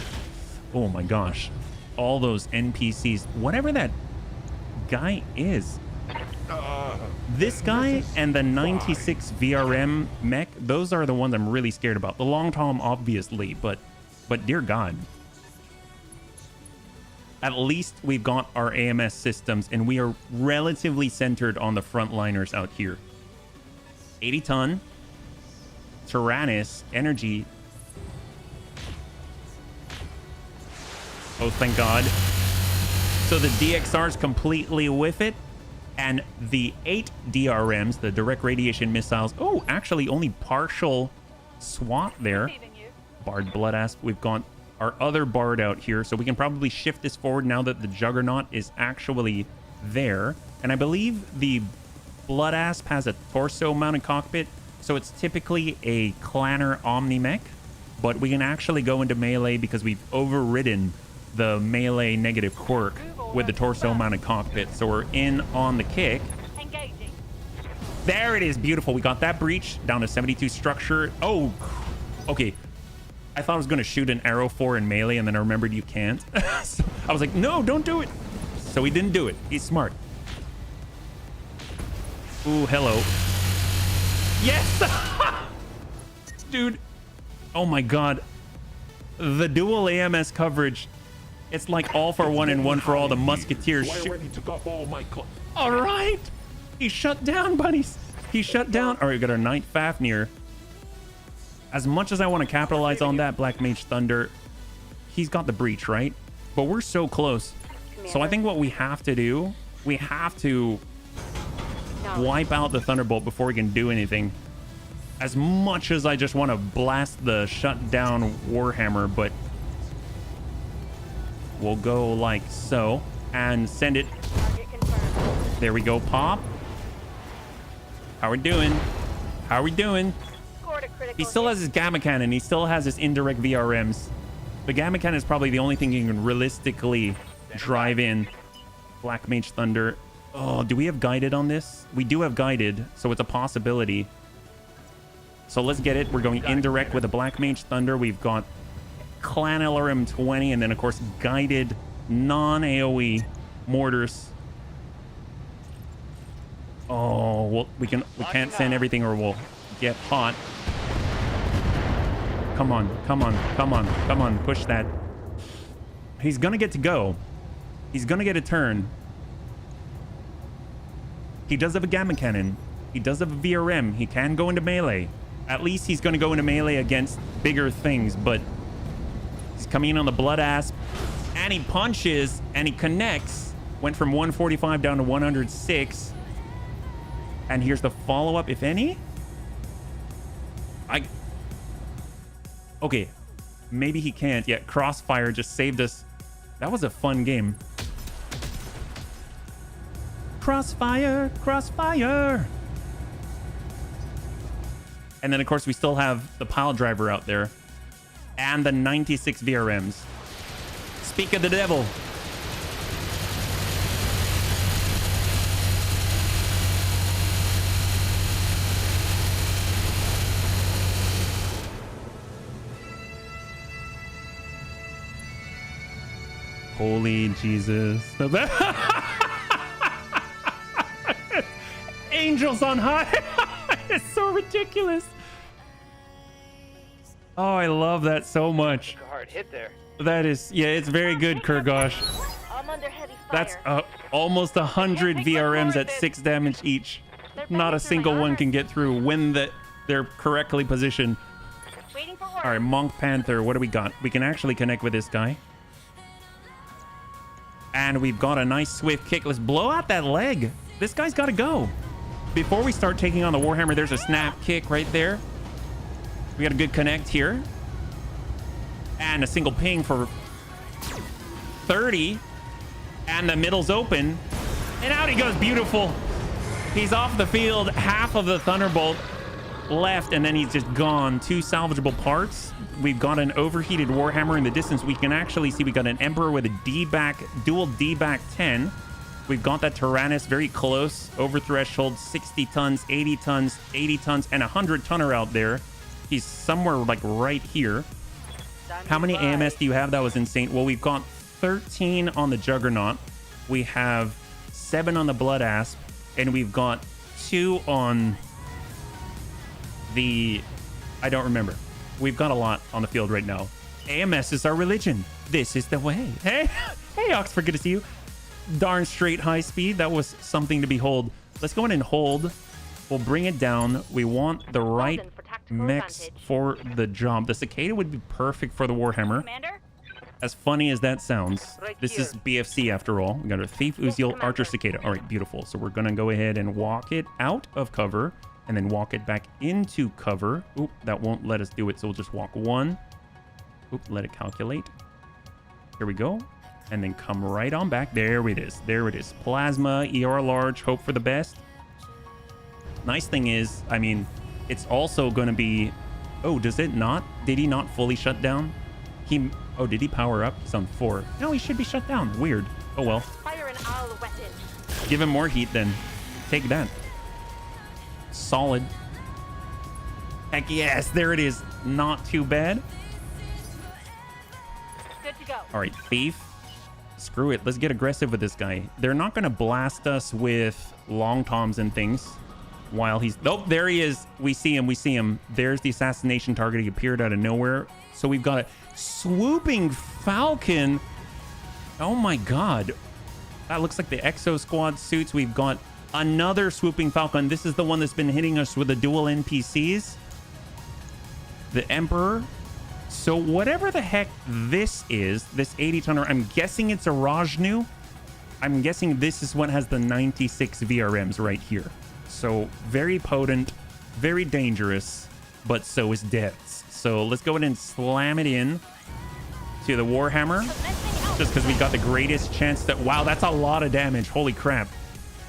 Oh my gosh, all those NPCs, whatever that guy is. This guy and the 96 VRM mech, those are the ones I'm really scared about. The Long Tom, obviously, but dear God. At least we've got our AMS systems, and we are relatively centered on the frontliners out here. 80 ton, Tyrannus, energy. Oh, thank God. So the DXRs completely whiff it. And the 8 DRMs, the direct radiation missiles. Oh, actually only partial SWAT there. Bard Blood Asp. We've got our other Bard out here, so we can probably shift this forward now that the Juggernaut is actually there. And I believe the Blood Asp has a torso-mounted cockpit, so it's typically a Clanner Omni-Mech, but we can actually go into melee because we've overridden the melee negative quirk with the torso-mounted cockpit, so we're in on the kick. Engaging. There it is, beautiful. We got that breach down to 72 structure. Oh, okay. I thought I was going to shoot an arrow 4 in melee, and then I remembered you can't. So I was like, no, don't do it. So he didn't do it. He's smart. Ooh, hello. Yes! Dude. Oh my God. The dual AMS coverage. It's like all for one and one for all. The Musketeers. All right. He shut down, buddies. He shut down. All right, we got our Knight Fafnir. As much as I want to capitalize on that Black Mage Thunder, he's got the breach, right? But we're so close. So I think what we have to do, we have to wipe out the Thunderbolt before we can do anything. As much as I just want to blast the shutdown Warhammer, but we'll go like so and send it. Target confirmed. There we go, pop. How we doing? How we doing? Scored a critical He still hit. has his Gamma Cannon. He still has his indirect VRMs. The Gamma Cannon is probably the only thing you can realistically drive in. Black Mage Thunder. Oh, do we have guided on this? We do have guided, so it's a possibility. So let's get it. We're going indirect with a Black Mage Thunder. We've got Clan LRM 20, and then of course guided non-AoE mortars. Oh, well, we can't send everything or we'll get hot. Come on, come on, come on, come on, push that. He's gonna get to go. He's gonna get a turn. He does have a Gamma Cannon. He does have a VRM. He can go into melee. At least he's gonna go into melee against bigger things, but he's coming in on the Blood Asp, and he punches, and he connects. Went from 145 down to 106. And here's the follow-up, if any. Okay, maybe he can't. Yeah, Crossfire just saved us. That was a fun game. Crossfire, Crossfire. And then, of course, we still have the pile driver out there. And the 96 VRMs. Speak of the devil. Holy Jesus. Angels on high. It's so ridiculous. Oh, I love that so much. A hard hit there. That is, yeah, it's very good, Kurgosh. I'm under heavy fire. That's almost 100 VRMs at 6 damage each. Not a single one can get through when they're correctly positioned. Waiting for All right, Monk Panther, what do we got? We can actually connect with this guy. And we've got a nice swift kick. Let's blow out that leg. This guy's got to go. Before we start taking on the Warhammer, there's a snap kick right there. We got a good connect here. And a single ping for 30. And the middle's open. And out he goes. Beautiful. He's off the field. Half of the Thunderbolt left, and then he's just gone. 2 salvageable parts. We've got an overheated Warhammer in the distance. We can actually see we got an Emperor with a D-back, dual D-back 10. We've got that Tyrannus very close, over threshold, 60 tons, 80 tons, 80 tons, and 100-tonner out there. He's somewhere like right here. How many AMS do you have? That was insane. Well, we've got 13 on the Juggernaut. We have 7 on the Blood Asp, and we've got 2 on the... I don't remember. We've got a lot on the field right now. AMS is our religion. This is the way. Hey, hey, Oxford, good to see you. Darn straight high speed. That was something to behold. Let's go in and hold. We'll bring it down. We want the right mechs for the job. The Cicada would be perfect for the Warhammer. Commander? As funny as that sounds, this is BFC after all. We got a Thief, Uziel, Archer, Cicada. All right, beautiful. So we're going to go ahead and walk it out of cover and then walk it back into cover. Oop, that won't let us do it. So we'll just walk 1. Oop, let it calculate. Here we go. And then come right on back. There it is. There it is. Plasma, ER large, hope for the best. Nice thing is, I mean, it's also going to be... Oh, does it not? Did he not fully shut down? Oh, did he power up? He's on 4. No, he should be shut down. Weird. Oh, well. Fire an owl weapon. Give him more heat then. Take that. Solid. Heck yes, there it is. Not too bad. Good to go. All right, Thief. Screw it. Let's get aggressive with this guy. They're not going to blast us with long toms and things while he's... Oh, there he is. We see him. We see him. There's the assassination target. He appeared out of nowhere. So we've got a swooping Falcon. Oh, my God. That looks like the Exo Squad suits. We've got another swooping Falcon. This is the one that's been hitting us with the dual NPCs. The Emperor. So whatever the heck this is, this 80-tonner, I'm guessing it's a Rajnu. I'm guessing this is what has the 96 VRMs right here. So very potent, very dangerous, but so is deaths. So let's go ahead and slam it in to the Warhammer, just because we got the greatest chance that, wow, that's a lot of damage. Holy crap.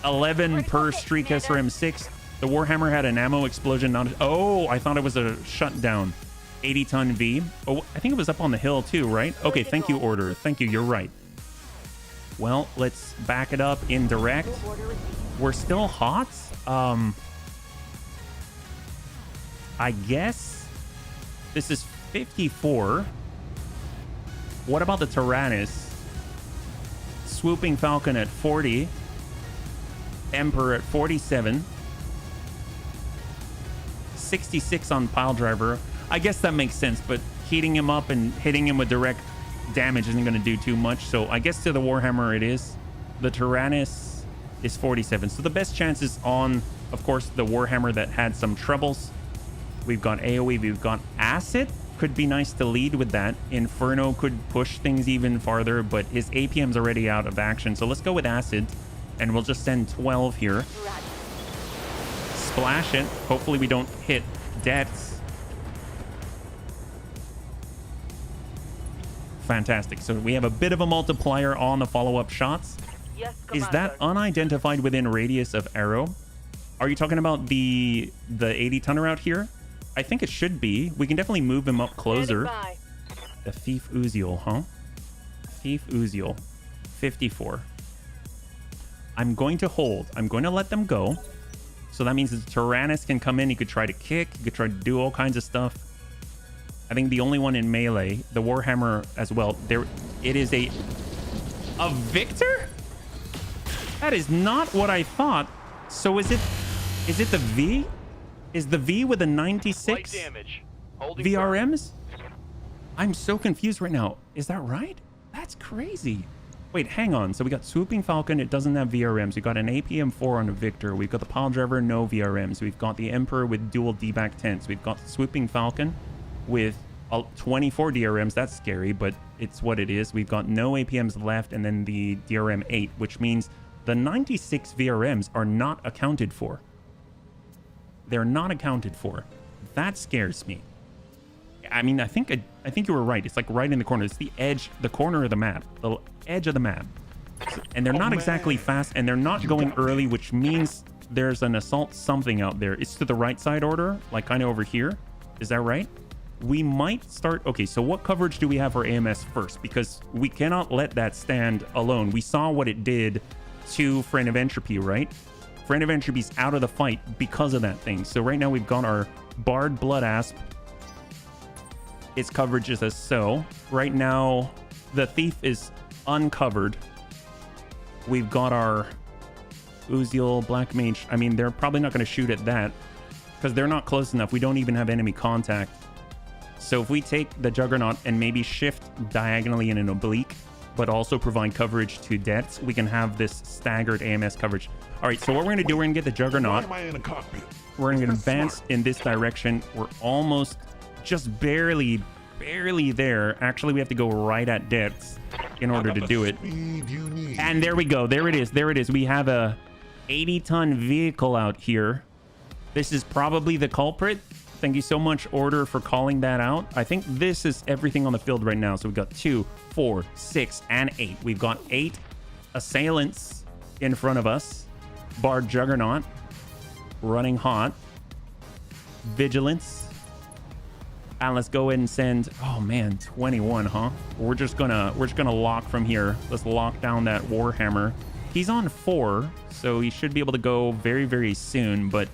11 per Streak SRM6. The Warhammer had an ammo explosion. Oh, I thought it was a shutdown. 80-ton V. Oh, I think it was up on the hill too, right? Okay, thank you, Order. Thank you, you're right. Well, let's back it up in direct. We're still hot. I guess this is 54. What about the Tyrannus? Swooping Falcon at 40. Emperor at 47. 66 on Pile Driver. I guess that makes sense, but heating him up and hitting him with direct damage isn't going to do too much. So I guess to the Warhammer it is. The Tyrannus is 47. So the best chances on, of course, the Warhammer that had some troubles. We've got AoE, we've got Acid. Could be nice to lead with that. Inferno could push things even farther, but his APM's already out of action. So let's go with Acid, and we'll just send 12 here. Splash it. Hopefully we don't hit deaths. Fantastic. So we have a bit of a multiplier on the follow-up shots. Yes, Is Commander. that unidentified within radius of arrow? Are you talking about the 80-tonner out here? I think it should be. We can definitely move him up closer. Standing by. The Thief Uziel, huh? Thief Uziel. 54. I'm going to hold. I'm going to let them go. So that means the Tyrannus can come in. He could try to kick. He could try to do all kinds of stuff. I think the only one in melee, the Warhammer as well. There, it is a Victor? That is not what I thought. So is it the V? Is the V with a 96 Light damage. Holding VRMs? I'm so confused right now. Is that right? That's crazy. Wait, hang on. So we got Swooping Falcon. It doesn't have VRMs. We got an APM-4 on a Victor. We've got the Pile Driver, no VRMs. We've got the Emperor with dual D-back tents. We've got the Swooping Falcon with 24 DRMs. That's scary, but it's what it is. We've got no APMs left, and then the DRM-8, which means the 96 VRMs are not accounted for. They're not accounted for. That scares me. I mean, I think you were right. It's like right in the corner. It's the edge, the corner of the map, the edge of the map. And they're not exactly fast, and they're not going early, which means there's an assault something out there. It's to the right side Order, like kind of over here. Is that right? We might start. Okay, so what coverage do we have for AMS first? Because we cannot let that stand alone. We saw what it did to Friend of Entropy, right? Friend of Entropy's out of the fight because of that thing. So right now we've got our Bard Blood Asp. Its coverage is as so. Right now, the Thief is uncovered. We've got our Uziel, Black Mage. I mean, they're probably not going to shoot at that because they're not close enough. We don't even have enemy contact. So if we take the Juggernaut and maybe shift diagonally in an oblique, but also provide coverage to deaths, we can have this staggered AMS coverage. All right, so what we're going to do, we're going to get the Juggernaut. Why am I in a cockpit? We're going to That's advance smart. in this direction. We're almost just barely there. Actually, we have to go right at deaths in order to do it. Speed you need. And there we go. There it is. There it is. We have a 80-ton vehicle out here. This is probably the culprit. Thank you so much, Order, for calling that out. I think this is everything on the field right now. So we've got 2, 4, 6, and 8. We've got 8 assailants in front of us. Bard Juggernaut running hot. Vigilance. And let's go ahead and send, oh man, 21, huh? We're just gonna lock from here. Let's lock down that Warhammer. He's on 4, so he should be able to go very, very soon, but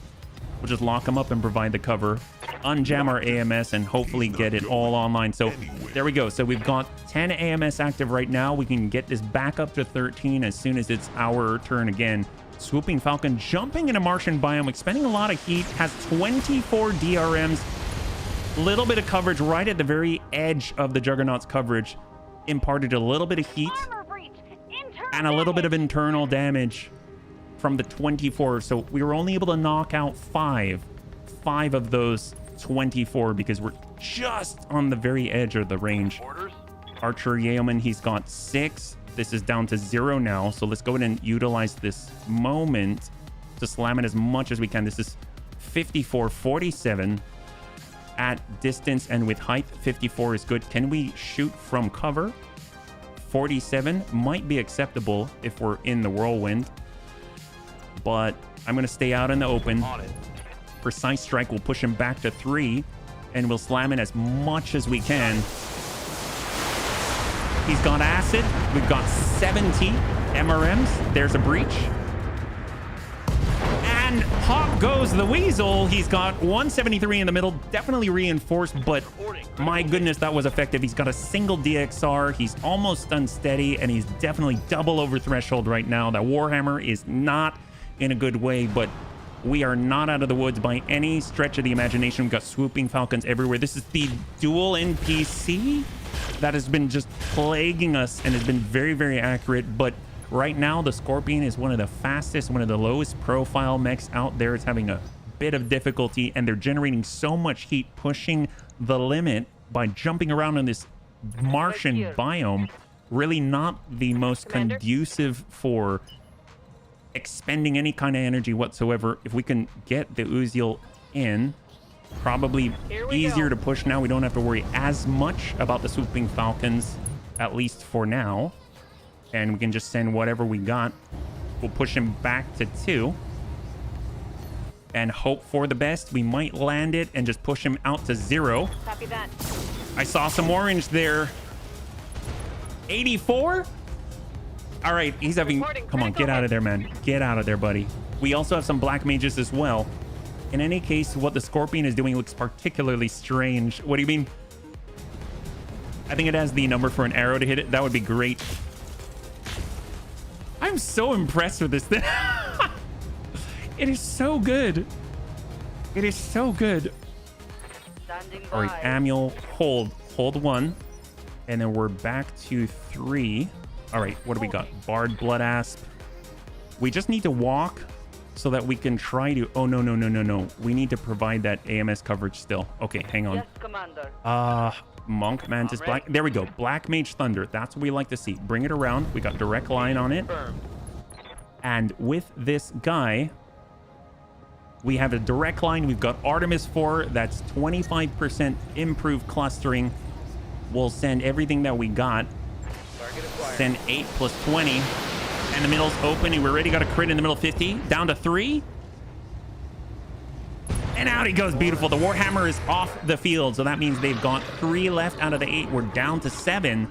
we'll just lock him up and provide the cover. Unjam our AMS and hopefully get it all online. So there we go. So we've got 10 AMS active right now. We can get this back up to 13 as soon as it's our turn again. Swooping Falcon jumping in a Martian biome, expending a lot of heat, has 24 DRMs. Little bit of coverage right at the very edge of the Juggernaut's coverage. Imparted a little bit of heat Armor breach. Internal and a little bit of damage. internal damage from the 24. So we were only able to knock out 5 of those 24 because we're just on the very edge of the range. Orders. Archer Yeoman, he's got 6. This is down to 0 now. So let's go ahead and utilize this moment to slam it as much as we can. This is 54, 47 at distance, and with height, 54 is good. Can we shoot from cover? 47 might be acceptable if we're in the whirlwind, but I'm going to stay out in the open. On it. Precise strike will push him back to 3, and we'll slam it as much as we can. He's got acid. We've got 70 MRMs. There's a breach. And pop goes the weasel. He's got 173 in the middle. Definitely reinforced, but my goodness, that was effective. He's got a single DXR. He's almost unsteady, and he's definitely double over threshold right now. That Warhammer is not in a good way, but we are not out of the woods by any stretch of the imagination. We've got swooping falcons everywhere. This is the dual NPC that has been just plaguing us and has been very, very accurate. But right now, the Scorpion is one of the fastest, one of the lowest profile mechs out there. It's having a bit of difficulty, and they're generating so much heat, pushing the limit by jumping around in this Martian biome. Really not the most conducive for expending any kind of energy whatsoever. If we can get the Uziel in, probably easier to push now. We don't have to worry as much about the swooping falcons, at least for now. And we can just send whatever we got. We'll push him back to 2 and hope for the best. We might land it and just push him out to 0. Copy that. I saw some orange there. 84? All right, he's having... Come on, get out of there, man. Get out of there, buddy. We also have some black mages as well. In any case, what the Scorpion is doing looks particularly strange. What do you mean? I think it has the number for an arrow to hit it. That would be great. I'm so impressed with this thing. It is so good. It is so good. Standing All right, by. Amuel, hold 1. And then we're back to 3. All right, what do we got? Bard, Blood Asp. We just need to walk so that we can try to... Oh, no. We need to provide that AMS coverage still. Okay, hang on. Yes, Commander. Monk, Mantis, Black... There we go. Black Mage Thunder. That's what we like to see. Bring it around. We got direct line on it. And with this guy, we have a direct line. We've got Artemis 4. That's 25% improved clustering. We'll send everything that we got. Send 8 plus 20. And the middle's open. And we already got a crit in the middle, 50. Down to 3. And out he goes. Beautiful. The Warhammer is off the field. So that means they've got 3 left out of the 8. We're down to 7.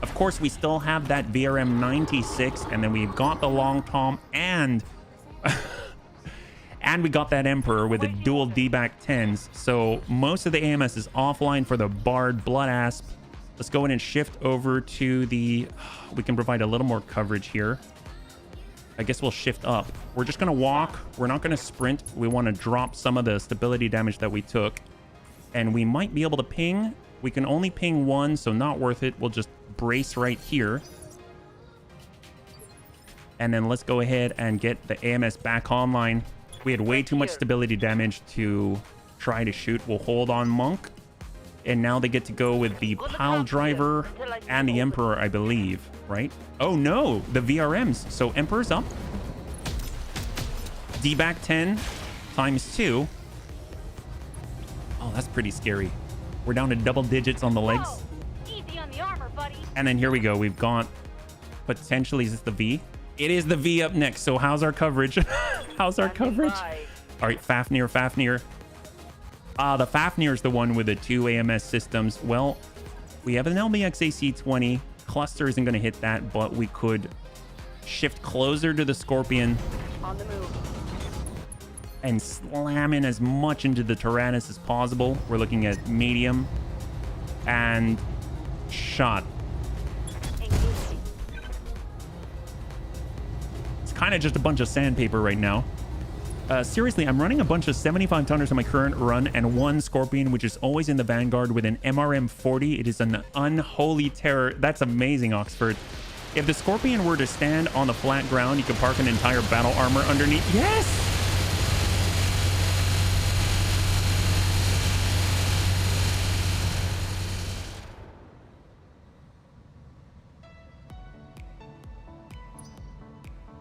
Of course, we still have that VRM 96. And then we've got the Long Tom. And... and we got that Emperor with the dual D-back 10s. So most of the AMS is offline for the Bard, Blood Asp. Let's go in and shift over to the... We can provide a little more coverage here. I guess we'll shift up. We're just going to walk. We're not going to sprint. We want to drop some of the stability damage that we took. And we might be able to ping. We can only ping 1, so not worth it. We'll just brace right here. And then let's go ahead and get the AMS back online. We had way too much stability damage to try to shoot. We'll hold on Monk. And now they get to go with the Pile Driver and the Emperor, I believe, right? Oh, no, the VRMs. So Emperor's up. D-back 10 times 2. Oh, that's pretty scary. We're down to double digits on the legs. Whoa. Easy on the armor, buddy. And then here we go. We've got potentially, is this the V? It is the V up next. So how's our coverage? How's our coverage? All right, Fafnir. The Fafnir is the one with the 2 AMS systems. Well, we have an LBX AC-20. Cluster isn't going to hit that, but we could shift closer to the Scorpion. On the move. And slam in as much into the Tyrannus as possible. We're looking at medium. And shot. It's kind of just a bunch of sandpaper right now. Seriously, I'm running a bunch of 75 tonners on my current run and 1 Scorpion, which is always in the Vanguard with an MRM 40. It is an unholy terror. That's amazing, Oxford. If the Scorpion were to stand on the flat ground, you could park an entire battle armor underneath. Yes!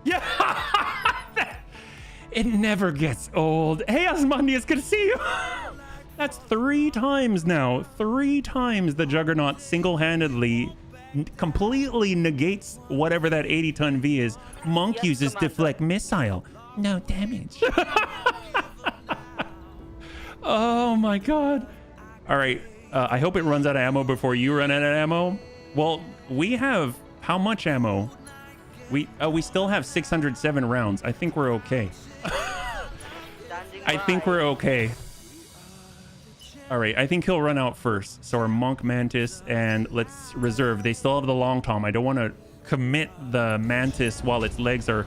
Yeah! It never gets old. Hey, Asmodeus, good to see you. That's 3 times now. 3 times the Juggernaut single-handedly completely negates whatever that 80-ton V is. Monk Yes, uses Commander. deflect missile. No damage. Oh my god. All right. I hope it runs out of ammo before you run out of ammo. Well, we have how much ammo? We still have 607 rounds. I think we're okay. Standing I think by. we're okay. All right, I think he'll run out first. So our Monk Mantis, and let's reserve. They still have the Long Tom. I don't want to commit the Mantis while its legs are...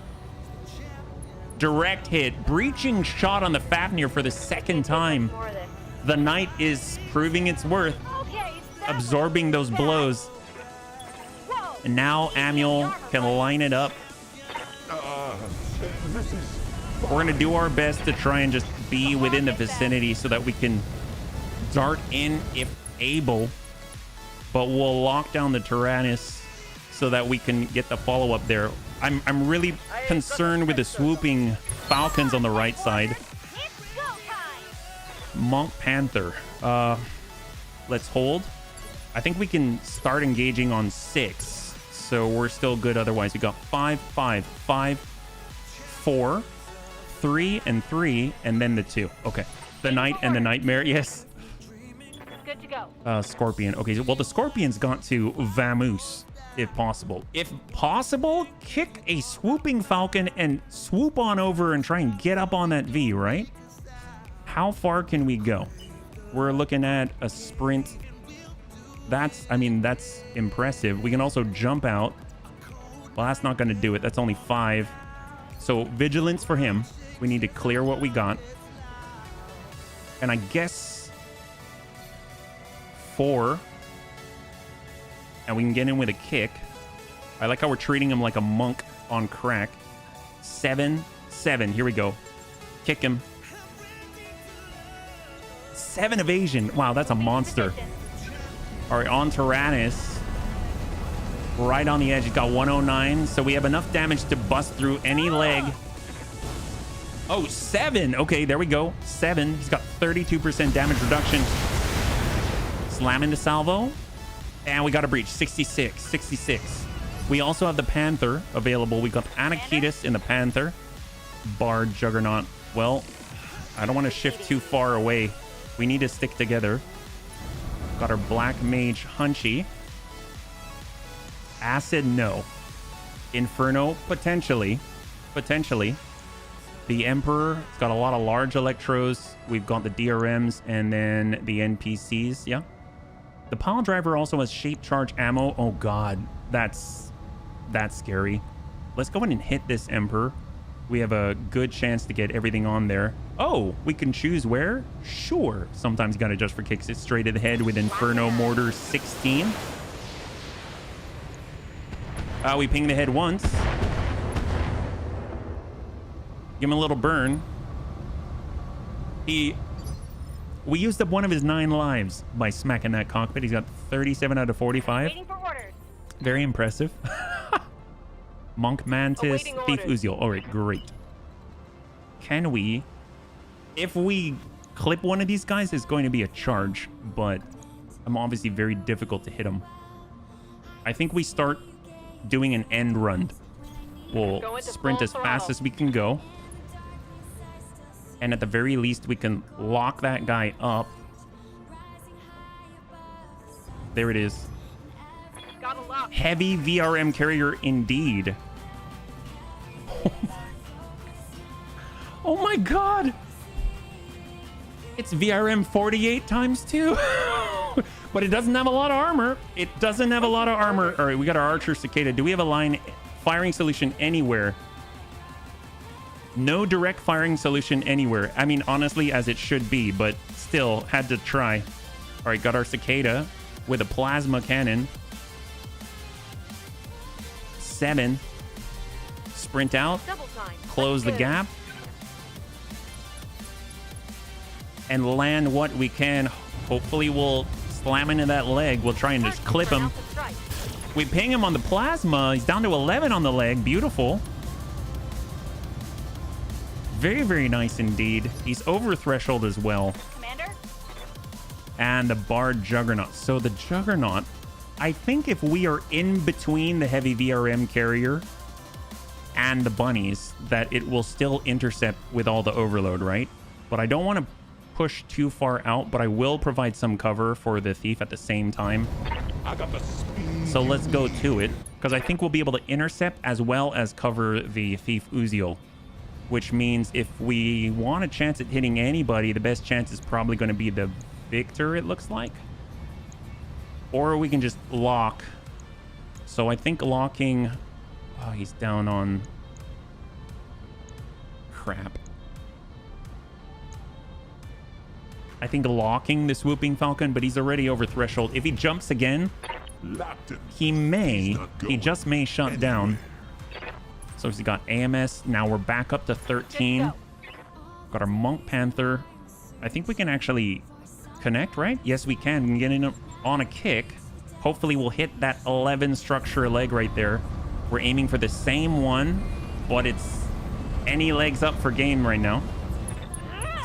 Direct hit. Breaching shot on the Fafnir for the second time. More of this. The Knight is proving its worth, Okay, that absorbing those blows. Whoa. And now Amiel can line it up. This is... We're going to do our best to try and just be within the vicinity so that we can dart in if able. But we'll lock down the Tyrannus so that we can get the follow-up there. I'm really concerned with the swooping Falcons on the right side. It's go time. Monk Panther. Let's hold. I think we can start engaging on 6. So we're still good otherwise. We got 5, 5, 5, 4, 3, and 3, and then the 2. Okay. The Knight and the Nightmare. Yes. Good to go. Scorpion. Okay. Well, the Scorpion's got to vamoose if possible. If possible, kick a swooping Falcon and swoop on over and try and get up on that V, right? How far can we go? We're looking at a sprint. That's impressive. We can also jump out. Well, that's not going to do it. That's only 5. So vigilance for him. We need to clear what we got. And I guess 4. And we can get in with a kick. I like how we're treating him like a monk on crack. 7, 7. Here we go. Kick him. 7 evasion. Wow, that's a monster. All right, on Tyrannus. Right on the edge. He's got 109. So we have enough damage to bust through any leg. Oh, 7. Okay, there we go. 7. He's got 32% damage reduction. Slam into salvo. And we got a breach. 66. 66. We also have the Panther available. We got Anakitis in the Panther. Bard, Juggernaut. Well, I don't want to shift too far away. We need to stick together. Got our Black Mage Hunchy. Acid, no. Inferno, potentially. Potentially. The Emperor, it's got a lot of large Electros. We've got the DRMs and then the NPCs. Yeah. The Pile Driver also has Shape Charge ammo. Oh, God. That's scary. Let's go in and hit this Emperor. We have a good chance to get everything on there. Oh, we can choose where? Sure. Sometimes you got to adjust for kicks. It's straight ahead with Inferno Mortar 16. We ping the head once. Give him a little burn. We used up one of his 9 lives by smacking that cockpit. He's got 37 out of 45. Waiting for orders. Very impressive. Monk Mantis, Awaiting Thief orders. Uziel. All right, great. Can we... If we clip one of these guys, it's going to be a charge, but I'm obviously very difficult to hit him. I think we start doing an end run. We'll Go into sprint full as fast throttle. as we can go. And at the very least, we can lock that guy up. There it is. Got a lock. Heavy VRM carrier indeed. Oh my god! It's VRM 48 times 2. But it doesn't have a lot of armor. It doesn't have a lot of armor. All right, we got our Archer Cicada. Do we have a line firing solution anywhere? No direct firing solution anywhere. I mean, honestly, as it should be, but still had to try. All right, got our Cicada with a plasma cannon. 7. Sprint out. Double time. Close the Good. gap. And land what we can. Hopefully we'll slam into that leg. We'll try and just clip him. Out to strike. We ping him on the plasma. He's down to 11 on the leg. Beautiful. Very, very nice indeed. He's over threshold as well. Commander? And the Bard Juggernaut. So the Juggernaut, I think if we are in between the heavy VRM carrier and the bunnies, that it will still intercept with all the overload, right? But I don't want to push too far out, but I will provide some cover for the thief at the same time. I got the speed. So let's go to it, because I think we'll be able to intercept as well as cover the thief Uziel, which means if we want a chance at hitting anybody, the best chance is probably going to be the Victor, it looks like. Or we can just lock. So I think locking... Oh, he's down on... Crap. I think locking the Swooping Falcon, but he's already over threshold. If he jumps again, he may, he just may shut down. So he's got AMS. Now we're back up to 13. Got our Monk Panther. I think we can actually connect, right? Yes, we can. We can get in on a kick. Hopefully we'll hit that 11 structure leg right there. We're aiming for the same one, but it's any legs up for game right now.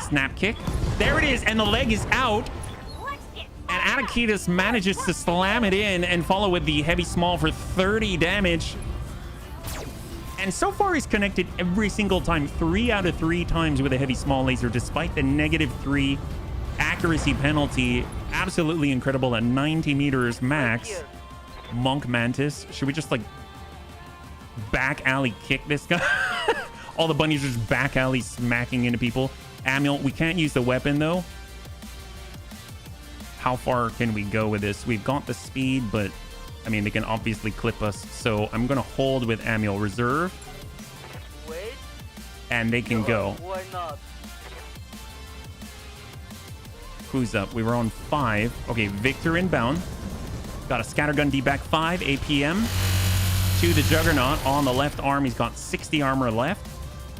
Snap kick. There it is, and the leg is out. And HBFT manages to slam it in and follow with the heavy small for 30 damage. And so far he's connected every single time, 3 out of 3 times with a heavy small laser, despite the -3 accuracy penalty. Absolutely incredible at 90 meters max. Monk Mantis. Should we just like back alley kick this guy? All the bunnies are just back alley smacking into people. Amulet, we can't use the weapon though. How far can we go with this? We've got the speed, but I mean, they can obviously clip us. So I'm going to hold with Amulet Reserve. Wait. And they can go. Why not? Who's up? We were on 5. Okay, Victor inbound. Got a scattergun D-back 5 APM to the Juggernaut on the left arm. He's got 60 armor left.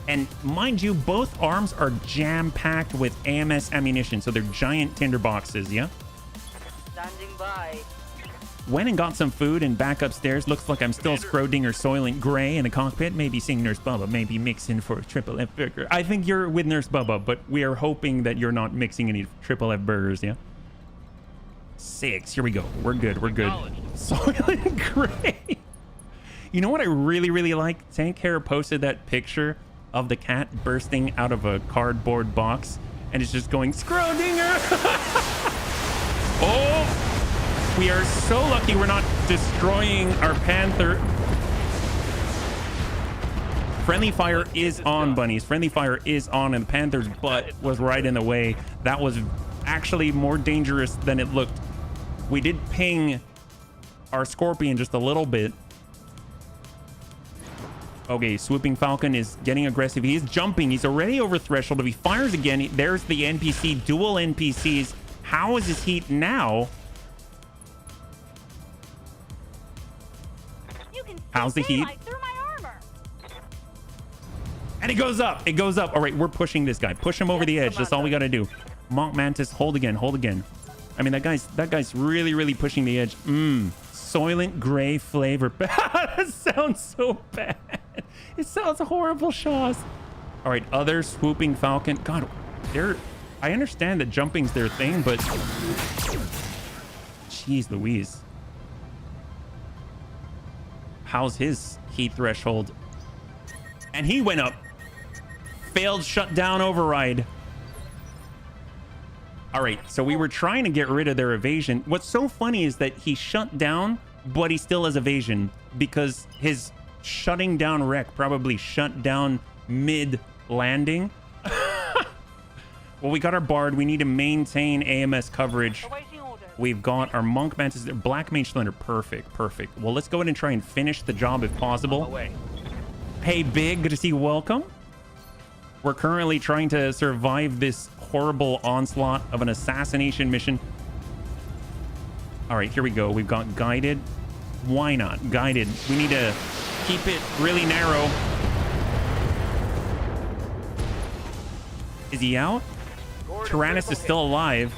And mind you, both arms are jam-packed with AMS ammunition. So they're giant tinder boxes, yeah? Standing by. Went and got some food and back upstairs. Looks like I'm still Scrodinger Soylent Grey in the cockpit. Maybe seeing Nurse Bubba. Maybe mixing for a Triple F burger. I think you're with Nurse Bubba, but we are hoping that you're not mixing any Triple F burgers, yeah? 6. Here we go. We're good. We're good. Soylent Grey. You know what I really, really like? Tank Hair posted that picture of the cat bursting out of a cardboard box, and it's just going, Scrodinger! Oh! We are so lucky we're not destroying our Panther. Friendly fire is on, bunnies. Friendly fire is on, and the Panther's butt was right in the way. That was actually more dangerous than it looked. We did ping our Scorpion just a little bit. Okay, Swooping Falcon is getting aggressive. He's jumping. He's already over threshold. If he fires again, there's the NPC. Dual NPCs. How is his heat now? How's the heat? Through my armor. And it goes up. It goes up. All right, we're pushing this guy. Push him over the edge. That's all we got to do. Monk Mantis, hold again. Hold again. I mean, that guy's really, really pushing the edge. Soylent Grey flavor. That sounds so bad. It sounds horrible, Shaws. All right, other Swooping Falcon. God, I understand that jumping's their thing, but jeez Louise. How's his heat threshold? And he went up. Failed shutdown override. All right, so we were trying to get rid of their evasion. What's so funny is that he shut down, but he still has evasion because his shutting down wreck probably shut down mid-landing. Well, we got our Bard. We need to maintain AMS coverage. We've got our Monk Mantis, Black Mage Slender. Perfect, perfect. Well, let's go ahead and try and finish the job if possible. Hey, Big, good to see you. Welcome. We're currently trying to survive this horrible onslaught of an assassination mission. All right, here we go. We've got guided. Why not? Guided. We need to keep it really narrow. Is he out? Tyrannus is still alive.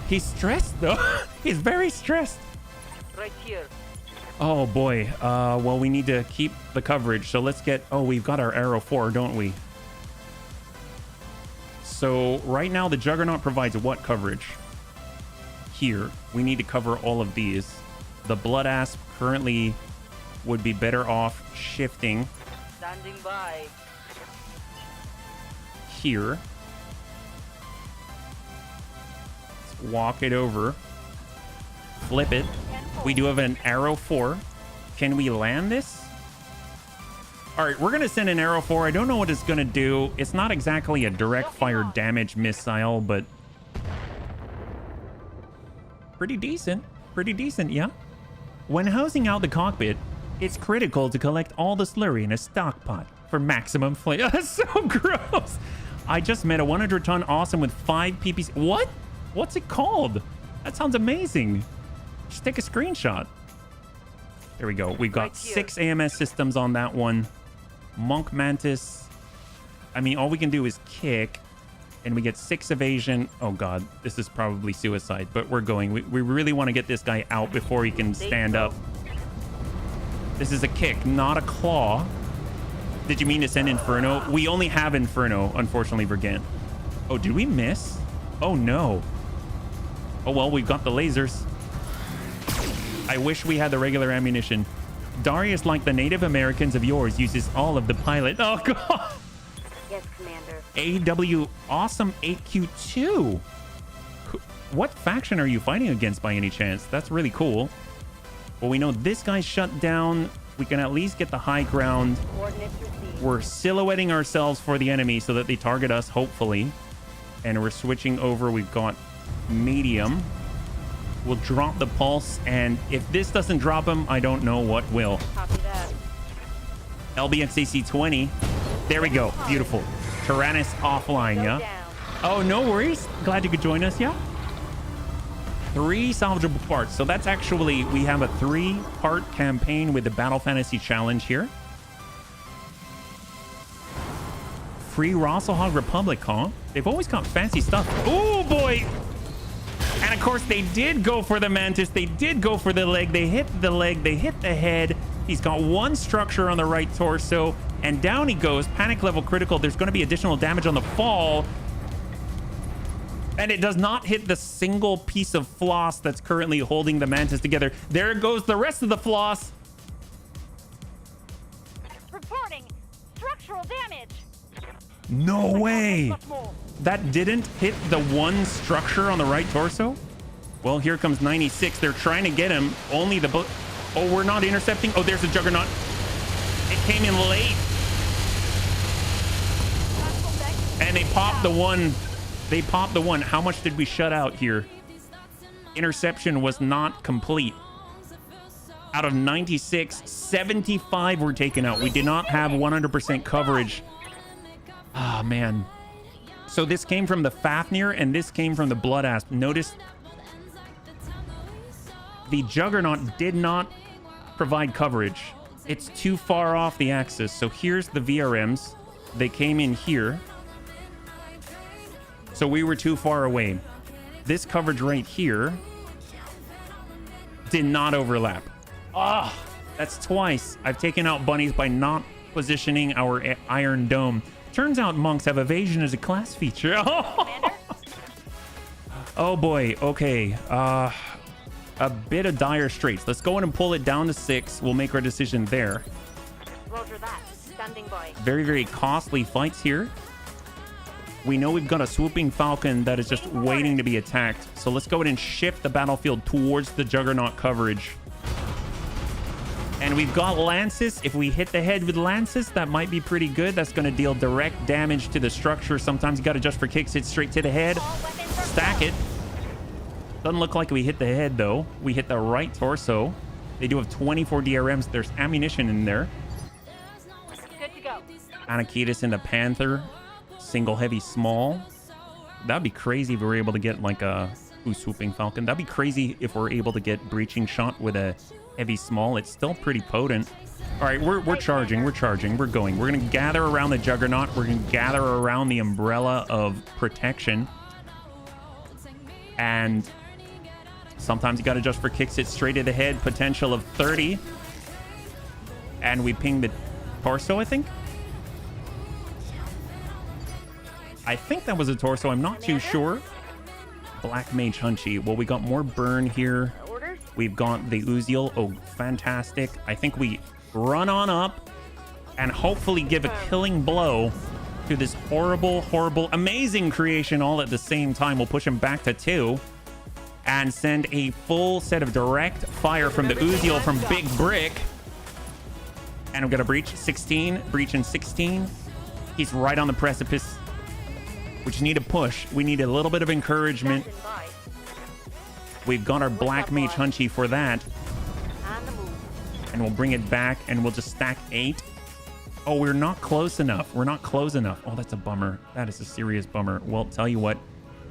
He's stressed, though. He's very stressed. Right here. Oh boy. Well, we need to keep the coverage. So let's get... Oh, we've got our Arrow 4, don't we? So right now the Juggernaut provides what coverage? Here. We need to cover all of these. The Blood Asp currently would be better off shifting Standing by. here. Let's walk it over. Flip it. We do have an Arrow 4. Can we land this? All right, we're going to send an Arrow 4. I don't know what it's going to do. It's not exactly a direct fire damage missile, but pretty decent. Pretty decent, yeah. When housing out the cockpit, it's critical to collect all the slurry in a stock pot for maximum flavor. That's so gross. I just met a 100-ton awesome with 5 PPC. What? What's it called? That sounds amazing. Just take a screenshot. There we go. We've got Right here. 6 AMS systems on that one. Monk Mantis. I mean, all we can do is kick, and we get 6 evasion. Oh, God. This is probably suicide, but we're going. We really want to get this guy out before he can stand up. This is a kick, not a claw. Did you mean to send Inferno? We only have Inferno, unfortunately, Vergant. Oh, did we miss? Oh, no. Oh, well, we've got the lasers. I wish we had the regular ammunition. Darius, like the Native Americans of yours, uses all of the pilot. Oh, God. Yes, Commander. AW Awesome 8Q2. What faction are you fighting against by any chance? That's really cool. Well, we know this guy's shut down. We can at least get the high ground. Coordinates received. We're silhouetting ourselves for the enemy so that they target us, hopefully. And we're switching over. We've got medium. We'll drop the pulse. And if this doesn't drop him, I don't know what will. Copy that. LBXAC-20. There we go. Beautiful. Tyrannus offline, Go yeah? down. Oh, no worries. Glad you could join us, yeah? 3 salvageable parts. So that's actually, we have a 3-part campaign with the Battle Fantasy Challenge here. Free Rosselhog Republic, huh? They've always got fancy stuff. Oh, boy. And, of course, they did go for the Mantis. They did go for the leg. They hit the leg. They hit the head. He's got 1 structure on the right torso. And down he goes. Panic level critical. There's going to be additional damage on the fall. And it does not hit the single piece of floss that's currently holding the Mantis together. There goes the rest of the floss. Reporting structural damage. No way. Much more. That didn't hit the 1 structure on the right torso? Well, here comes 96. They're trying to get him. Only the... Oh, we're not intercepting. Oh, there's a Juggernaut. It came in late. And they popped the 1. They popped the 1. How much did we shut out here? Interception was not complete. Out of 96, 75 were taken out. We did not have 100% coverage. Ah, man. So this came from the Fafnir, and this came from the Blood Asp. Notice the Juggernaut did not provide coverage. It's too far off the axis. So here's the VRMs. They came in here. So we were too far away. This coverage right here did not overlap. Ah, that's twice. I've taken out bunnies by not positioning our Iron Dome. Turns out monks have evasion as a class feature. Oh boy. Okay. A bit of dire straits. Let's go in and pull it down to 6. We'll make our decision there. Roger that. Standing by. Very, very costly fights here. We know we've got a swooping falcon that is just waiting to be attacked. So let's go ahead and shift the battlefield towards the Juggernaut coverage. And we've got Lances. If we hit the head with Lances, that might be pretty good. That's going to deal direct damage to the structure. Sometimes you got to just for kicks hit straight to the head. Stack it. Doesn't look like we hit the head, though. We hit the right torso. They do have 24 DRMs. There's ammunition in there. Good to go. Anakitis in the Panther. Single heavy small. That'd be crazy if we were able to get like a swooping falcon. That'd be crazy if we're able to get breaching shot with a heavy small. It's still pretty potent. All right, we're charging. We're charging. We're going. We're going to gather around the Juggernaut. We're going to gather around the umbrella of protection. And Sometimes you got to adjust for kicks it straight to the head, potential of 30. And we ping the torso, I think. I think that was a torso. I'm not too sure. Black Mage Hunchy. Well, we got more burn here. Orders? We've got the Uziel. Oh, fantastic. I think we run on up and hopefully give a killing blow to this horrible, horrible, amazing creation all at the same time. We'll push him back to 2 and send a full set of direct fire from the Uziel from Big Brick. And I'm going to breach 16. Breach in 16. He's right on the precipice. We just need a push. We need a little bit of encouragement. Standing by. We've got our Black Mage Hunchy for that. On the move. And we'll bring it back and we'll just stack 8. Oh, we're not close enough. We're not close enough. Oh, that's a bummer. That is a serious bummer. Well, tell you what.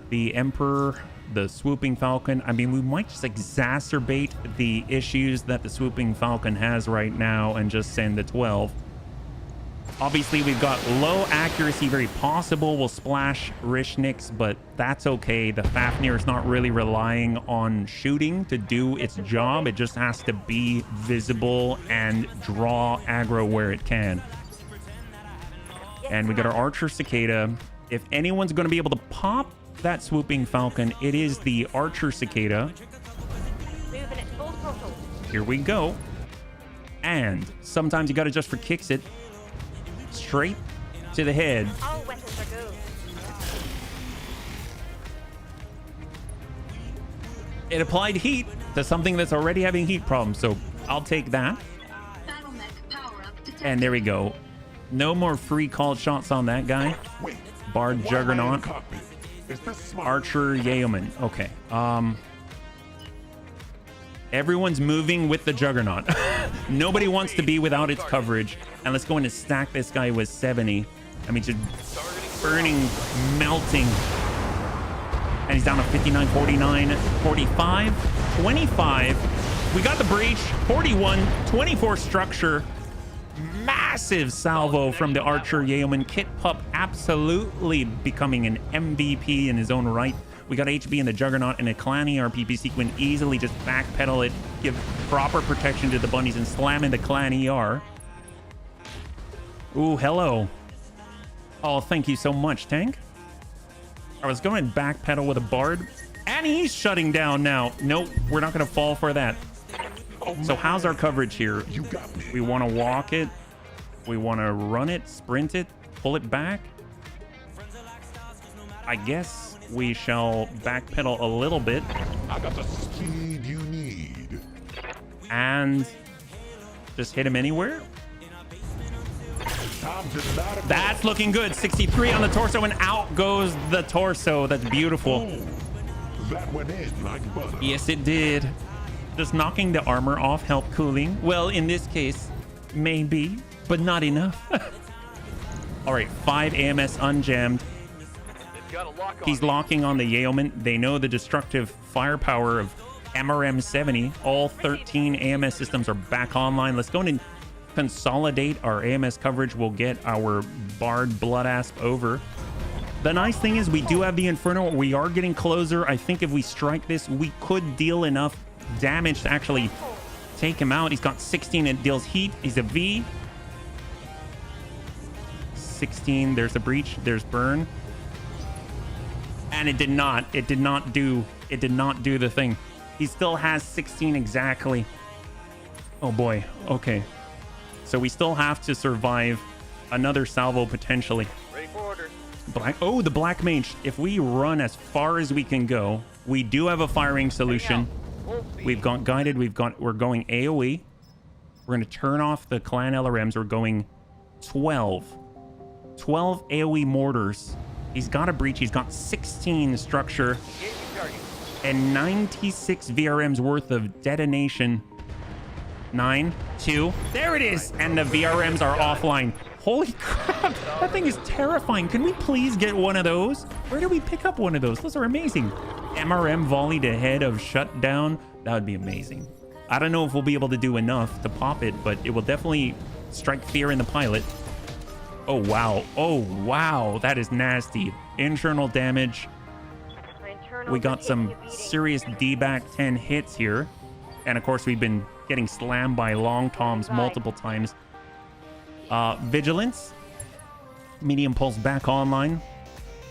The Emperor, the Swooping Falcon. I mean, we might just exacerbate the issues that the Swooping Falcon has right now and just send the 12. Obviously, we've got low accuracy, very possible we'll splash Rishnix, but that's okay. The Fafnir is not really relying on shooting to do its job. It just has to be visible and draw aggro where it can. And we got our Archer Cicada. If anyone's going to be able to pop that Swooping Falcon, it is the Archer Cicada. Moving at full throttle. Here we go. And sometimes you got to just for kicks it straight to the head. All weapons are go. It applied heat to something that's already having heat problems, so I'll take that. And there we go. No more free called shots on that guy. Wait. Bard why am I in Juggernaut. the cockpit? Is this smart? Archer Yeoman. Okay. Everyone's moving with the Juggernaut. Nobody wants to be without its coverage. And let's go in and stack this guy with 70. I mean, just burning, melting. And he's down to 59, 49, 45, 25. We got the breach. 41, 24 structure. Massive salvo from the Archer Yeoman. Kit Pup absolutely becoming an MVP in his own right. We got HB in the Juggernaut and a Clanny RPPC can easily just backpedal it, give proper protection to the bunnies, and slam in the Clan ER. Ooh, hello. Oh, thank you so much, Tank. I was going backpedal with a Bard, and he's shutting down now. Nope, we're not going to fall for that. Oh, So how's our coverage here? You got me. We want to walk it. We want to run it, sprint it, pull it back. I guess we shall backpedal a little bit I got the speed you need. and just hit him anywhere. Time to let it go. That's looking good. 63 on the torso, and out goes the torso. That's beautiful. Ooh, that went in like butter. Yes, it did. Does knocking the armor off help cooling? Well, in this case, maybe, but not enough. All right, 5 AMS unjammed. They've got a lock on He's me. locking on the Yeoman. They know the destructive firepower of MRM 70. All 13 AMS systems are back online. Let's go in and consolidate our AMS coverage. We'll get our Bard Blood Asp over. The nice thing is we do have the Inferno. We are getting closer. I think if we strike this, we could deal enough damage to actually take him out. He's got 16. It deals heat. He's a V. 16. There's a breach. There's burn. And it did not do the thing. He still has 16 exactly. Oh boy. Okay. So we still have to survive another salvo potentially. Ready for orders. The Black Mage. If we run as far as we can go, we do have a firing solution. Full speed. We've got guided. We're going AoE. We're going to turn off the clan LRMs. We're going 12 AoE mortars. He's got a breach. He's got 16 structure Engaging target. and 96 VRMs worth of detonation. 9, 2. There it is. And the VRMs are offline. Holy crap. That thing is terrifying. Can we please get one of those? Where do we pick up one of those? Those are amazing. MRM volleyed ahead of shutdown. That would be amazing. I don't know if we'll be able to do enough to pop it, but it will definitely strike fear in the pilot. Oh, wow. Oh, wow. That is nasty. Internal damage. My internal We got some serious D-back 10 hits here. And of course, we've been getting slammed by long toms multiple times. Vigilance. Medium pulse back online.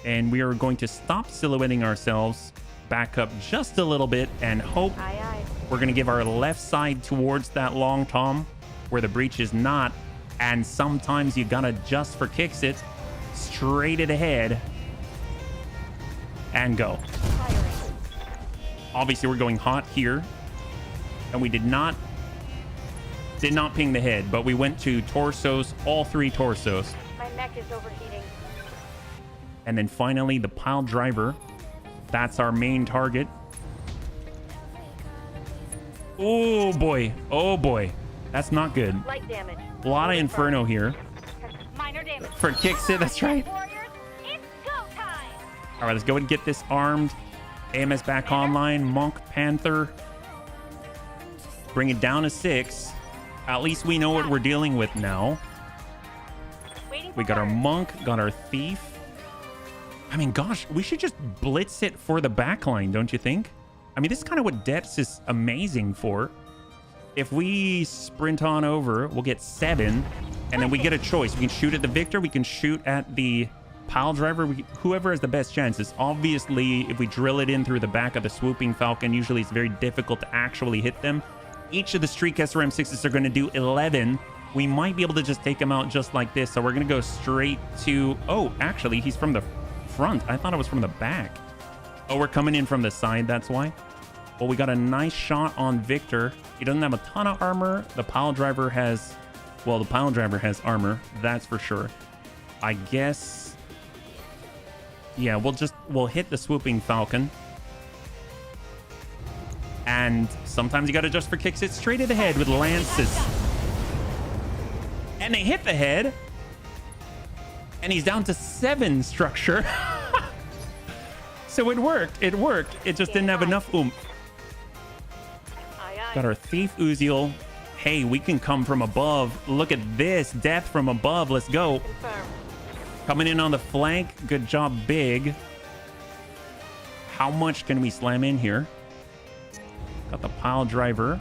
And we are going to stop silhouetting ourselves. Back up just a little bit and hope we're going to give our left side towards that long tom where the breach is not. And sometimes you got to just for kicks it straight it ahead and go. Obviously, we're going hot here. And we did not ping the head, but we went to torsos, all 3 torsos. My mech is overheating. And then finally, the pile driver. That's our main target. Oh boy. Oh boy. That's not good. Light damage. A lot of inferno here. Minor damage. For kicks it, that's right. Warriors, it's go time. All right, let's go and get this armed. AMS back online. Monk, Panther. Bring it down to 6. At least we know what we're dealing with now. Waiting for We got our word. monk, got our thief. I mean, gosh, we should just blitz it for the backline, don't you think? I mean, this is kind of what depths is amazing for. If we sprint on over, we'll get 7, and then we get a choice. We can shoot at the victor, we can shoot at the pile driver, whoever has the best chances. Obviously, if we drill it in through the back of the swooping falcon, usually it's very difficult to actually hit them. Each of the streak SRM6s are going to do 11. We might be able to just take him out just like this. So we're going to go straight to... Oh, actually, he's from the front. I thought it was from the back. Oh, we're coming in from the side. That's why. Well, we got a nice shot on Victor. He doesn't have a ton of armor. The pile driver has... Well, the pile driver has armor. That's for sure. I guess... Yeah, we'll hit the swooping falcon. And sometimes you got to just for kicks it straight to the head with lances. And they hit the head. And he's down to 7 structure. So it worked. It worked. It just didn't have enough oomph. Got our thief Uziel. Hey, we can come from above. Look at this. Death from above. Let's go. Confirm. Coming in on the flank. Good job, Big. How much can we slam in here? Got the pile driver.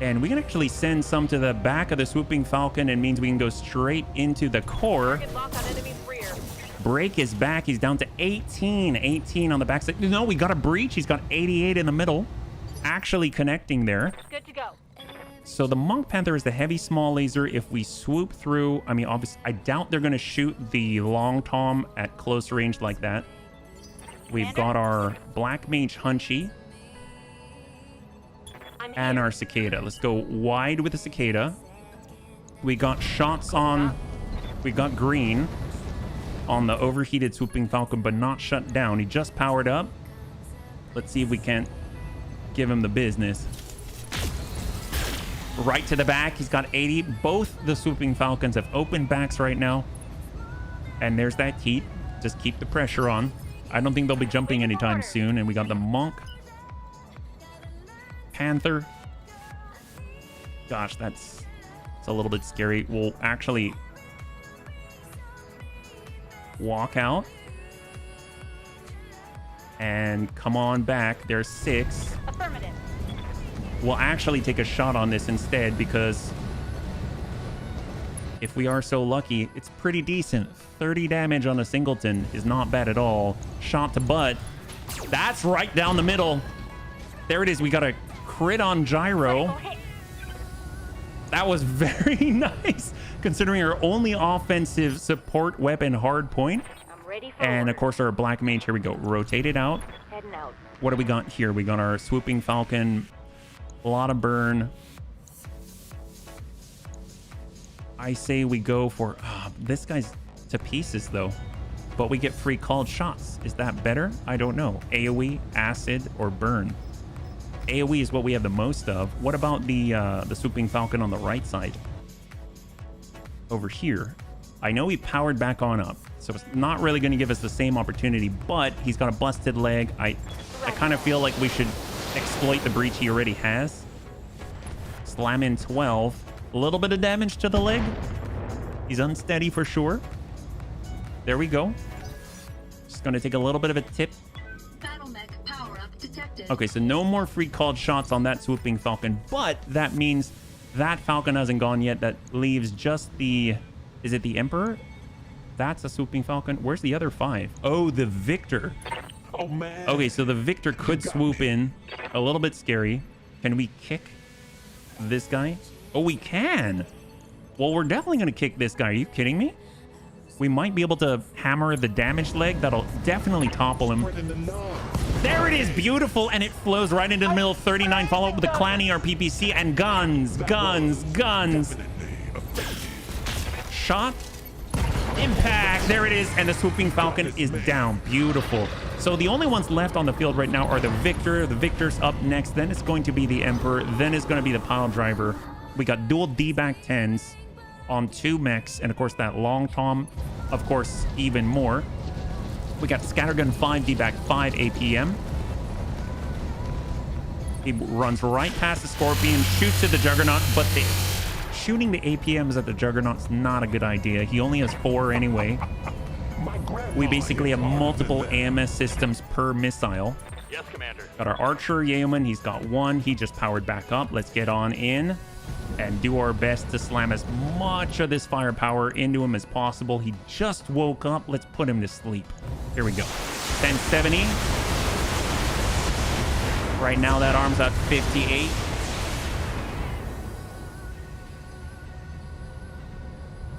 And we can actually send some to the back of the swooping falcon. It means we can go straight into the core. Target lock on enemy's rear. Break is back. He's down to 18. 18 on the backside. No, we got a breach. He's got 88 in the middle. Actually connecting there. Good to go. So the Monk Panther is the heavy small laser. If we swoop through, I mean, obviously, I doubt they're going to shoot the long tom at close range like that. We've got our Black Mage Hunchy and our Cicada. Let's go wide with the Cicada. We got shots on... We got green on the overheated swooping falcon, but not shut down. He just powered up. Let's see if we can't give him the business. Right to the back. He's got 80. Both the swooping falcons have open backs right now. And there's that heat. Just keep the pressure on. I don't think they'll be jumping anytime soon. And we got the Monk. Panther. Gosh, it's a little bit scary. We'll actually walk out. And come on back. There's 6. Affirmative. We'll actually take a shot on this instead because if we are so lucky, it's pretty decent. 30 damage on a singleton is not bad at all. Shot to butt. That's right down the middle. There it is. We got a crit on gyro. That was very nice considering our only offensive support weapon hard point. I'm ready for And of orders. course our Black Mage. Here we go. Rotate it out. Heading out. What do we got here? We got our swooping falcon. A lot of burn. I say we go for... this guy's to pieces, though. But we get free called shots. Is that better? I don't know. AoE, acid, or burn? AoE is what we have the most of. What about the swooping falcon on the right side? Over here. I know he powered back on up. So it's not really going to give us the same opportunity. But he's got a busted leg. I kind of feel like we should... exploit the breach he already has. Slam in 12. A little bit of damage to the leg. He's unsteady for sure. There we go. Just Gonna take a little bit of a tip. Battletech power-up detected. Okay, so no more free called shots on that swooping falcon, but that means that falcon hasn't gone yet. That leaves just the... Is it the Emperor? That's a swooping falcon. Where's the other 5? Oh, the Victor. Oh, man. Okay, so the Victor could swoop in. A little bit scary. Can we kick this guy? Oh, we can. Well, we're definitely going to kick this guy. Are you kidding me? We might be able to hammer the damaged leg. That'll definitely topple him. There it is. Beautiful. And it flows right into the middle. 39 follow up with the Clanny or PPC and guns. Shot. Impact. There it is. And the swooping falcon is down. Beautiful. So the only ones left on the field right now are the Victor. The Victor's up next. Then it's going to be the Emperor. Then it's going to be the pile driver. We got dual D-back 10s on 2 mechs. And of course that long tom, of course, even more. We got scattergun 5 D-back 5 APM. He runs right past the Scorpion, shoots at the Juggernaut, but shooting the APMs at the Juggernaut's not a good idea. He only has 4 anyway. We basically have multiple AMS systems per missile. Yes, Commander. Got our Archer Yeoman. He's got 1. He just powered back up. Let's get on in and do our best to slam as much of this firepower into him as possible. He just woke up. Let's put him to sleep. Here we go. 1070. Right now that arm's at 58.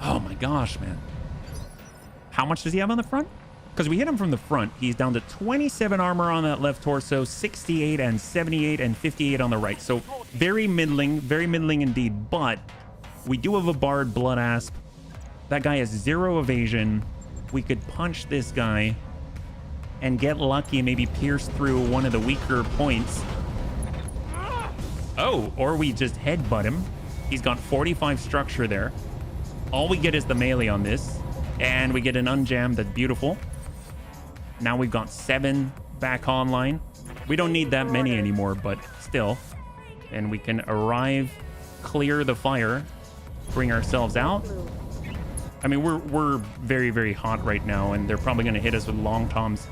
Oh my gosh, man. How much does he have on the front? Because we hit him from the front. He's down to 27 armor on that left torso, 68 and 78 and 58 on the right. So very middling indeed. But we do have a Bard Blood Asp. That guy has 0 evasion. We could punch this guy and get lucky and maybe pierce through one of the weaker points. Oh, or we just headbutt him. He's got 45 structure there. All we get is the melee on this. And we get an unjam. That's beautiful. Now we've got 7 back online. We don't need that many anymore, but still. And we can arrive, clear the fire, bring ourselves out. I mean, we're very, very hot right now, and they're probably going to hit us with long toms.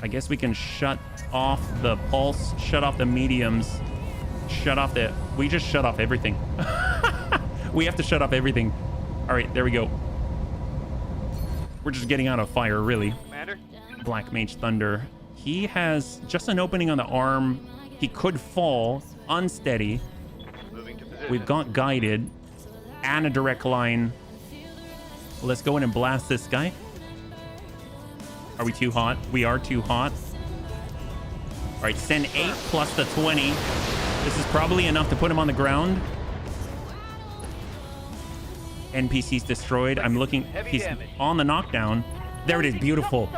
I guess we can shut off the pulse, shut off the mediums, shut off the... We just shut off everything. We have to shut off everything. All right, there we go. We're just getting out of fire, really. Commander? Black Mage Thunder. He has just an opening on the arm. He could fall unsteady. Moving to position. We've got guided and a direct line. Let's go in and blast this guy. Are we too hot? We are too hot. All right, send 8 plus the 20. This is probably enough to put him on the ground. NPC's destroyed. I'm looking. He's on the knockdown. There it is. Beautiful.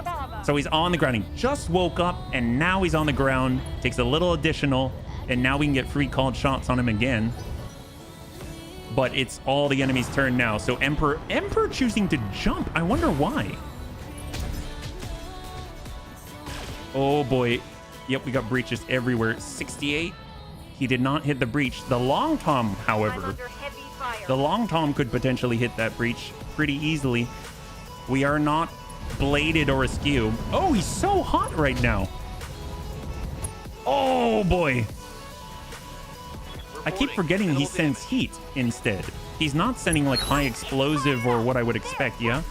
So he's on the ground. He just woke up and now he's on the ground. Takes a little additional and now we can get free called shots on him again. But it's all the enemy's turn now. So Emperor choosing to jump. I wonder why. Oh boy. Yep, we got breaches everywhere. 68. He did not hit the breach. The long tom, however, the long tom could potentially hit that breach pretty easily. We are not bladed or askew. Oh, he's so hot right now. Oh boy. I keep forgetting he sends heat instead. He's not sending like high explosive or what I would expect, yeah?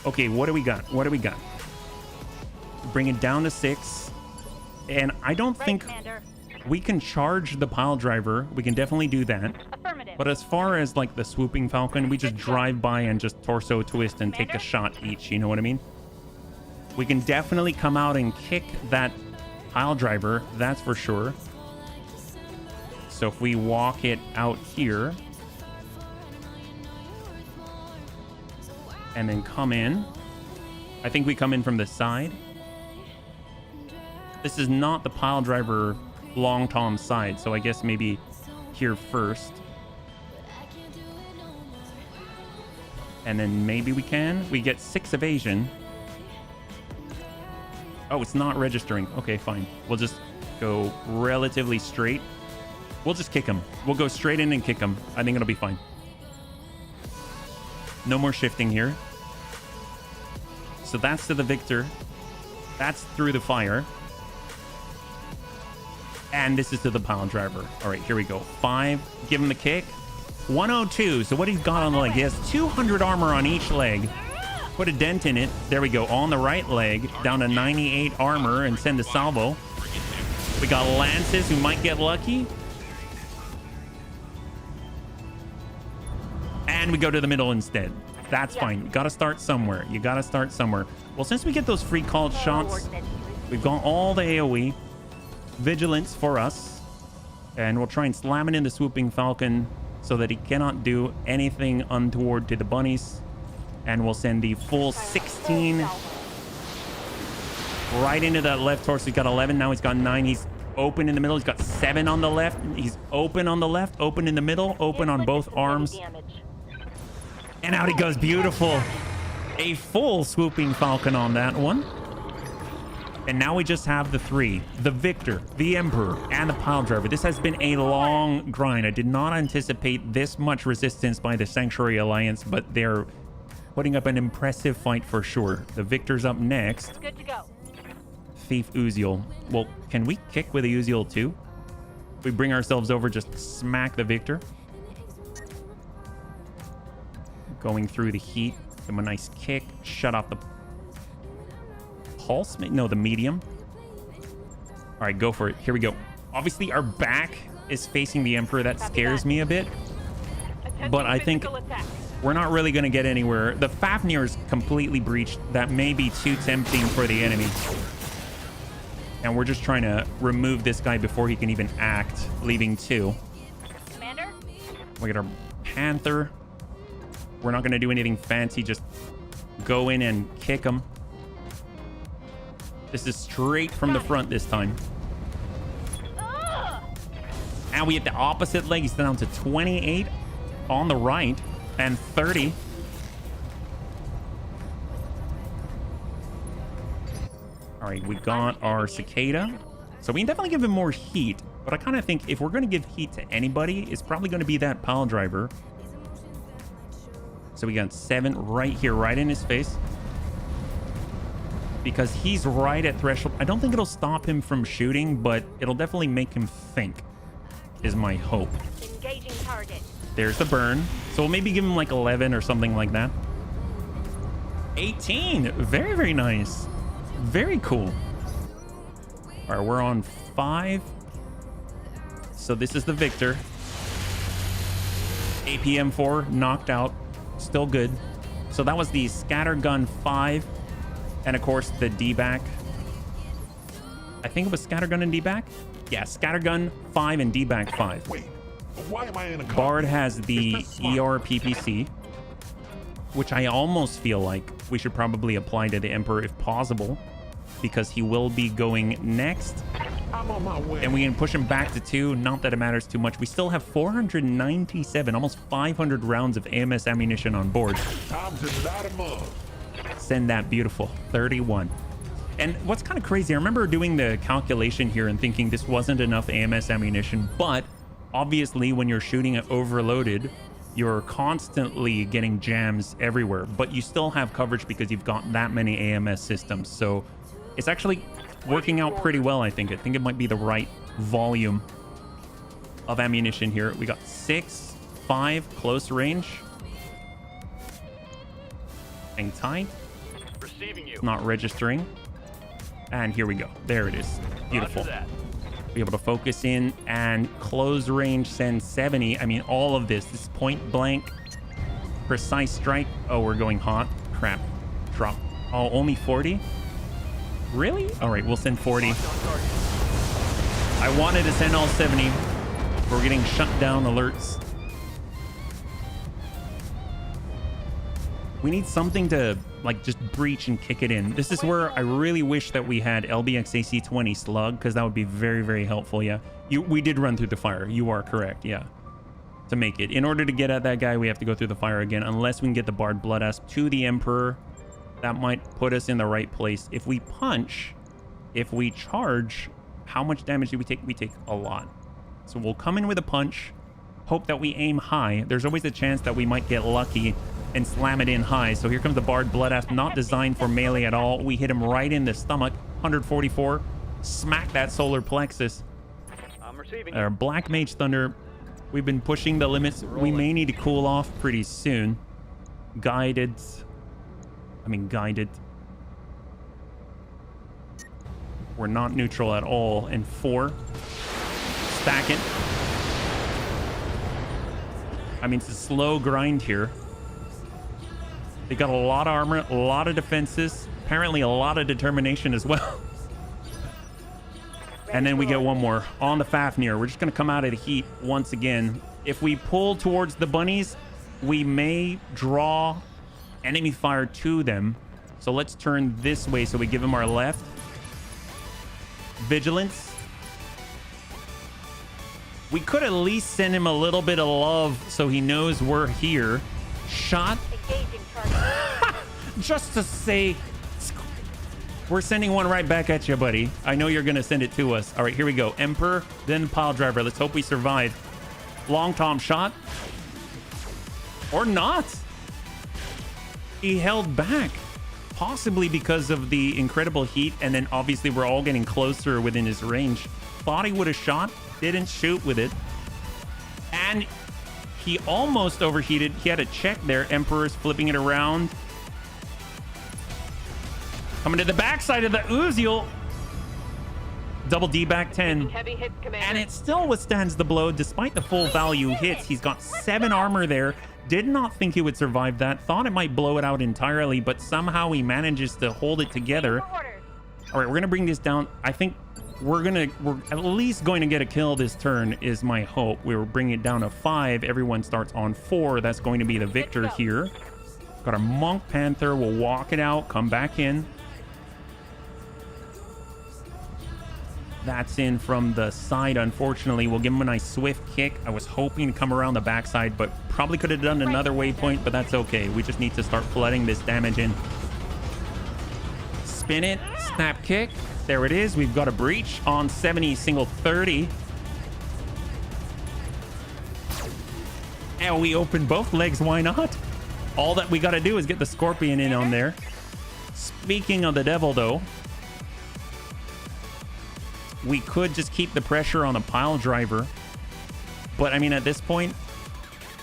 Okay, what do we got? What do we got? Bring it down to 6. And I don't think we can charge the pile driver. We can definitely do that. But as far as like the swooping falcon, we just drive by and just torso twist and take a shot each. You know what I mean? We can definitely come out and kick that pile driver. That's for sure. So if we walk it out here and then come in, I think we come in from the side. This is not the pile driver long tom side, so I guess maybe here first. And then maybe we get 6 evasion. Oh, it's not registering. Okay, fine. We'll just go relatively straight. We'll just kick him. We'll go straight in and kick him. I think it'll be fine. No more shifting here. So that's to the victor. That's through the fire. And this is to the pile driver. All right, here we go. 5. Give him the kick. 102. So what he's got on the leg? He has 200 armor on each leg. Put a dent in it. There we go. On the right leg, down to 98 armor, and send the salvo. We got lances who might get lucky. And we go to the middle instead. That's fine. You got to start somewhere. You got to start somewhere. Well, since we get those free called shots, we've got all the AoE. Vigilance for us. And we'll try and slam it in the swooping falcon so that he cannot do anything untoward to the bunnies. And we'll send the full 16 right into that left torso. He's got 11. Now he's got 9. He's open in the middle. He's got 7 on the left. He's open on the left, open in the middle, open on both arms. And out he goes. Beautiful. A full swooping falcon on that one. And now we just have the 3. The Victor, the Emperor, and the Pile Driver. This has been a long grind. I did not anticipate this much resistance by the Sanctuary Alliance, but they're putting up an impressive fight for sure. The Victor's up next. Good to go. Thief Uziel. Well, can we kick with a Uziel too? We bring ourselves over, just smack the Victor. Going through the heat. Give him a nice kick. Shut off the pulse. No, the medium. All right, go for it. Here we go. Obviously, our back is facing the Emperor. That scares me a bit. But I think we're not really going to get anywhere. The Fafnir is completely breached. That may be too tempting for the enemy. And we're just trying to remove this guy before he can even act, leaving 2. Commander? We got our Panther. We're not going to do anything fancy. Just go in and kick him. This is straight from the front this time. Now we hit the opposite leg. He's down to 28 on the right and 30. All right, we got our Cicada. So we can definitely give him more heat. But I kind of think if we're going to give heat to anybody, it's probably going to be that Pile Driver. So we got 7 right here, right in his face. Because he's right at threshold. I don't think it'll stop him from shooting, but it'll definitely make him think, is my hope. Engaging target. There's the burn. So we'll maybe give him like 11 or something like that. 18. Very, very nice. Very cool. All right, we're on 5. So this is the Victor. APM4 knocked out. Still good. So that was the Scattergun 5. And of course, the D-back. I think it was Scattergun and D-back. Yeah, Scattergun 5 and D-back 5. Wait, why am I in a Bard has the ER PPC, which I almost feel like we should probably apply to the Emperor if possible, because he will be going next. I'm on my way. And we can push him back to 2. Not that it matters too much. We still have 497, almost 500 rounds of AMS ammunition on board. Time to light him up. Send that beautiful 31. And what's kind of crazy, I remember doing the calculation here and thinking this wasn't enough AMS ammunition, but obviously when you're shooting it overloaded, you're constantly getting jams everywhere, but you still have coverage because you've got that many AMS systems. So it's actually working out pretty well, I think. I think it might be the right volume of ammunition here. We got 6, 5 close range. Hang tight. Receiving you. Not registering. And here we go. There it is. Beautiful. Be able to focus in and close range, send 70. I mean, all of this is point blank, precise strike. Oh, we're going hot. Crap. Drop. Oh, only 40? Really? All right, we'll send 40. I wanted to send all 70. We're getting shut down alerts. We need something to like just breach and kick it in. This is where I really wish that we had LBX AC-20 slug, because that would be very, very helpful. Yeah, we did run through the fire. You are correct. Yeah, to make it. In order to get at that guy, we have to go through the fire again, unless we can get the Bard Blood Asp to the Emperor. That might put us in the right place. If we punch, if we charge, how much damage do we take? We take a lot. So we'll come in with a punch, hope that we aim high. There's always a chance that we might get lucky and slam it in high. So here comes the Bard Bloodasp, not designed for melee at all. We hit him right in the stomach, 144. Smack that solar plexus. I'm receiving. Our Black Mage Thunder, we've been pushing the limits. We may need to cool off pretty soon. Guided. We're not neutral at all. And 4. Stack it. I mean, it's a slow grind here. They got a lot of armor, a lot of defenses, apparently a lot of determination as well. And then we get one more on the Fafnir. We're just going to come out of the heat once again. If we pull towards the bunnies, we may draw enemy fire to them. So let's turn this way so we give him our left. Vigilance. We could at least send him a little bit of love so he knows we're here. Shot. Engaging target. Just to say, we're sending one right back at you, buddy. I know you're going to send it to us. All right, here we go. Emperor, then Pile Driver. Let's hope we survive. Long Tom shot. Or not. He held back. Possibly because of the incredible heat. And then obviously we're all getting closer within his range. Thought he would have shot. Didn't shoot with it. And he almost overheated. He had a check there. Emperor's flipping it around. Coming to the backside of the Uziel. Double D back 10. Heavy hit, Commander. And it still withstands the blow despite the full value hits. He's got 7 armor there. Did not think he would survive that. Thought it might blow it out entirely, but somehow he manages to hold it together. All right, we're going to bring this down. I think we're at least going to get a kill this turn is my hope. We're bringing it down to 5. Everyone starts on 4. That's going to be the victor here. Got our Monk Panther. We'll walk it out, come back in. That's in from the side, unfortunately. We'll give him a nice swift kick. I was hoping to come around the backside, but probably could have done another waypoint, but that's okay. We just need to start flooding this damage in. Spin it, snap kick. There it is. We've got a breach on 70, single 30. And we open both legs. Why not? All that we got to do is get the Scorpion in on there. Speaking of the devil, though, we could just keep the pressure on the Pile Driver. But, I mean, at this point,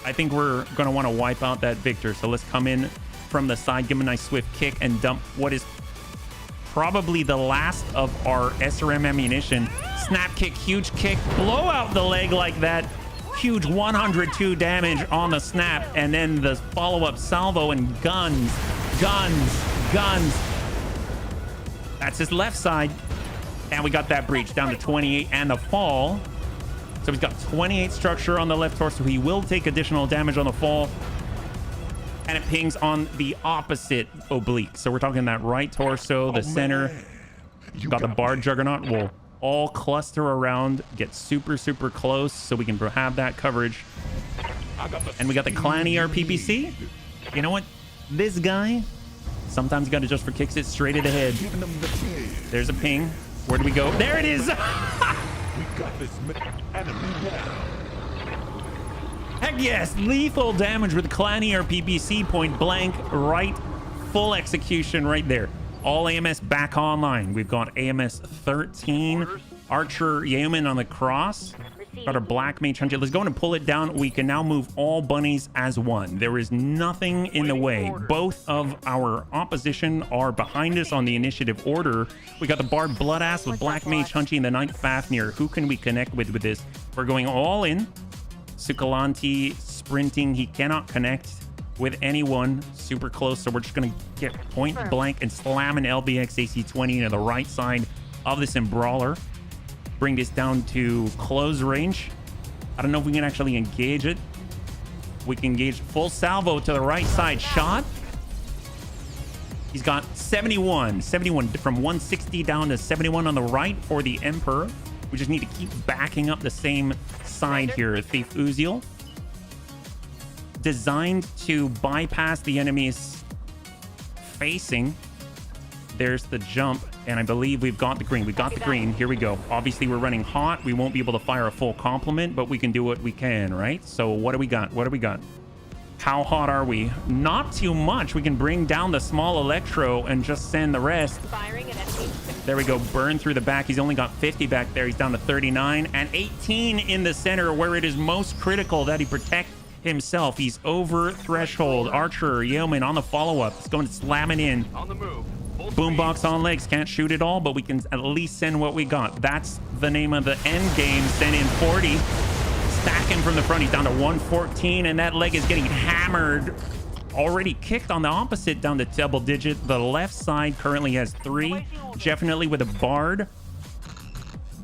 I think we're going to want to wipe out that Victor. So let's come in from the side, give him a nice swift kick, and dump what is probably the last of our SRM ammunition. Snap kick, huge kick, blow out the leg like that. Huge 102 damage on the snap. And then the follow-up salvo and guns. That's his left side. And we got that breach down to 28 and the fall. So he's got 28 structure on the left torso. He will take additional damage on the fall. And it pings on the opposite oblique. So we're talking that right torso, the center. Got the Bard Juggernaut. We'll all cluster around, get super, super close so we can have that coverage. And we got the Clanny RPPC. You know what? This guy, sometimes you got to just for kicks it straight at the head. There's a ping. Where do we go? There it is! We got this enemy now. Heck yes! Lethal damage with Clanny or PPC, point blank, right. Full execution right there. All AMS back online. We've got AMS 13. Archer Yeoman on the cross. Got our Black Mage Hunter. Let's go and pull it down. We can now move all bunnies as one. There is nothing in the way. Both of our opposition are behind us on the initiative order. We got the Bard Bloodass with Black Mage Hunting and the Knight Fafnir. Who can we connect with this? We're going all in. Sukalanti sprinting. He cannot connect with anyone super close. So we're just going to get point blank and slam an LBX AC-20 into the right side of this Embrawler. Bring this down to close range. I don't know if we can actually engage it. We can engage full salvo to the right side shot. He's got 71 from 160 down to 71 on the right for the Emperor. We just need to keep backing up the same side here. Thief Uziel. Designed to bypass the enemy's facing. There's the jump. And I believe we've got the green. We got the green. Here we go. Obviously, we're running hot. We won't be able to fire a full complement, but we can do what we can, right? So what do we got? What do we got? How hot are we? Not too much. We can bring down the small electro and just send the rest. Firing an enemy. There we go. Burn through the back. He's only got 50 back there. He's down to 39 and 18 in the center where it is most critical that he protect himself. He's over threshold. Archer, Yeoman on the follow-up. It's going to slam it in. On the move. Full Boombox on legs. Can't shoot it all, but we can at least send what we got. That's the name of the end game. Send in 40. Stacking from the front. He's down to 114, and that leg is getting hammered. Already kicked on the opposite down to double digit. The left side currently has 3. Definitely with a Bard.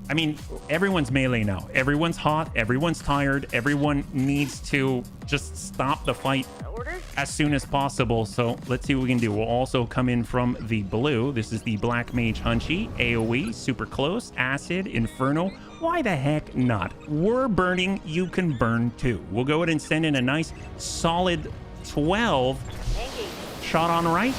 I mean, everyone's melee now. Everyone's hot. Everyone's tired. Everyone needs to just stop the fight Orders? as soon as possible. So let's see what we can do. We'll also come in from the blue. This is the Black Mage Hunchy. AoE, super close. Acid, Inferno. Why the heck not? We're burning. You can burn too. We'll go ahead and send in a nice solid 12. Engage. Shot on right.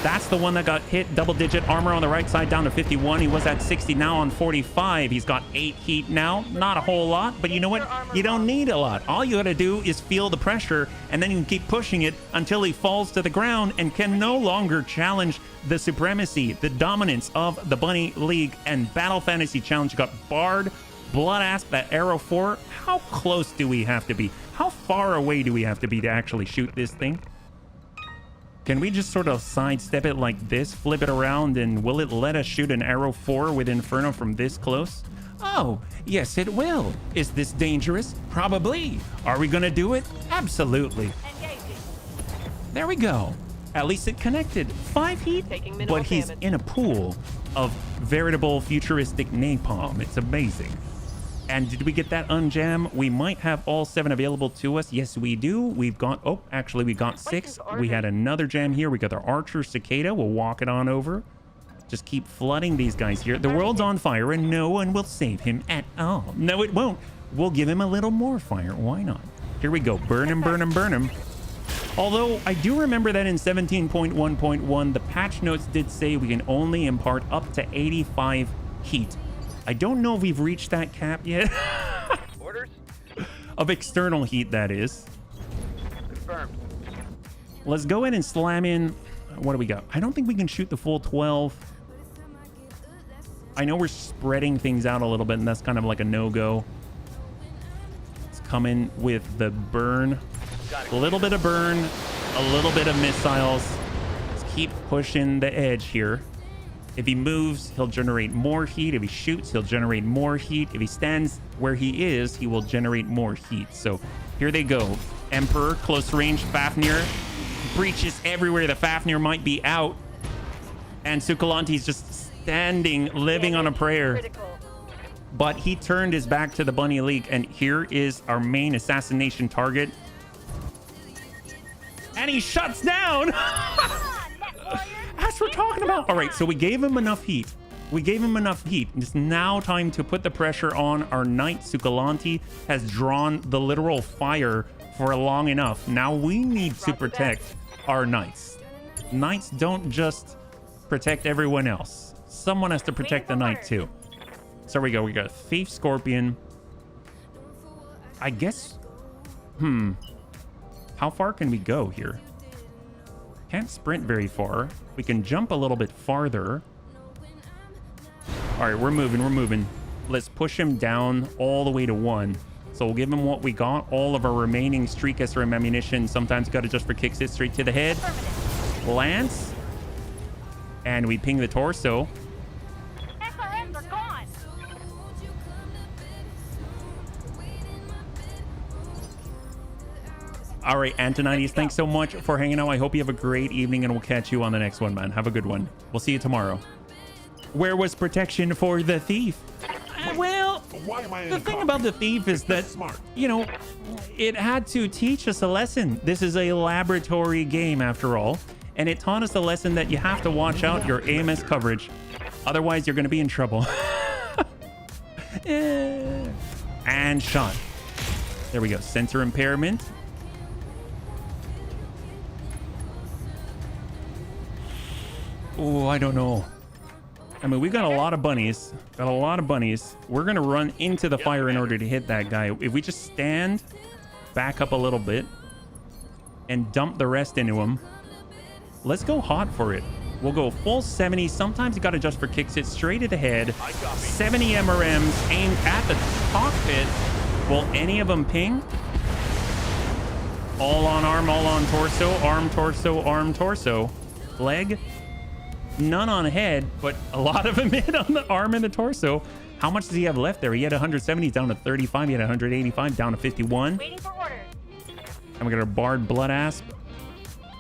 That's the one that got hit. Double digit armor on the right side down to 51. He was at 60, now on 45. He's got 8 heat now. Not a whole lot, but you know what? You don't need a lot. All you gotta do is feel the pressure, and then you can keep pushing it until he falls to the ground and can no longer challenge the supremacy, the dominance of the Bunny League and Battle Fantasy Challenge. You got Bard, Blood Asp, that Arrow 4. How close do we have to be? How far away do we have to be to actually shoot this thing? Can we just sort of sidestep it like this, flip it around, and will it let us shoot an Arrow 4 with Inferno from this close? Oh, yes, it will. Is this dangerous? Probably. Are we gonna do it? Absolutely. Engaging. There we go. At least it connected. 5 heat, Taking minimal but he's damage. in a pool of veritable futuristic napalm. It's amazing. And did we get that unjam? We might have all 7 available to us. Yes, we do. We've got, oh, actually we got 6. We had another jam here. We got our Archer Cicada. We'll walk it on over. Just keep flooding these guys here. The world's on fire and no one will save him at all. No, it won't. We'll give him a little more fire. Why not? Here we go. Burn him, burn him, burn him. Although I do remember that in 17.1.1, the patch notes did say we can only impart up to 85 heat. I don't know if we've reached that cap yet. Orders? Of external heat, that is. Confirmed. Let's go ahead and slam in. What do we got? I don't think we can shoot the full 12. I know we're spreading things out a little bit, and that's kind of like a no-go. Let's come in with the burn. A little bit of burn, a little bit of missiles. Let's keep pushing the edge here. If he moves, he'll generate more heat. If he shoots, he'll generate more heat. If he stands where he is, he will generate more heat. So here they go. Emperor, close range, Fafnir. Breaches everywhere. The Fafnir might be out. And Sukalanti's just standing, living on a prayer. Critical. But he turned his back to the Bunny League. And here is our main assassination target. And he shuts down. As we're talking about. All right, so we gave him enough heat. We gave him enough heat. It's now time to put the pressure on our knight. Sukalanti has drawn the literal fire for long enough. Now we need to protect our knights. Knights don't just protect everyone else. Someone has to protect the knight too. So we go. We got Thief Scorpion. I guess. How far can we go here? Can't sprint very far. We can jump a little bit farther. All right, we're moving. Let's push him down all the way to 1. So we'll give him what we got. All of our remaining Streak SRM ammunition. Sometimes got to just for kicks it straight to the head. Lance. And we ping the torso. SRMs are gone. All right, Antonides, thanks so much for hanging out. I hope you have a great evening, and we'll catch you on the next one, man. Have a good one. We'll see you tomorrow. Where was protection for the thief? Well, Why am I in the thing about the thief is that, Smart. you know, it had to teach us a lesson. This is a laboratory game, after all, and it taught us a lesson that you have to watch out your AMS coverage. Otherwise, you're going to be in trouble. And shot. There we go. Sensor impairment. Oh, I don't know. I mean, we've got a lot of bunnies. We're going to run into the fire in order to hit that guy. If we just stand back up a little bit. and dump the rest into him. Let's go hot for it. We'll go full 70. Sometimes you got to adjust for kicks it straight at the head. 70 MRMs aimed at the cockpit. Will any of them ping? All on arm, all on torso. Arm, torso. Leg. None on head, but a lot of them hit on the arm and the torso. How much does he have left there? He had 170 down to 35. He had 185 down to 51. Waiting for orders. And we got our barred blood asp.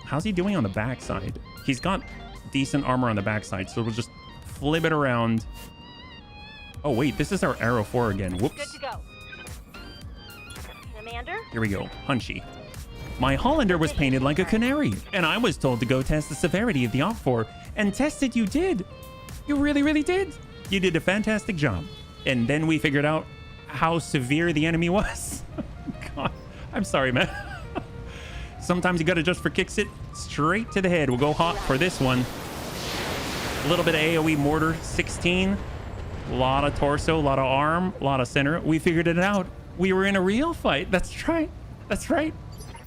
How's he doing on the backside? He's got decent armor on the backside, so we'll just flip it around. Oh wait, this is our arrow 4 again. Good Whoops. to go. Commander? Here we go. Punchy. My Hollander was painted like a canary, and I was told to go test the severity of the OP4, and test it you did. You really did. You did a fantastic job. And then we figured out how severe the enemy was. God, I'm sorry, man. Sometimes you got to adjust for kicks it straight to the head. We'll go hot for this one. A little bit of AoE mortar, 16. A lot of torso, a lot of arm, a lot of center. We figured it out. We were in a real fight. That's right. That's right.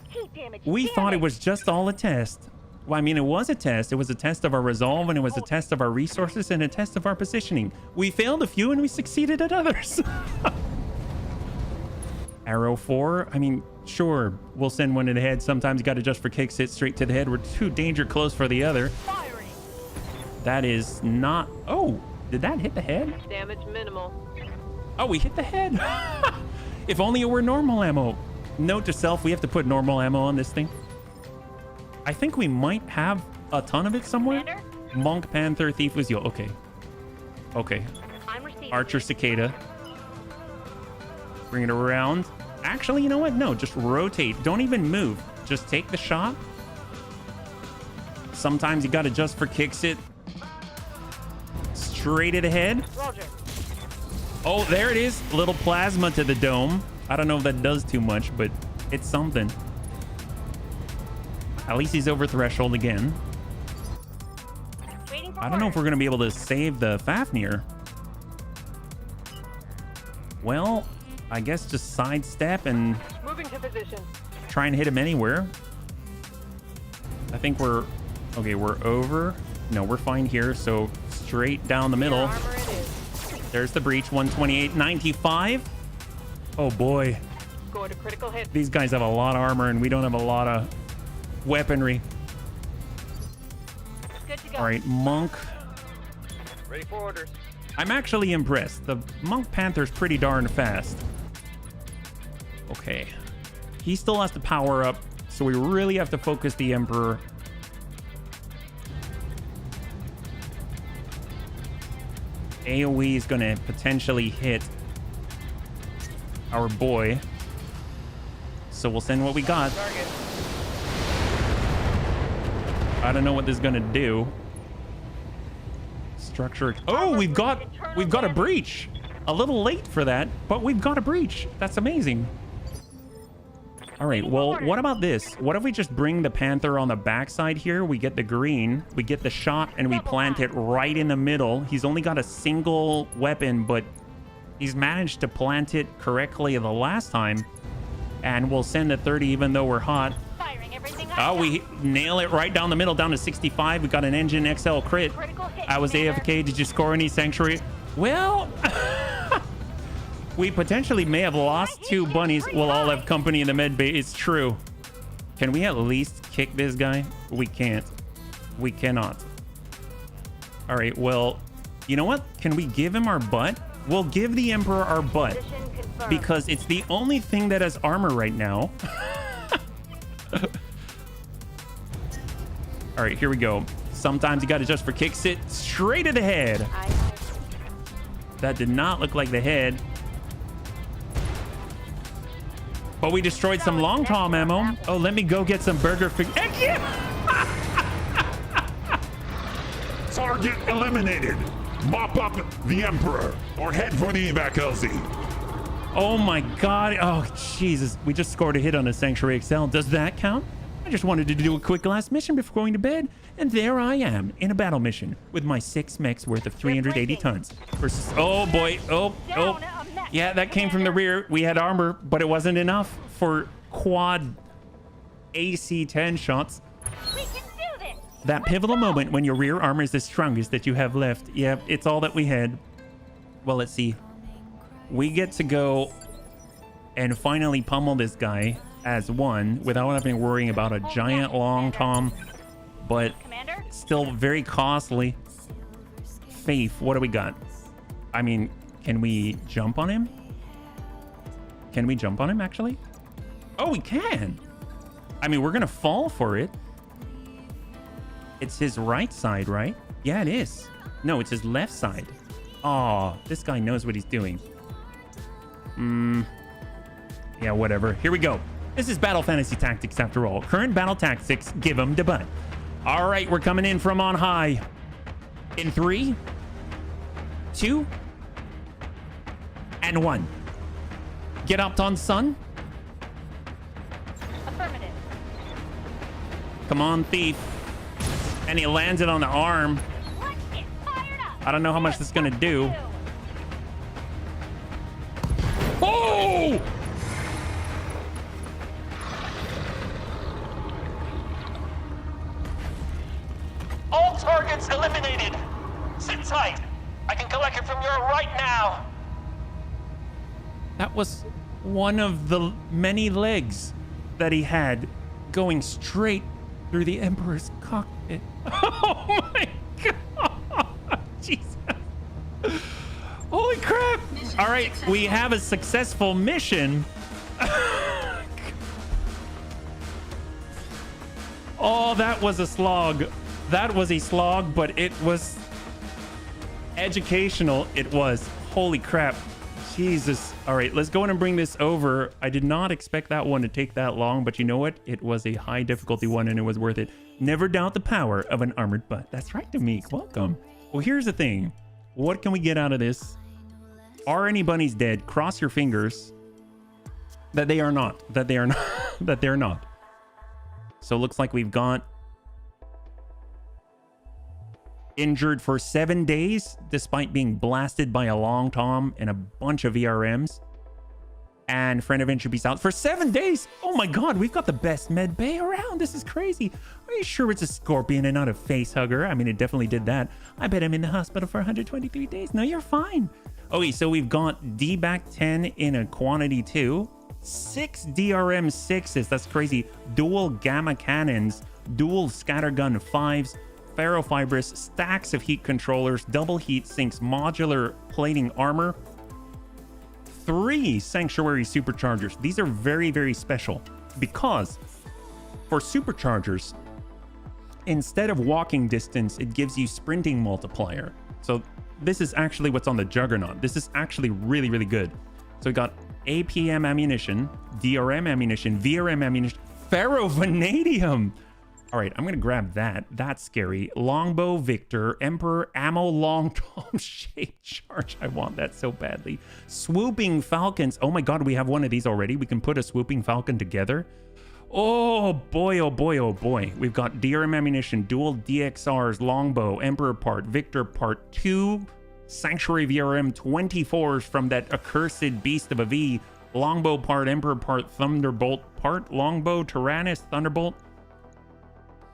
Heat damage. We thought it was just all a test. Well, I mean, it was a test. It was a test of our resolve, and it was a test of our resources, and a test of our positioning. We failed a few, and we succeeded at others. Arrow 4. I mean, sure, we'll send one to the head. Sometimes you got to adjust for kicks hit straight to the head. We're too danger close for the other. Firing. That is not... Oh, did that hit the head? Damage minimal. Oh, we hit the head. If only it were normal ammo. Note to self, we have to put normal ammo on this thing. I think we might have a ton of it somewhere. Commander? Monk, Panther, Thief was yo. Okay. Okay. I'm receiving. Archer, Cicada. Bring it around. Actually, you know what? No, just rotate. Don't even move. Just take the shot. Sometimes you got to adjust for kicks it. Straight at the head. Roger. Oh, there it is. Little plasma to the dome. I don't know if that does too much, but it's something. At least he's over threshold again. Waiting for I don't know if we're going to be able to save the Fafnir. Well, I guess just sidestep and Moving to position. try and hit him anywhere. I think we're... Okay, we're over. No, we're fine here. So straight down the middle. Armor it is. There's the breach. 128.95. Oh, boy. Go to critical hit. These guys have a lot of armor, and we don't have a lot of weaponry. Good to go. All right, Monk. Ready for orders. I'm actually impressed. The Monk Panther's pretty darn fast. Okay. He still has to power up, so we really have to focus the Emperor. AoE is going to potentially hit our boy. So we'll send what we got. Target. I don't know what this is going to do. Structure. Oh, we've got a breach. A little late for that, but we've got a breach. That's amazing. All right, well, what about this? What if we just bring the Panther on the backside here? We get the green, we get the shot, and we plant it right in the middle. He's only got a single weapon, but he's managed to plant it correctly the last time. And we'll send a 30 even though we're hot. Firing everything I Oh, got. we nail it right down the middle, down to 65. We got an Engine XL crit. Critical hit, I was Commander. AFK. Did you score any Sanctuary? Well, we potentially may have lost two bunnies. We'll all have company in the med bay. It's true. Can we at least kick this guy? We can't. We cannot. All right, well, you know what? Can we give him our butt? We'll give the Emperor our butt Position confirmed. because it's the only thing that has armor right now. All right, here we go. Sometimes you got to adjust for kicks it straight at the head. That did not look like the head. But we destroyed some long tom ammo. Oh, let me go get some burger fig. Heck yeah! Target eliminated. Mop up the Emperor or head for the evac LZ. Oh my God. Oh, Jesus. We just scored a hit on a Sanctuary XL. Does that count? I just wanted to do a quick last mission before going to bed. And there I am in a battle mission with my 6 mechs worth of 380 tons. Versus, oh boy. Oh. Yeah, that came from the rear. We had armor, but it wasn't enough for quad AC-10 shots. We can do this. That pivotal moment when your rear armor is the strongest that you have left. Yep, it's all that we had. Well, let's see. We get to go and finally pummel this guy as one without having worrying about a giant long tom, but Commander? still very costly. Faith, what do we got? I mean, can we jump on him? Can we jump on him, actually? Oh, we can. I mean, we're gonna fall for it. It's his right side, right? Yeah, it is. No, it's his left side. Oh, this guy knows what he's doing. Yeah, whatever. Here we go. This is Battle Fantasy Tactics after all. Current battle tactics, give him the butt. All right, we're coming in from on high. In 3, 2, and 1. Get up on son. Affirmative. Come on, thief. And he lands it on the arm. Let's get fired up. I don't know how much this is gonna do. Oh! All targets eliminated. Sit tight. I can collect it from your right now. That was one of the many legs that he had going straight through the Emperor's cockpit. Oh my god! Jesus. Holy crap! All right, we have a successful mission. Oh, that was a slog. That was a slog, but it was educational. It was. Holy crap. Jesus. All right, let's go in and bring this over. I did not expect that one to take that long, but you know what? It was a high difficulty one and it was worth it. Never doubt the power of an armored butt. That's right, Demik. Welcome. Well, here's the thing. What can we get out of this? Are any bunnies dead? Cross your fingers that they are not. That they are not. That they're not. So it looks like we've got injured for 7 days despite being blasted by a long tom and a bunch of VRMs. And friend of entropy's out for 7 days. Oh my god, we've got the best med bay around. This is crazy. Are you sure it's a scorpion and not a face hugger? I mean, it definitely did that. I bet I'm in the hospital for 123 days. No, you're fine. Okay, so we've got DBAC 10 in a quantity 2. 6 DRM 6s. That's crazy. Dual gamma cannons. Dual scattergun 5s. Ferrofibrous stacks of heat controllers. Double heat sinks. Modular plating armor. 3 sanctuary superchargers. These are very, very special because for superchargers, instead of walking distance, it gives you sprinting multiplier. So this is actually what's on the Juggernaut. This is actually really, really good. So we got APM ammunition, DRM ammunition, VRM ammunition, ferrovanadium. All right, I'm going to grab that. That's scary. Longbow Victor, Emperor Ammo Long Tom Shape Charge. I want that so badly. Swooping Falcons. Oh my god, we have one of these already. We can put a Swooping Falcon together. Oh boy, oh boy, oh boy. We've got DRM ammunition, dual DXRs, Longbow, Emperor part, Victor part, 2 Sanctuary VRM 24s from that accursed beast of a V. Longbow part, Emperor part, Thunderbolt part, Longbow, Tyrannus, Thunderbolt.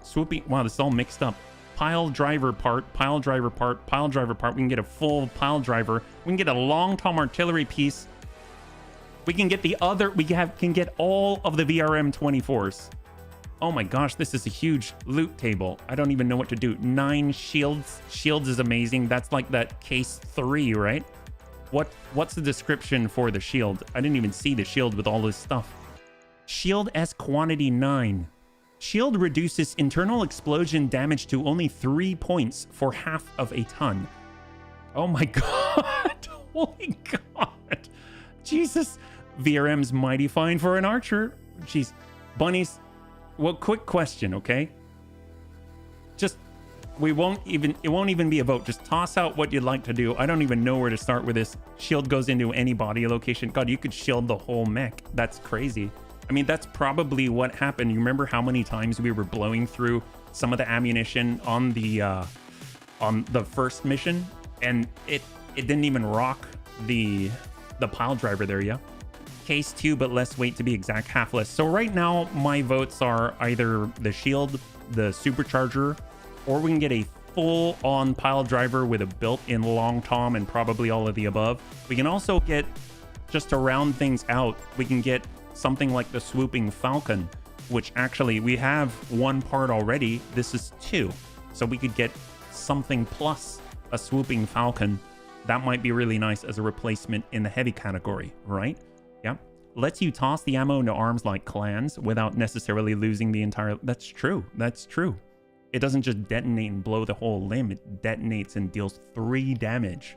Swooping, wow, this is all mixed up. Pile driver part, pile driver part, pile driver part. We can get a full pile driver. We can get a long tom artillery piece. We can get the other, can get all of the VRM 24s. Oh my gosh, this is a huge loot table. I don't even know what to do. 9 shields. Shields is amazing. That's like that case 3, right? What's the description for the shield? I didn't even see the shield with all this stuff. Shield S quantity 9. Shield reduces internal explosion damage to only 3 points for half of a ton. Oh my god. Holy god. Jesus. VRM's mighty fine for an archer. Jeez. Bunnies. Well, quick question, okay? Just, it won't even be a vote. Just toss out what you'd like to do. I don't even know where to start with this. Shield goes into any body location. God, you could shield the whole mech. That's crazy. I mean, that's probably what happened. You remember how many times we were blowing through some of the ammunition on the first mission, and it didn't even rock the pile driver there, yeah? Case 2, but less weight to be exact, half less. So right now, my votes are either the shield, the supercharger, or we can get a full-on pile driver with a built-in long tom and probably all of the above. We can also get, just to round things out, we can get something like the swooping falcon, which actually we have one part already. This is 2. So we could get something plus a swooping falcon. That might be really nice as a replacement in the heavy category, right? Yeah. Lets you toss the ammo into arms like clans without necessarily losing the entire... That's true. That's true. It doesn't just detonate and blow the whole limb. It detonates and deals 3 damage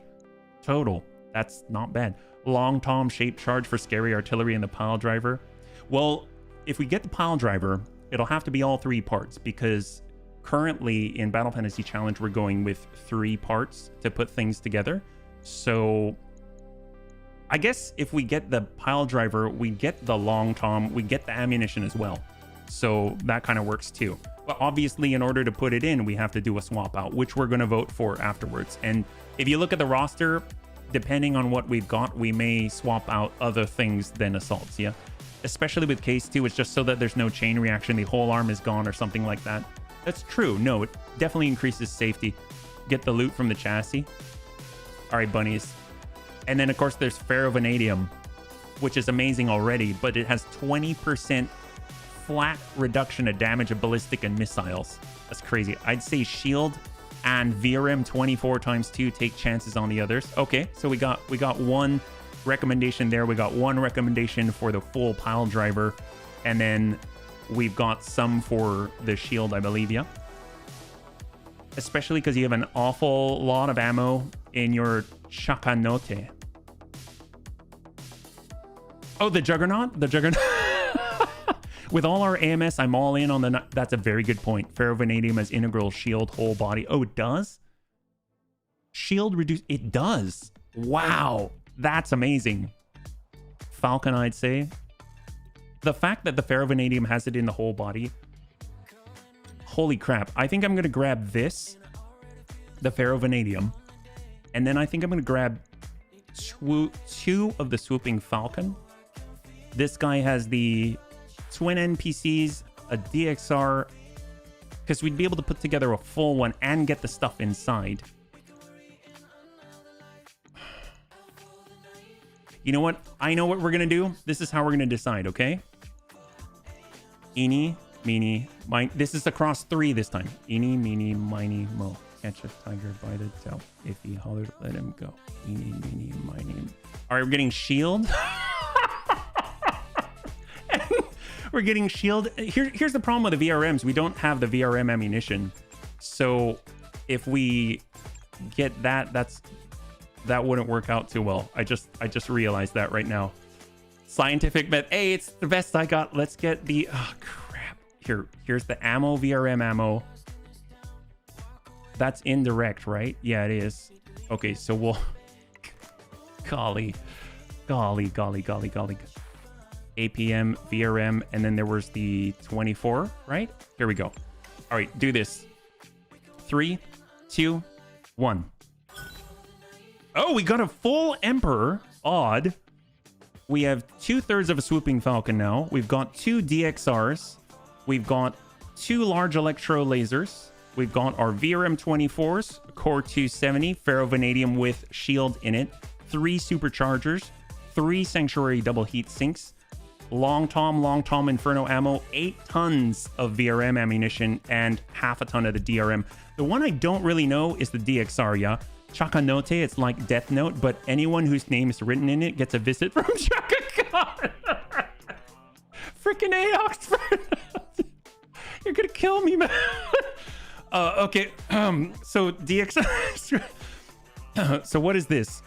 total. That's not bad. Long tom shaped charge for scary artillery and the pile driver. Well, if we get the pile driver, it'll have to be all 3 parts, because currently in Battle Fantasy Challenge, we're going with 3 parts to put things together. So I guess if we get the pile driver, we get the long tom, we get the ammunition as well. So that kind of works too. But obviously, in order to put it in, we have to do a swap out, which we're going to vote for afterwards. And if you look at the roster, depending on what we've got, we may swap out other things than assaults, yeah? Especially with case 2, it's just so that there's no chain reaction, the whole arm is gone or something like that. That's true. No, it definitely increases safety. Get the loot from the chassis. All right, bunnies. And then, of course, there's ferrovanadium, which is amazing already, but it has 20% flat reduction of damage of ballistic and missiles. That's crazy. I'd say shield and VRM 24 times 2 take chances on the others. Okay, so we got one recommendation there. We got one recommendation for the full pile driver, and then we've got some for the shield, I believe, yeah. Especially because you have an awful lot of ammo in your Chakanote. Oh, the Juggernaut? The Juggernaut. With all our AMS, I'm all in on the... That's a very good point. Ferrovanadium as integral shield, whole body. Oh, it does? Shield reduce... It does. Wow. That's amazing. Falcon, I'd say. The fact that the ferrovanadium has it in the whole body... Holy crap. I think I'm going to grab this. The ferrovanadium. And then I think I'm going to grab 2 of the swooping falcon. This guy has the... twin NPCs, a DXR, because we'd be able to put together a full one and get the stuff inside. You know what? I know what we're going to do. This is how we're going to decide, okay? Eeny, meeny, miny. This is across 3 this time. Eeny, meeny, miny, mo. Catch a tiger by the tail. If he hollered, let him go. Eeny, meeny, miny. All right, we're getting shield. We're getting shield. Here's the problem with the VRMs. We don't have the VRM ammunition. So if we get that, that wouldn't work out too well. I just realized that right now. Scientific bet. Hey, it's the best I got. Let's get the... Oh, crap. Here's the ammo, VRM ammo. That's indirect, right? Yeah, it is. Okay, so we'll... Golly. APM, VRM, and then there was the 24, right? Here we go. All right, do this. 3, 2, 1. Oh, we got a full Emperor. Odd. We have 2/3 of a swooping falcon now. We've got 2 DXRs. We've got 2 large electro lasers. We've got our VRM 24s, Core 270, ferrovanadium with shield in it, 3 superchargers, 3 sanctuary double heat sinks, long tom inferno ammo, 8 tons of VRM ammunition, and half a ton of the DRM. The one I don't really know is the DXR, yeah? Chakanote, it's like Death Note, but anyone whose name is written in it gets a visit from Chaka Khan. Freaking A, Oxford. You're gonna kill me, man. Okay, so DXR. So what is this?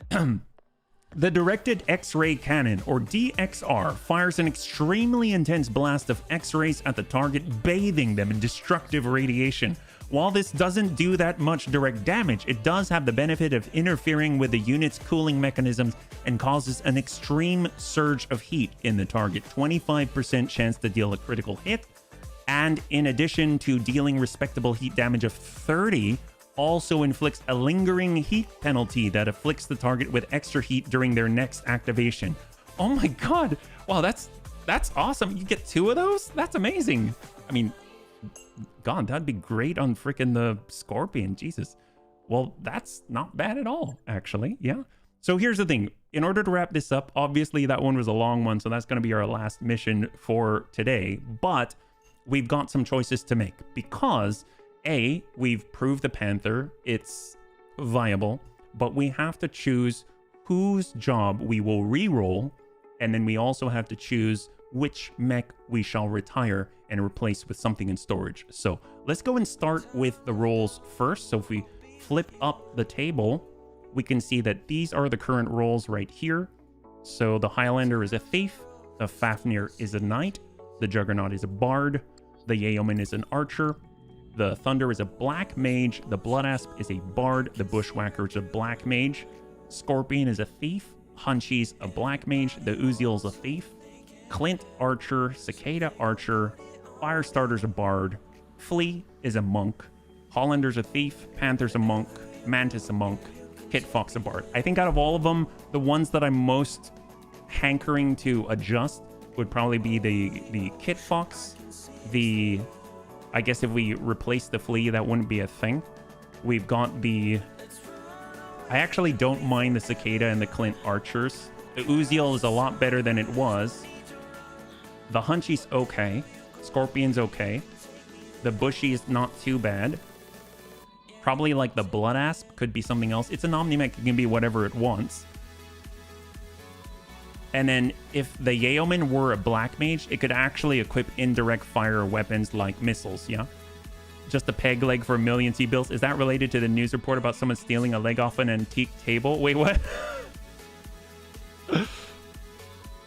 The Directed X-Ray Cannon, or DXR, fires an extremely intense blast of X-rays at the target, bathing them in destructive radiation. While this doesn't do that much direct damage, it does have the benefit of interfering with the unit's cooling mechanisms and causes an extreme surge of heat in the target. 25% chance to deal a critical hit, and in addition to dealing respectable heat damage of 30, also inflicts a lingering heat penalty that afflicts the target with extra heat during their next activation. Oh my god. Wow, that's awesome. You get 2 of those? That's amazing. I mean, god, that'd be great on freaking the Scorpion. Jesus. Well, that's not bad at all, actually. Yeah. So here's the thing. In order to wrap this up, obviously that one was a long one, so that's going to be our last mission for today. But we've got some choices to make because A, we've proved the Panther. It's viable, but we have to choose whose job we will re-roll, and then we also have to choose which mech we shall retire and replace with something in storage. So let's go and start with the rolls first. So if we flip up the table, we can see that these are the current rolls right here. So the Highlander is a thief, the Fafnir is a knight, the Juggernaut is a bard, the Yeoman is an archer, the Thunder is a black mage, the Bloodasp is a bard, the Bushwhacker is a black mage, Scorpion is a thief, Hunshi's a black mage, the Uziel is a thief, Clint archer, Cicada archer, Firestarter's a bard, Flea is a monk, Hollander's a thief, Panther's a monk, Mantis a monk, Kit Fox a bard. I think out of all of them, the ones that I'm most hankering to adjust would probably be the Kit Fox. I guess if we replace the Flea, that wouldn't be a thing. We've got I actually don't mind the Cicada and the Clint archers. The Uziel is a lot better than it was. The Hunshi's okay. Scorpion's okay. The Bushy is not too bad. Probably like the Bloodasp could be something else. It's an Omni-Mech, it can be whatever it wants. And then if the Yeoman were a black mage, it could actually equip indirect fire weapons like missiles, yeah? Just a peg leg for a million T-bills. Is that related to the news report about someone stealing a leg off an antique table? Wait, what?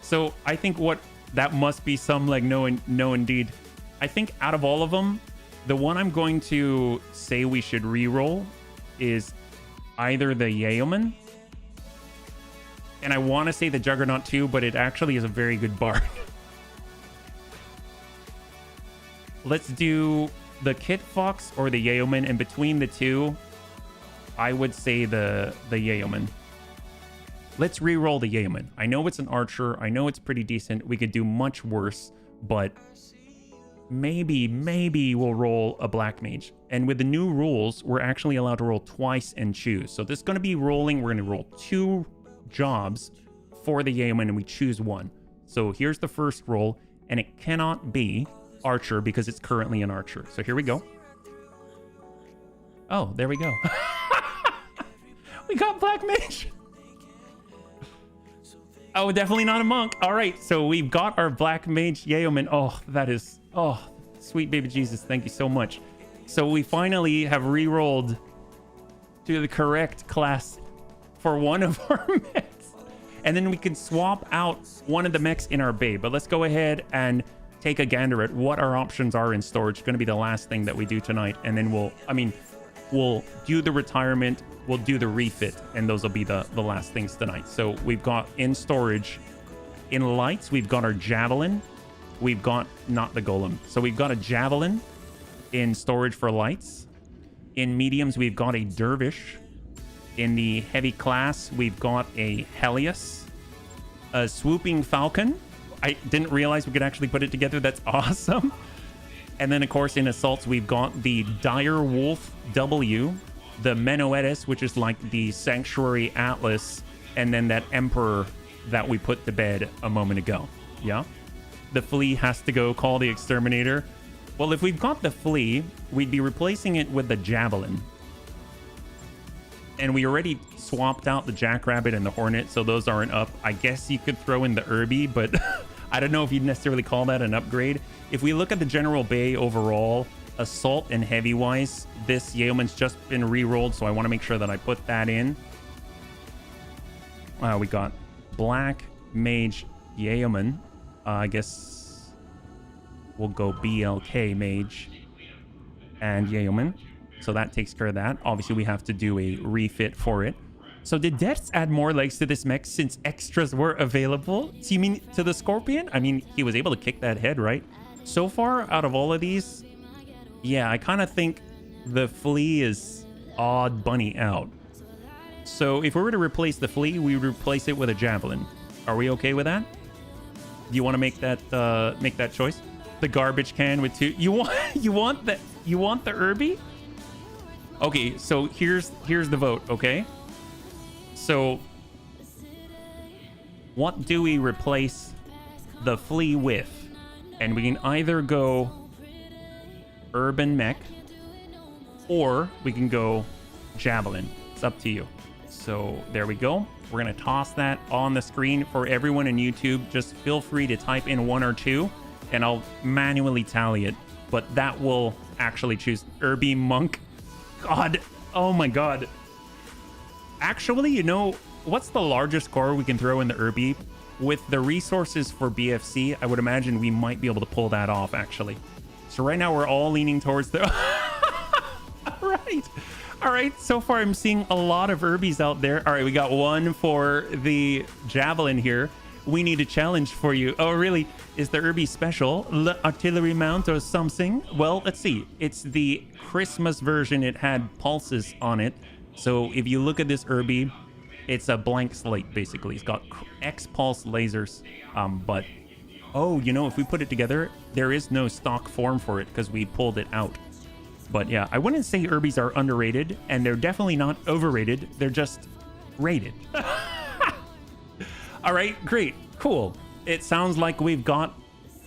So I think that must be some like no indeed. I think out of all of them, the one I'm going to say we should re-roll is either the Yeoman, and I want to say the Juggernaut too, but it actually is a very good bard. Let's do the Kit Fox or the Yeoman, and between the two, I would say the Yeoman. Let's re-roll the Yeoman. I know it's an archer. I know it's pretty decent. We could do much worse, but maybe we'll roll a black mage. And with the new rules, we're actually allowed to roll twice and choose. So this is going to be rolling. We're going to roll 2 jobs for the Yeoman, and we choose one. So here's the first roll, and it cannot be archer because it's currently an archer. So here we go. Oh, there we go. We got black mage. Oh, definitely not a monk. All right, so we've got our black mage Yeoman. Oh, that is... Oh, sweet baby Jesus, thank you so much. So we finally have re-rolled to the correct class for one of our mechs. And then we can swap out one of the mechs in our bay. But let's go ahead and take a gander at what our options are in storage. It's going to be the last thing that we do tonight. And then we'll do the retirement, we'll do the refit, and those will be the last things tonight. So we've got in storage, in lights, we've got our Javelin. We've got, not the Golem. So we've got a Javelin in storage for lights. In mediums, we've got a Dervish. In the heavy class, we've got a Helios. A Swooping Falcon. I didn't realize we could actually put it together. That's awesome. And then, of course, in assaults, we've got the Dire Wolf W. The Menoetis, which is like the Sanctuary Atlas. And then that Emperor that we put to bed a moment ago. Yeah? The Flea has to go. Call the Exterminator. Well, if we've got the Flea, we'd be replacing it with the Javelin. And we already swapped out the Jackrabbit and the Hornet, so those aren't up. I guess you could throw in the Irby, but I don't know if you'd necessarily call that an upgrade. If we look at the General Bay overall, assault and heavy-wise, this Yeoman's just been re-rolled, so I want to make sure that I put that in. We got Black Mage Yeoman. I guess we'll go BLK Mage and Yeoman. So that takes care of that. Obviously, we have to do a refit for it. So did Deaths add more legs to this mech since extras were available? So you mean to the Scorpion? I mean, he was able to kick that head, right? So far, out of all of these, yeah, I kind of think the Flea is odd bunny out. So if we were to replace the Flea, we would replace it with a Javelin. Are we okay with that? Do you want to make that choice? The garbage can with 2. You want the Irby? Okay, so here's the vote, okay? So what do we replace the flea with? And we can either go urban mech or we can go javelin. It's up to you. So there we go. We're going to toss that on the screen for everyone in YouTube. Just feel free to type in 1 or 2 and I'll manually tally it. But that will actually choose Irby Monk. God. Oh my God. Actually, you know, what's the largest core we can throw in the Irby? With the resources for BFC, I would imagine we might be able to pull that off, actually. So right now we're all leaning towards the... All right. So far I'm seeing a lot of Irbies out there. All right, we got 1 for the javelin here. We need a challenge for you. Oh, really? Is the Irby special? Artillery mount or something? Well, let's see. It's the Christmas version. It had pulses on it. So if you look at this Irby, it's a blank slate, basically. It's got X-pulse lasers. But, oh, you know, if we put it together, there is no stock form for it because we pulled it out. But yeah, I wouldn't say Irbies are underrated, and they're definitely not overrated. They're just rated. All right, great, cool. It sounds like we've got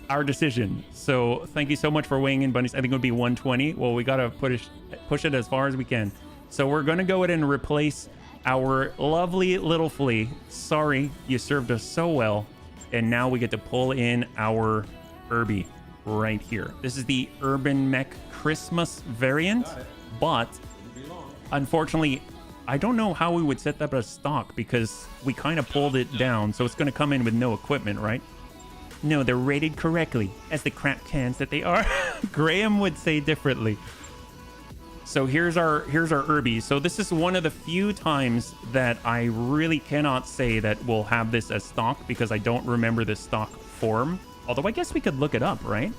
our decision. So thank you so much for weighing in, bunnies. I think it would be 120. Well, we gotta push it as far as we can. So we're gonna go ahead and replace our lovely little flea. Sorry, you served us so well. And now we get to pull in our Irby right here. This is the Urban Mech Christmas variant, but unfortunately, I don't know how we would set that as stock because we kind of pulled it down, so it's going to come in with no equipment, right? No, they're rated correctly, as the crap cans that they are. Graham would say differently. So here's our Irby. So this is one of the few times that I really cannot say that we'll have this as stock because I don't remember the stock form. Although I guess we could look it up, right?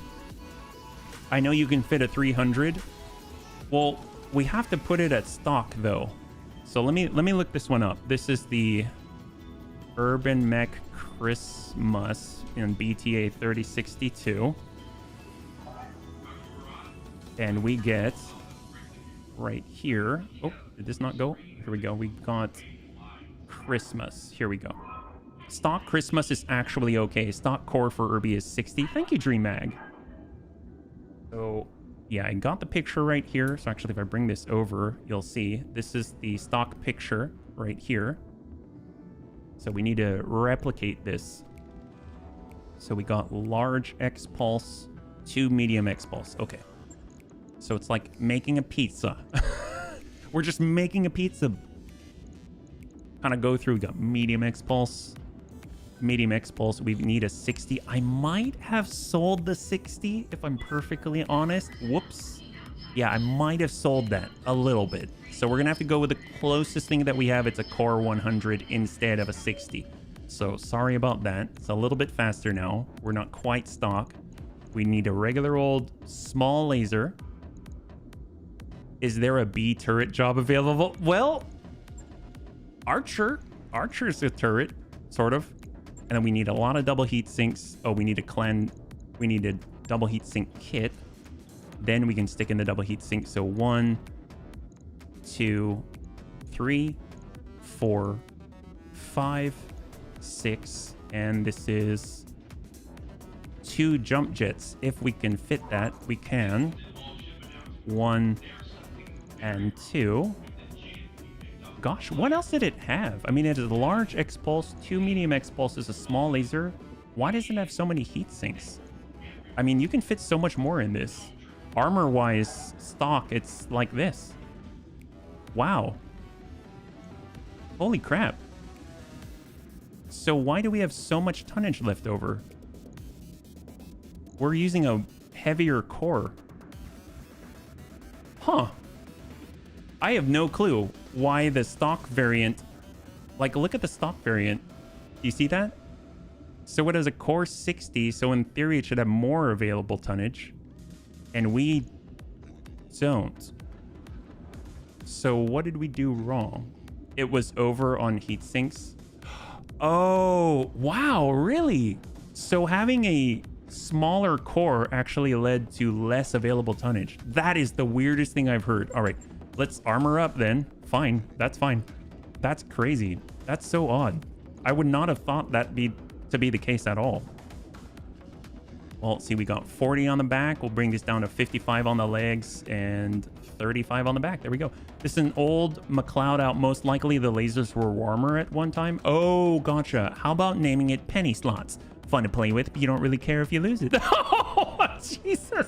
I know you can fit a 300. Well, we have to put it at stock though. So let me look this one up. This is the Urban Mech Christmas in BTA 3062. And we get right here. Oh, did this not go? Here we go. We got Christmas. Here we go. Stock Christmas is actually okay. Stock core for Irby is 60. Thank you, DreamMag. So, yeah, I got the picture right here. So actually, if I bring this over, you'll see this is the stock picture right here. So we need to replicate this. So we got large X pulse, 2 medium X pulse. Okay. So it's like making a pizza. We're just making a pizza. Kind of go through. We got medium X pulse. Medium X pulse. We need a 60. I might have sold the 60 if I'm perfectly honest. Whoops. Yeah, I might have sold that a little bit. So we're gonna have to go with the closest thing that we have. It's a core 100 instead of a 60. So sorry about that. It's a little bit faster now. We're not quite stock. We need a regular old small laser. Is there a B turret job available? Well, Archer. Archer's a turret, sort of. And then we need a lot of double heat sinks. Oh, we need a double heat sink kit. Then we can stick in the double heat sink. So 1, 2, 3, 4, 5, 6. And this is 2 jump jets. If we can fit that, we can. 1 and 2. Gosh, what else did it have? I mean, it is a large X-Pulse, 2 medium X-Pulses, a small laser. Why does it have so many heat sinks? I mean, you can fit so much more in this. Armor-wise, stock, it's like this. Wow. Holy crap. So why do we have so much tonnage left over? We're using a heavier core. Huh. I have no clue why the stock variant... Like, look at the stock variant. Do you see that? So it has a core 60, so in theory it should have more available tonnage. And we don't. So what did we do wrong? It was over on heat sinks. Oh, wow, really? So having a smaller core actually led to less available tonnage. That is the weirdest thing I've heard. All right, let's armor up then. Fine, that's fine. That's crazy. That's so odd. I would not have thought that to be the case at all. Well, see, we got 40 on the back. We'll bring this down to 55 on the legs and 35 on the back. There we go. This is an old McLeod out. Most likely the lasers were warmer at one time. Oh, gotcha. How about naming it penny slots? Fun to play with, but you don't really care if you lose it. Oh, Jesus.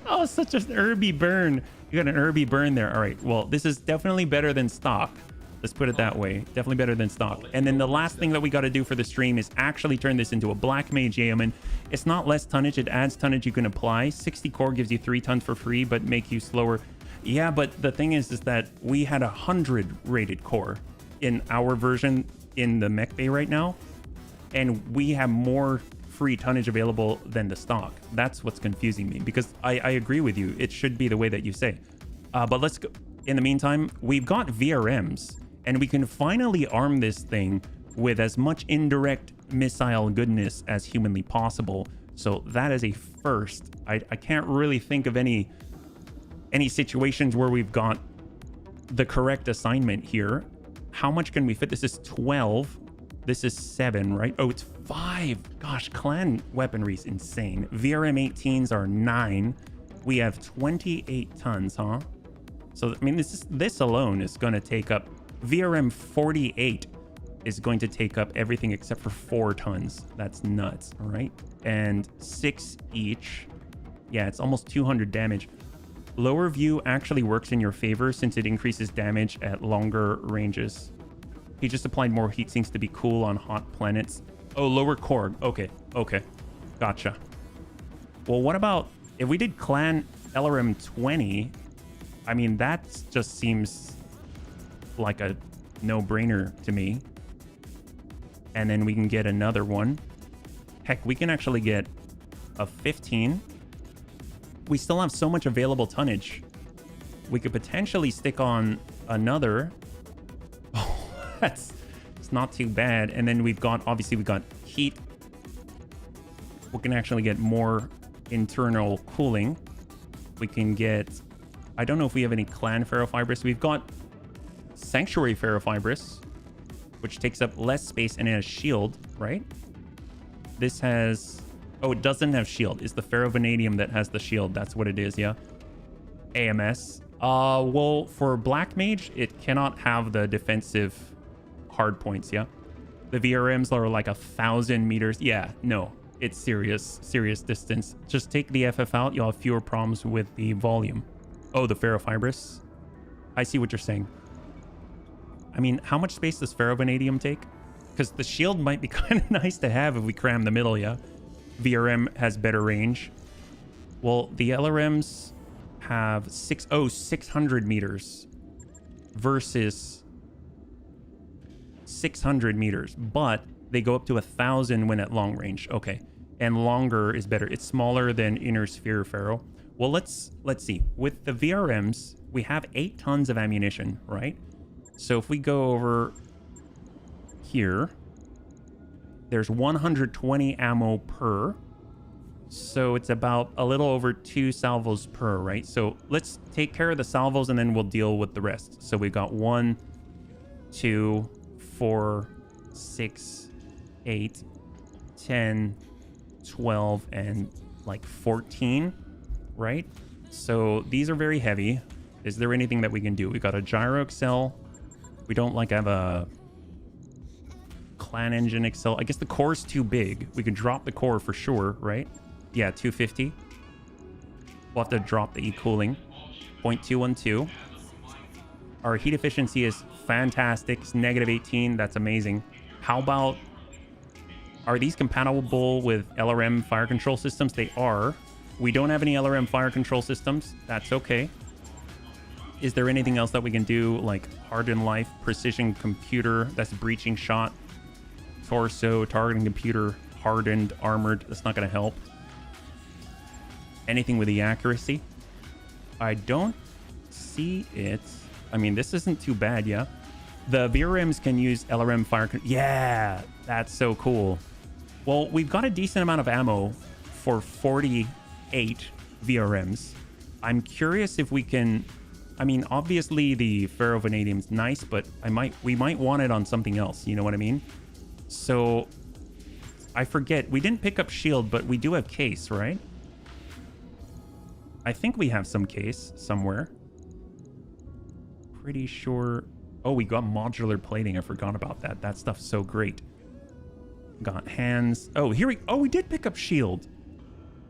Oh, such an herby burn. You got an herby burn there. All right. Well, this is definitely better than stock. Let's put it that way. Definitely better than stock. And then the last thing that we got to do for the stream is actually turn this into a Black Mage Yeoman. It's not less tonnage. It adds tonnage you can apply. 60 core gives you 3 tons for free, but make you slower. Yeah, but the thing is that we had 100 rated core in our version in the mech bay right now. And we have more free tonnage available than the stock. That's what's confusing me, because I agree with you. It should be the way that you say. But let's go. In the meantime, we've got VRMs. And we can finally arm this thing with as much indirect missile goodness as humanly possible. So that is a first. I can't really think of any situations where we've got the correct assignment here. How much can we fit? This is 12. This is 7, right? Oh, it's 5. Gosh, clan weaponry is insane. VRM 18s are 9. We have 28 tons, huh? So, I mean, this alone is going to take up... VRM 48 is going to take up everything except for 4 tons. That's nuts, all right? And 6 each. Yeah, it's almost 200 damage. Lower view actually works in your favor since it increases damage at longer ranges. He just applied more heat sinks to be cool on hot planets. Oh, lower core. Okay, gotcha. Well, what about if we did clan LRM 20? I mean, that just seems like a no-brainer to me. And then we can get another one. Heck, we can actually get a 15. We still have so much available tonnage. We could potentially stick on another. Oh, it's not too bad. And then we've got, obviously we got heat. We can actually get more internal cooling. We can get, I don't know if we have any clan ferrofibrous. We've got Sanctuary Ferrofibrous, which takes up less space and it has shield, right? This has... Oh, it doesn't have shield. It's the ferrovanadium that has the shield. That's what it is, yeah. AMS. Well, for Black Mage, it cannot have the defensive hard points, yeah? The VRMs are like 1,000 meters. Yeah, no. It's serious distance. Just take the FF out. You'll have fewer problems with the volume. Oh, the ferrofibrous. I see what you're saying. I mean, how much space does ferrovanadium take? Because the shield might be kind of nice to have if we cram the middle, yeah? VRM has better range. Well, the LRMs have 600 meters versus 600 meters, but they go up to 1,000 when at long range. Okay, and longer is better. It's smaller than inner sphere ferro. Well, let's see. With the VRMs, we have 8 tons of ammunition, right? So if we go over here, there's 120 ammo per. So it's about a little over 2 salvos per, right? So let's take care of the salvos and then we'll deal with the rest. So we've got 1, 2, 4, 6, 8, 10, 12, and like 14, right? So these are very heavy. Is there anything that we can do? We got a gyro accel. We don't like have a clan engine accel. I guess the core's too big. We could drop the core for sure, right? Yeah, 250. We'll have to drop the e-cooling. 0.212. Our heat efficiency is fantastic. It's negative 18. That's amazing. How about... Are these compatible with LRM fire control systems? They are. We don't have any LRM fire control systems. That's okay. Is there anything else that we can do? Like hardened life, precision computer. That's breaching shot. Torso, targeting computer, hardened, armored. That's not going to help. Anything with the accuracy? I don't see it. I mean, this isn't too bad, yeah? The VRMs can use LRM fire... Yeah! That's so cool. Well, we've got a decent amount of ammo for 48 VRMs. I'm curious if we can... I mean, obviously the ferrovanadium's nice, but we might want it on something else. You know what I mean? So I forget. We didn't pick up shield, but we do have case, right? I think we have some case somewhere. Pretty sure. Oh, we got modular plating. I forgot about that. That stuff's so great. Got hands. Oh, here we... Oh, we did pick up shield.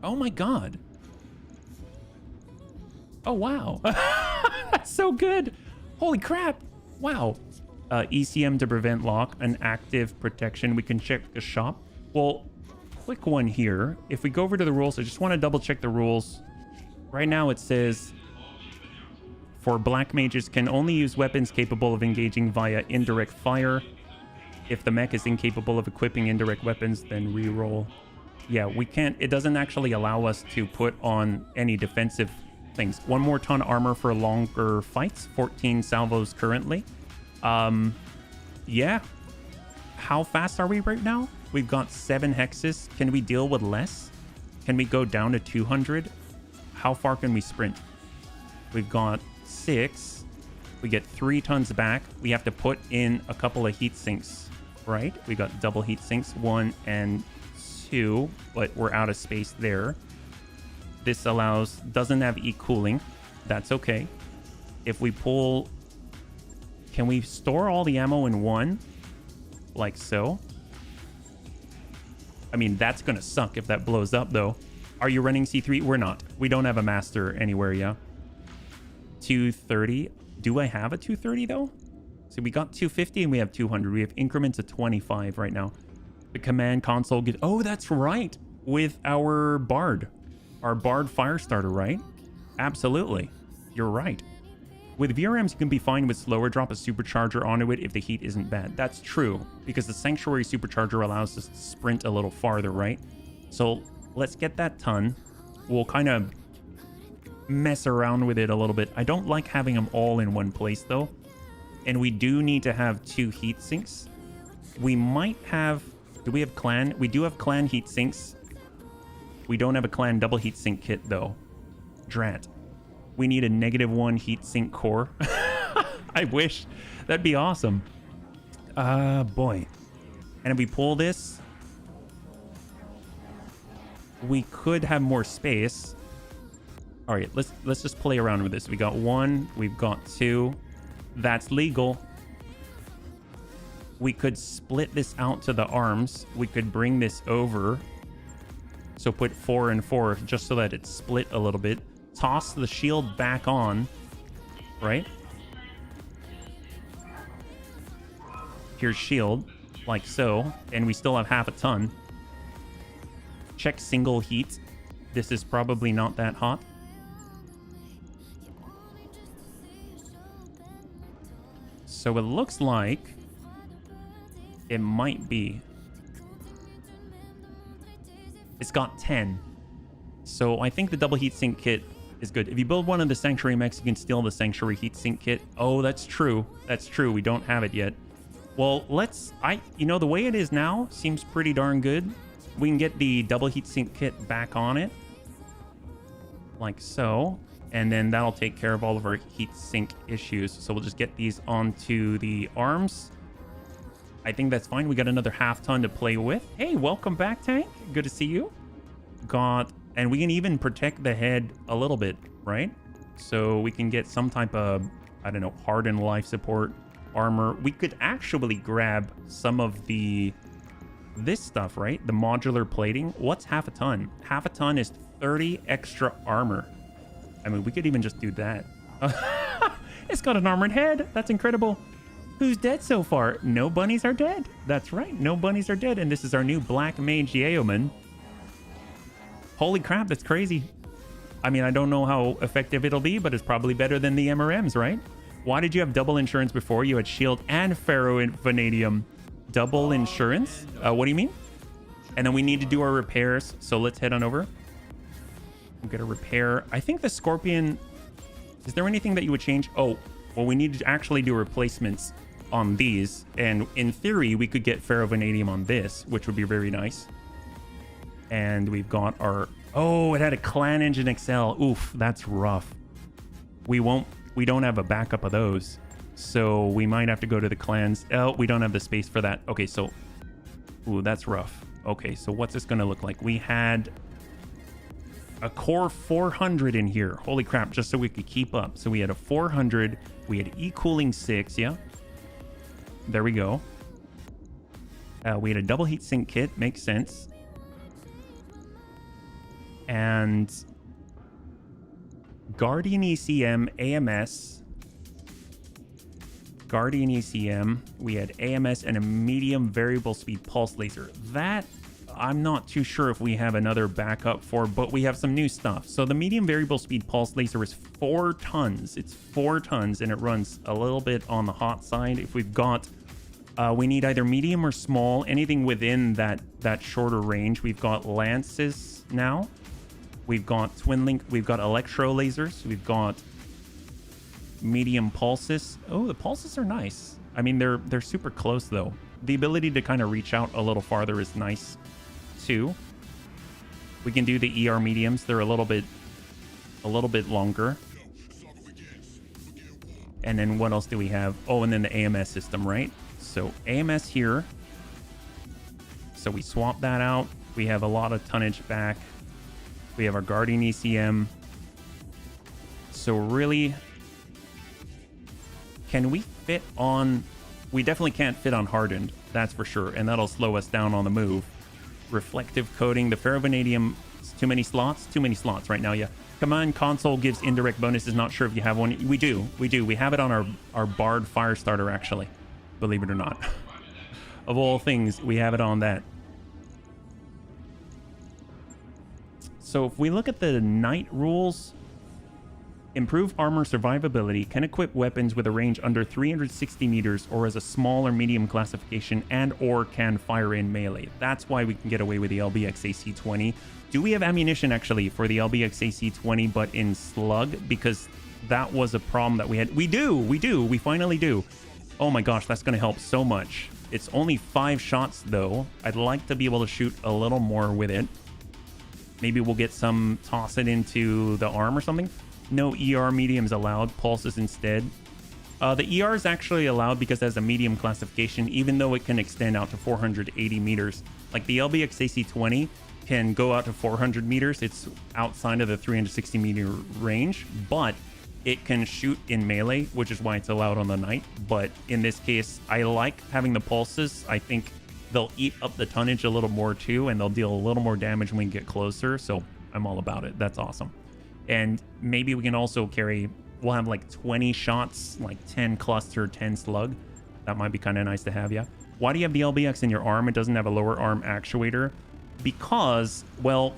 Oh my god. Oh, wow. That's so good. Holy crap. Wow. ECM to prevent lock. An active protection. We can check the shop. Well, quick one here. If we go over to the rules, I just want to double check the rules. Right now it says... For black mages can only use weapons capable of engaging via indirect fire. If the mech is incapable of equipping indirect weapons, then reroll. Yeah, we can't... It doesn't actually allow us to put on any defensive things. 1 more ton armor for longer fights. 14 salvos currently. Yeah. How fast are we right now? We've got 7 hexes. Can we deal with less? Can we go down to 200? How far can we sprint? We've got 6. We get 3 tons back. We have to put in a couple of heat sinks, right? We got double heat sinks, 1 and 2, but we're out of space there. This doesn't have e-cooling. That's okay. If we pull... Can we store all the ammo in one? Like so. I mean, that's gonna suck if that blows up, though. Are you running C3? We're not. We don't have a master anywhere, yeah. 230. Do I have a 230, though? So we got 250 and we have 200. We have increments of 25 right now. The command console gives... Oh, that's right. With our Bard. Our Bard Firestarter, right? Absolutely. You're right. With VRMs, you can be fine with slower. Drop a supercharger onto it if the heat isn't bad. That's true, because the Sanctuary supercharger allows us to sprint a little farther, right? So let's get that ton. We'll kind of mess around with it a little bit. I don't like having them all in one place, though. And we do need to have 2 heat sinks. We might have... Do we have clan? We do have clan heat sinks. We don't have a clan double heat sink kit, though. Drat. We need a -1 heat sink core. I wish. That'd be awesome. Boy. And if we pull this, we could have more space. All right, let's just play around with this. We got 1, we've got 2. That's legal. We could split this out to the arms. We could bring this over. So put 4 and 4 just so that it's split a little bit. Toss the shield back on, right? Here's shield, like so, and we still have half a ton. Check single heat. This is probably not that hot. So it looks like it might be. It's got 10. So I think the double heatsink kit is good. If you build one of the Sanctuary mechs, you can steal the Sanctuary heatsink kit. Oh, that's true. That's true. We don't have it yet. Well, you know, the way it is now seems pretty darn good. We can get the double heatsink kit back on it. Like so. And then that'll take care of all of our heatsink issues. So we'll just get these onto the arms. I think that's fine. We got another half ton to play with. Hey, welcome back, Tank. Good to see you. And we can even protect the head a little bit, right? So we can get some type of, I don't know, hardened life support armor. We could actually grab some of this stuff, right? The modular plating. What's half a ton? Half a ton is 30 extra armor. I mean, we could even just do that. It's got an armored head. That's incredible. Who's dead so far? No bunnies are dead. That's right. No bunnies are dead. And this is our new Black Mage Yeoman. Holy crap, that's crazy. I mean, I don't know how effective it'll be, but it's probably better than the MRMs, right? Why did you have double insurance before? You had shield and ferro-vanadium. Double insurance? What do you mean? And then we need to do our repairs. So let's head on over. We'll get a repair. I think the Scorpion... Is there anything that you would change? Oh, well, we need to actually do replacements on these, and in theory we could get ferrovanadium on this, which would be very nice. And we've got our, oh, it had a clan engine XL. Oof, that's rough. We don't have a backup of those, so we might have to go to the clans. Oh, we don't have the space for that. Okay, so, ooh, that's rough. Okay, so what's this gonna look like? We had a core 400 in here. Holy crap, just so we could keep up. So we had a 400, we had e-cooling 6, yeah. There we go. We had a double heat sink kit, makes sense. And Guardian ECM, AMS. Guardian ECM. We had AMS and a medium variable speed pulse laser. That I'm not too sure if we have another backup for, but we have some new stuff. So the medium variable speed pulse laser is 4 tons. It's 4 tons and it runs a little bit on the hot side. If we've got, we need either medium or small, anything within that shorter range. We've got lances now. We've got twin link. We've got electro lasers. We've got medium pulses. Oh, the pulses are nice. I mean, they're super close though. The ability to kind of reach out a little farther is nice too. We can do the ER mediums. They're a little bit longer. And then what else do we have? Oh, and then the AMS system, right? So AMS here. So we swap that out. We have a lot of tonnage back. We have our Guardian ECM. So really, can we fit on... We definitely can't fit on hardened, that's for sure, and that'll slow us down on the move. Reflective coating, the ferrovanadium, too many slots right now, yeah. Command console gives indirect bonuses, not sure if you have one. We do. We have it on our Bard Firestarter, actually, believe it or not. Of all things, we have it on that. So if we look at the Knight rules, improve armor survivability, can equip weapons with a range under 360 meters or as a small or medium classification, and or can fire in melee. That's why we can get away with the LBX AC-20. Do we have ammunition actually for the LBX AC-20 but in slug? Because that was a problem that we had. We finally do. Oh my gosh, that's going to help so much. It's only 5 shots though. I'd like to be able to shoot a little more with it. Maybe we'll get some, toss it into the arm or something. No ER mediums allowed, pulses instead. The ER is actually allowed because it has a medium classification, even though it can extend out to 480 meters. Like the LBX AC-20 can go out to 400 meters. It's outside of the 360 meter range, but it can shoot in melee, which is why it's allowed on the Knight. But in this case, I like having the pulses. I think they'll eat up the tonnage a little more too, and they'll deal a little more damage when we get closer. So I'm all about it. That's awesome. And maybe we can also carry, we'll have like 20 shots, like 10 cluster, 10 slug. That might be kind of nice to have, yeah. Why do you have the LBX in your arm? It doesn't have a lower arm actuator. Because, well,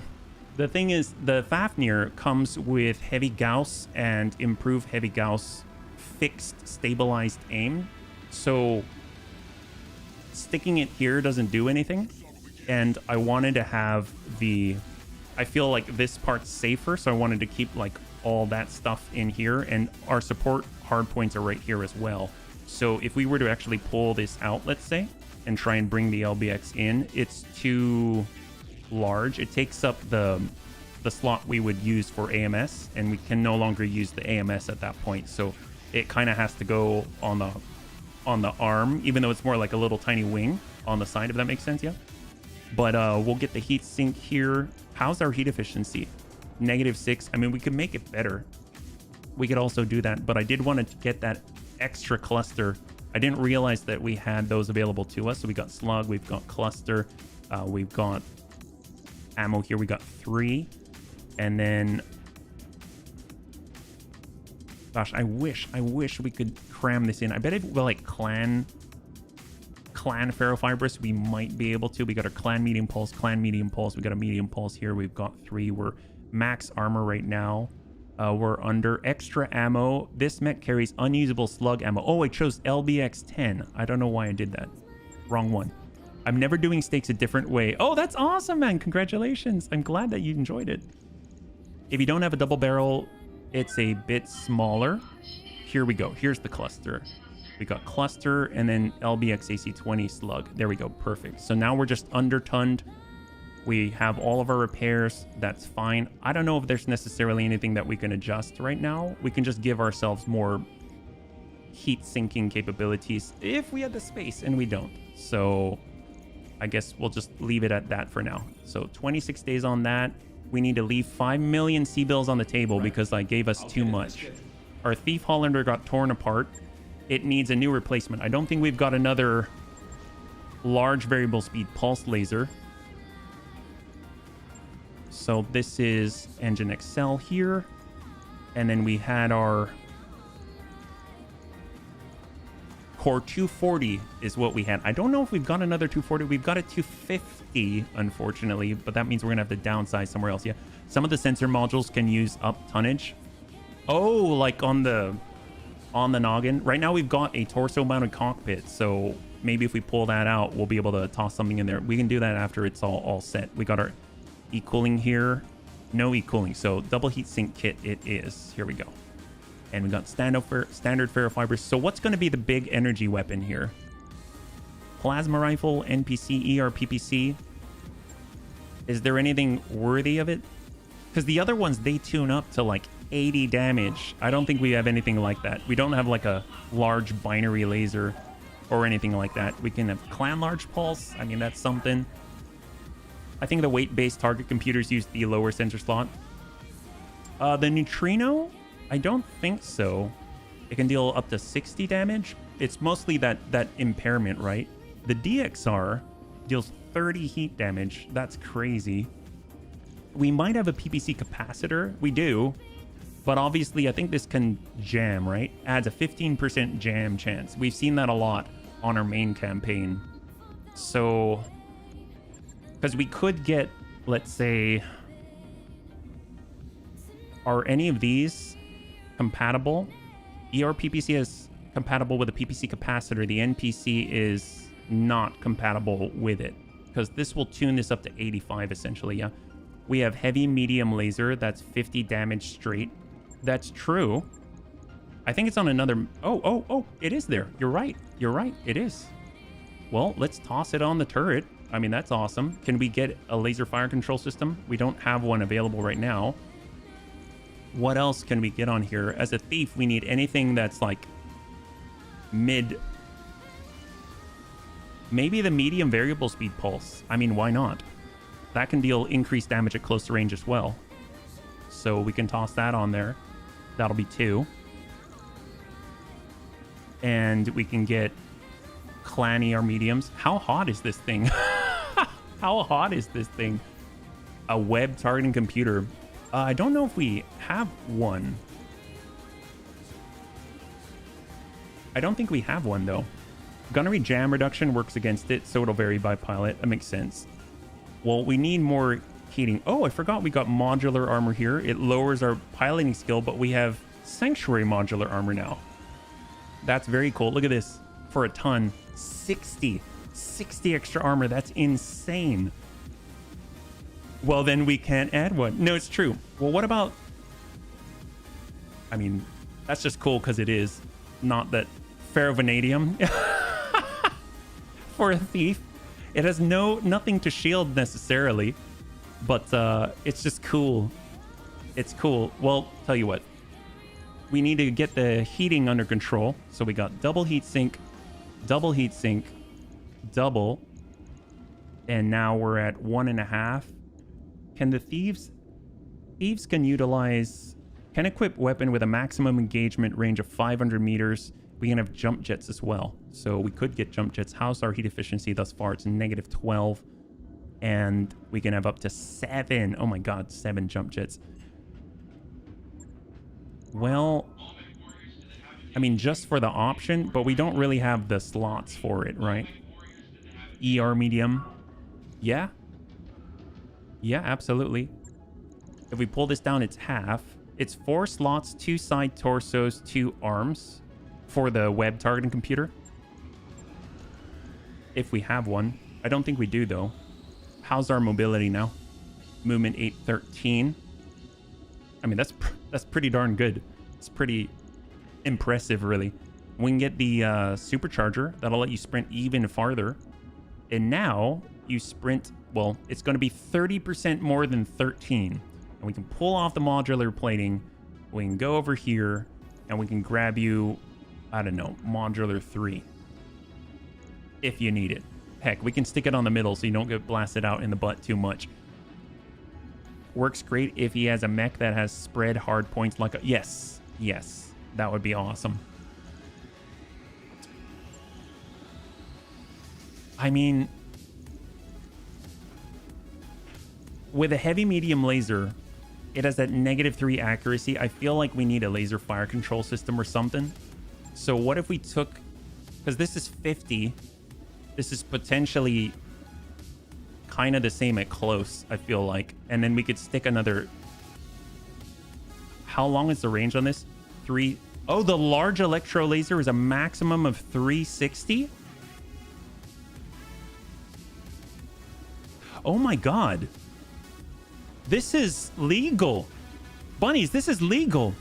the thing is, the Fafnir comes with heavy Gauss and improved heavy Gauss fixed stabilized aim. So sticking it here doesn't do anything. And I wanted to have the... I feel like this part's safer, so I wanted to keep like all that stuff in here, and our support hard points are right here as well. So if we were to actually pull this out, let's say, and try and bring the LBX in, it's too large. It takes up the slot we would use for AMS, and we can no longer use the AMS at that point. So it kind of has to go on the arm, even though it's more like a little tiny wing on the side, if that makes sense, yeah? But we'll get the heat sink here. How's our heat efficiency? -6. I mean, we could make it better. We could also do that, but I did want to get that extra cluster. I didn't realize that we had those available to us. So we got slug, we've got cluster, we've got ammo here. We got 3. And then, gosh, I wish we could cram this in. I bet if we like clan ferrofibrous, we might be able to. We got our clan medium pulse. We got a medium pulse here. We've got 3. We're max armor right now. We're under extra ammo. This mech carries unusable slug ammo. Oh, I chose LBX 10. I don't know why I did that. Wrong one. I'm never doing stakes a different way. Oh, that's awesome, man. Congratulations. I'm glad that you enjoyed it. If you don't have a double barrel, it's a bit smaller. Here we go. Here's the cluster. We got cluster and then LBX AC20 slug. There we go. Perfect. So now we're just undertunned. We have all of our repairs. That's fine. I don't know if there's necessarily anything that we can adjust right now. We can just give ourselves more heat sinking capabilities if we had the space, and we don't. So I guess we'll just leave it at that for now. So 26 days on that. We need to leave 5 million C-bills on the table because I gave us too much. Our Thief Hollander got torn apart. It needs a new replacement. I don't think we've got another large variable speed pulse laser. So this is Engine Excel here. And then we had our Core 240 is what we had. I don't know if we've got another 240. We've got a 250, unfortunately, but that means we're going to have to downsize somewhere else. Yeah, some of the sensor modules can use up tonnage. Oh, like on the noggin. Right now we've got a torso-mounted cockpit, so maybe if we pull that out, we'll be able to toss something in there. We can do that after it's all set. We got our e-cooling here. No e-cooling, so double heat sink kit it is. Here we go. And we got standard ferrofibers. So what's going to be the big energy weapon here? Plasma rifle, NPC, ER, PPC. Is there anything worthy of it? Because the other ones, they tune up to like 80 damage. I don't think we have anything like that. We don't have like a large binary laser or anything like that. We can have clan large pulse. I mean, that's something. I think the weight-based target computers use the lower sensor slot. The neutrino, I don't think so. It can deal up to 60 damage. It's mostly that impairment, right? The DXR deals 30 heat damage. That's crazy. We might have a PPC capacitor. We do. But obviously, I think this can jam, right? Adds a 15% jam chance. We've seen that a lot on our main campaign. So, because we could get, let's say, are any of these compatible? PPC is compatible with a PPC capacitor. The NPC is not compatible with it because this will tune this up to 85 essentially. Yeah, we have heavy medium laser. That's 50 damage straight. That's true. I think it's on another. Oh, it is there. You're right. It is. Well, let's toss it on the turret. I mean, that's awesome. Can we get a laser fire control system? We don't have one available right now. What else can we get on here? As a thief, we need anything that's like mid. Maybe the medium variable speed pulse. I mean, why not? That can deal increased damage at close range as well. So we can toss that on there. That'll be 2. And we can get clanny or mediums. How hot is this thing? How hot is this thing? A web targeting computer. I don't know if we have one. I don't think we have one, though. Gunnery jam reduction works against it, so it'll vary by pilot. That makes sense. Well, we need more heating. Oh, I forgot we got modular armor here. It lowers our piloting skill, but we have sanctuary modular armor now. That's very cool. Look at this. For a ton. 60 extra armor. That's insane. Well, then we can't add one. No, it's true. Well, what about... I mean, that's just cool because it is. Not that ferrovanadium. For a thief. It has nothing to shield necessarily. But it's just cool. It's cool. Well, tell you what. We need to get the heating under control. So we got double heat sink, double heat sink, double. And now we're at 1.5. Can the thieves can equip weapon with a maximum engagement range of 500 meters. We can have jump jets as well. So we could get jump jets. How's our heat efficiency thus far? It's -12. And we can have up to 7. Oh my god, 7 jump jets. Well, I mean, just for the option, but we don't really have the slots for it, right? ER medium. Yeah. Yeah, absolutely. If we pull this down, it's half. It's 4 slots, 2 side torsos, 2 arms for the web targeting computer. If we have one. I don't think we do, though. How's our mobility now? Movement 813. I mean, that's pretty darn good. It's pretty impressive, really. We can get the supercharger. That'll let you sprint even farther. And now you sprint, well, it's going to be 30% more than 13. And we can pull off the modular plating. We can go over here and we can grab you, I don't know, modular 3. If you need it. Heck, we can stick it on the middle so you don't get blasted out in the butt too much. Works great if he has a mech that has spread hard points like a... Yes, yes, that would be awesome. I mean, with a heavy medium laser, it has that -3 accuracy. I feel like we need a laser fire control system or something. So what if we took, because this is 50, this is potentially kind of the same at close, I feel like. And then we could stick another, how long is the range on this? 3. Oh, the large electro laser is a maximum of 360. Oh my God. This is legal. Bunnies, this is legal.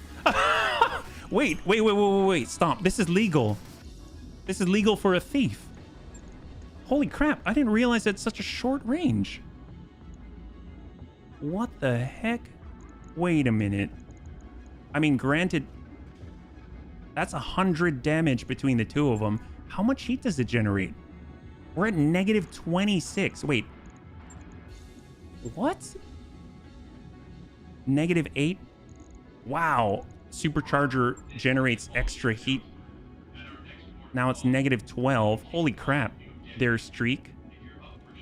Wait, stop. This is legal. This is legal for a thief. Holy crap, I didn't realize it's such a short range. What the heck? Wait a minute. I mean, granted, that's 100 damage between the two of them. How much heat does it generate? We're at -26. Wait. What? -8? Wow. Supercharger generates extra heat. Now it's -12. Holy crap. Their streak.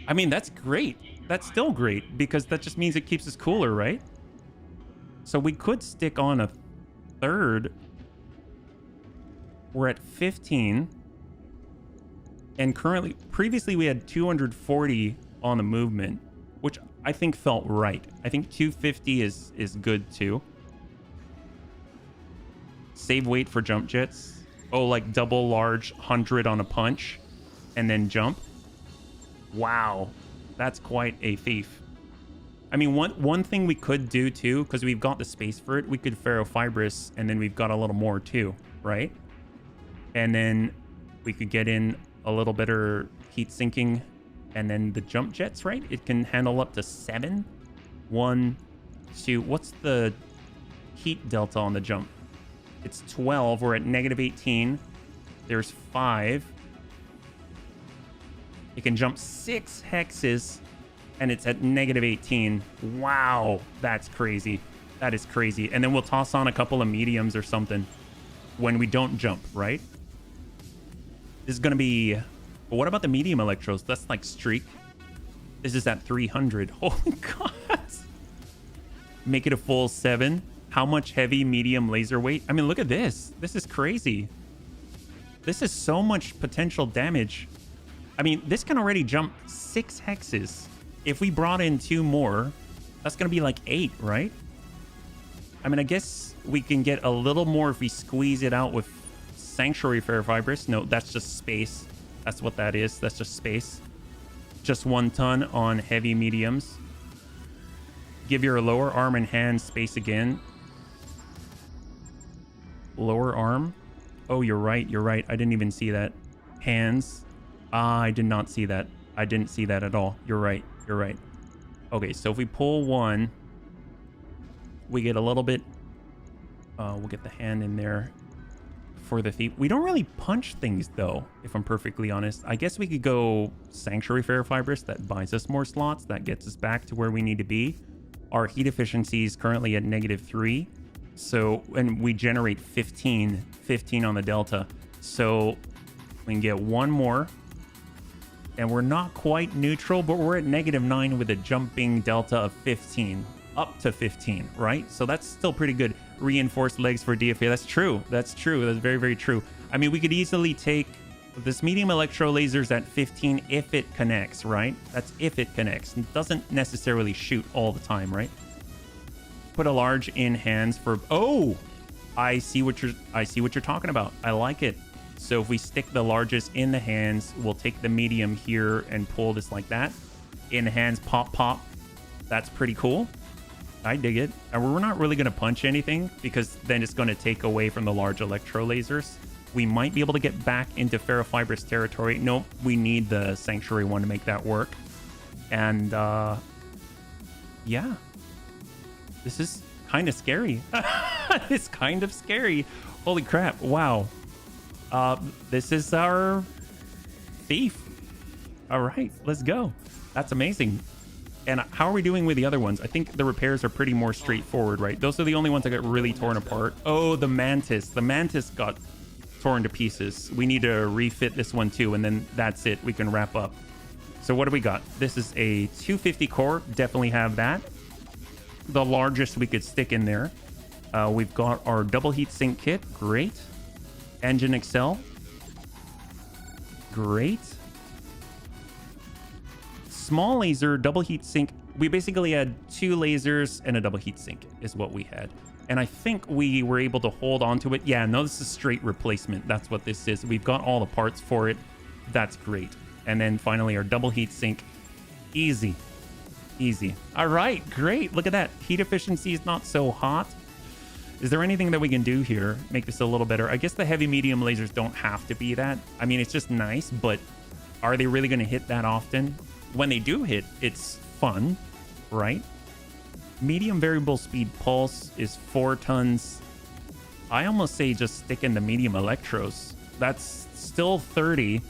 I mean, that's great. That's still great because that just means it keeps us cooler, right? So we could stick on a third. We're at 15. And currently, previously we had 240 on the movement, which I think felt right. I think 250 is good too. Save weight for jump jets. Oh, like double large 100 on a punch and then jump. Wow, that's quite a thief. I mean, one thing we could do too, because we've got the space for it, we could ferrofibrous and then we've got a little more too, right? And then we could get in a little better heat sinking. And then the jump jets, right? It can handle up to 7. 1, 2. What's the heat delta on the jump? It's 12. We're at -18. There's 5. It can jump 6 hexes, and it's at -18. Wow, that's crazy. That is crazy. And then we'll toss on a couple of mediums or something when we don't jump, right? This is going to be... But what about the medium electrodes? That's like streak. This is at 300. Holy God. Make it a full 7. How much heavy medium laser weight? I mean, look at this. This is crazy. This is so much potential damage. I mean, this can already jump 6 hexes. If we brought in 2 more, that's going to be like 8, right? I mean, I guess we can get a little more if we squeeze it out with Sanctuary Ferrofibrous. No, that's just space. That's what that is. That's just space. Just 1 ton on heavy mediums. Give your lower arm and hand space again. Lower arm. Oh, you're right. You're right. I didn't even see that. Hands. I did not see that. I didn't see that at all. You're right. You're right. Okay, so if we pull 1, we get a little bit. We'll get the hand in there. For the thief. We don't really punch things though, if I'm perfectly honest. I guess we could go Sanctuary Ferrofibrous. That buys us more slots. That gets us back to where we need to be. Our heat efficiency is currently at -3. So, and we generate 15 on the delta. So we can get 1 more. And we're not quite neutral, but we're at -9 with a jumping delta of 15. Up to 15, right? So that's still pretty good. Reinforced legs for DFA. That's true. That's true. That's very, very true. I mean, we could easily take this medium electro lasers at 15 if it connects, right? That's if it connects. It doesn't necessarily shoot all the time, right? Put a large in hands for... Oh! I see what you're talking about. I like it. So if we stick the largest in the hands, we'll take the medium here and pull this like that. In the hands, pop, pop. That's pretty cool. I dig it. And we're not really going to punch anything because then it's going to take away from the large electro lasers. We might be able to get back into ferrofibrous territory. Nope, we need the Sanctuary one to make that work. And, yeah. This is kind of scary. It's kind of scary. Holy crap, wow. This is our thief. All right, let's go. That's amazing. And how are we doing with the other ones? I think the repairs are pretty more straightforward, right? Those are the only ones that got really torn apart. Oh, the Mantis. The Mantis got torn to pieces. We need to refit this one too, and then that's it. We can wrap up. So what do we got? This is a 250 core. Definitely have that. The largest we could stick in there. We've got our double heat sink kit. Great. Engine Excel. Great. Small laser, double heat sink. We basically had 2 lasers and a double heat sink is what we had. And I think we were able to hold on to it. Yeah, no, this is straight replacement. That's what this is. We've got all the parts for it. That's great. And then finally our double heat sink. Easy. Easy. All right, great. Look at that. Heat efficiency is not so hot. Is there anything that we can do here? Make this a little better? I guess the heavy medium lasers don't have to be that. I mean, it's just nice, but are they really going to hit that often? When they do hit, it's fun, right? Medium variable speed pulse is 4 tons. I almost say just stick in the medium electros. That's still 30,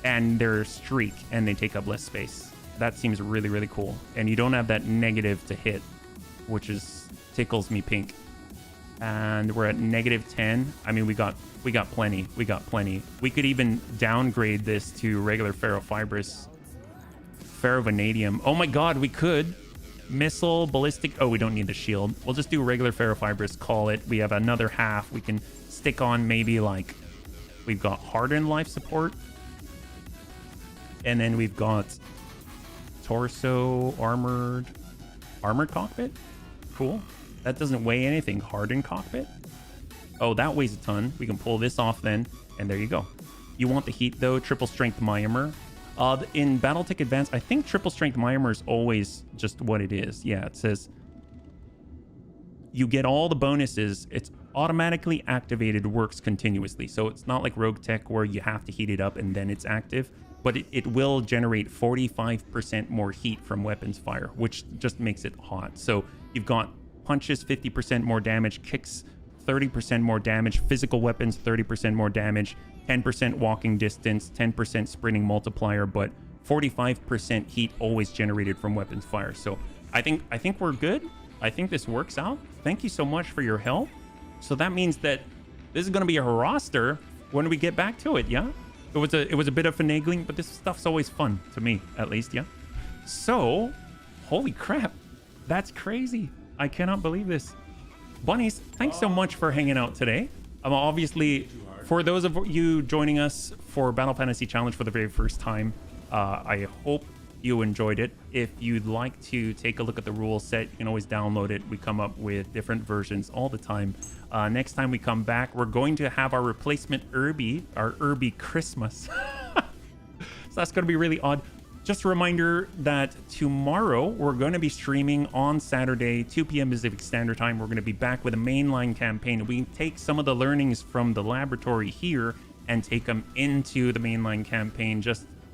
and they're streak, and they take up less space. That seems really, really cool. And you don't have that negative to hit, which is tickles me pink. And we're at -10. I mean, we got plenty. We got plenty. We could even downgrade this to regular ferrofibrous. Ferrovanadium. Oh my god, we could. Missile, ballistic. Oh, we don't need the shield. We'll just do regular ferrofibrous, call it. We have another half. We can stick on maybe like... We've got hardened life support. And then we've got torso, armored cockpit. Cool. That doesn't weigh anything. Hardened cockpit. Oh, that weighs a ton. We can pull this off then. And there you go. You want the heat though. Triple strength myomer. In Battletech Advanced, I think triple strength myomer is always just what it is. Yeah, it says you get all the bonuses. It's automatically activated, works continuously. So it's not like Rogue Tech where you have to heat it up and then it's active. But it will generate 45% more heat from weapons fire, which just makes it hot. So you've got punches 50% more damage, kicks 30% more damage, physical weapons 30% more damage, 10% walking distance, 10% sprinting multiplier, but 45% heat always generated from weapons fire. So I think we're good. I think this works out. Thank you so much for your help. So that means that this is going to be our roster when we get back to it. Yeah, it was a bit of finagling, but this stuff's always fun to me, at least. Yeah. So, holy crap, that's crazy. I cannot believe this. Bunnies, thanks so much for hanging out today. Obviously, for those of you joining us for Battle Fantasy Challenge for the very first time, I hope you enjoyed it. If you'd like to take a look at the rule set, you can always download it. We come up with different versions all the time. Next time we come back, we're going to have our replacement Irby, our Irby Christmas. So that's going to be really odd. Just a reminder that tomorrow we're going to be streaming on Saturday, 2 p.m. Pacific Standard Time. We're going to be back with a mainline campaign. We can take some of the learnings from the laboratory here and take them into the mainline campaign.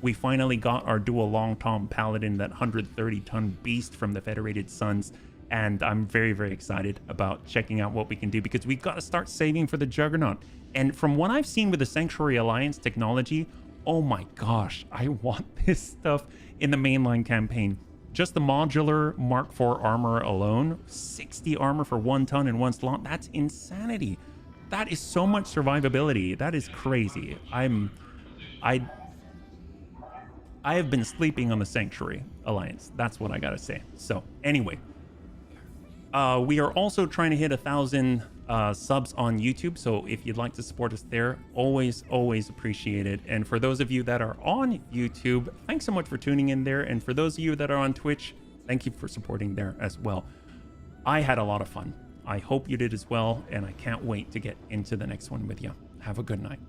We finally got our dual Long Tom Paladin, that 130-ton beast from the Federated Suns. And I'm very, very excited about checking out what we can do, because we've got to start saving for the Juggernaut. And from what I've seen with the Sanctuary Alliance technology, oh my gosh, I want this stuff in the mainline campaign. Just the modular Mark IV armor alone, 60 armor for 1 ton in 1 slot. That's insanity. That is so much survivability. That is crazy. I have been sleeping on the Sanctuary Alliance. That's what I gotta say. So anyway, we are also trying to hit 1,000 subs on YouTube. So if you'd like to support us there, always appreciate it. And for those of you that are on YouTube, thanks so much for tuning in there. And for those of you that are on Twitch, thank you for supporting there as well. I had a lot of fun. I hope you did as well. And I can't wait to get into the next one with you. Have a good night.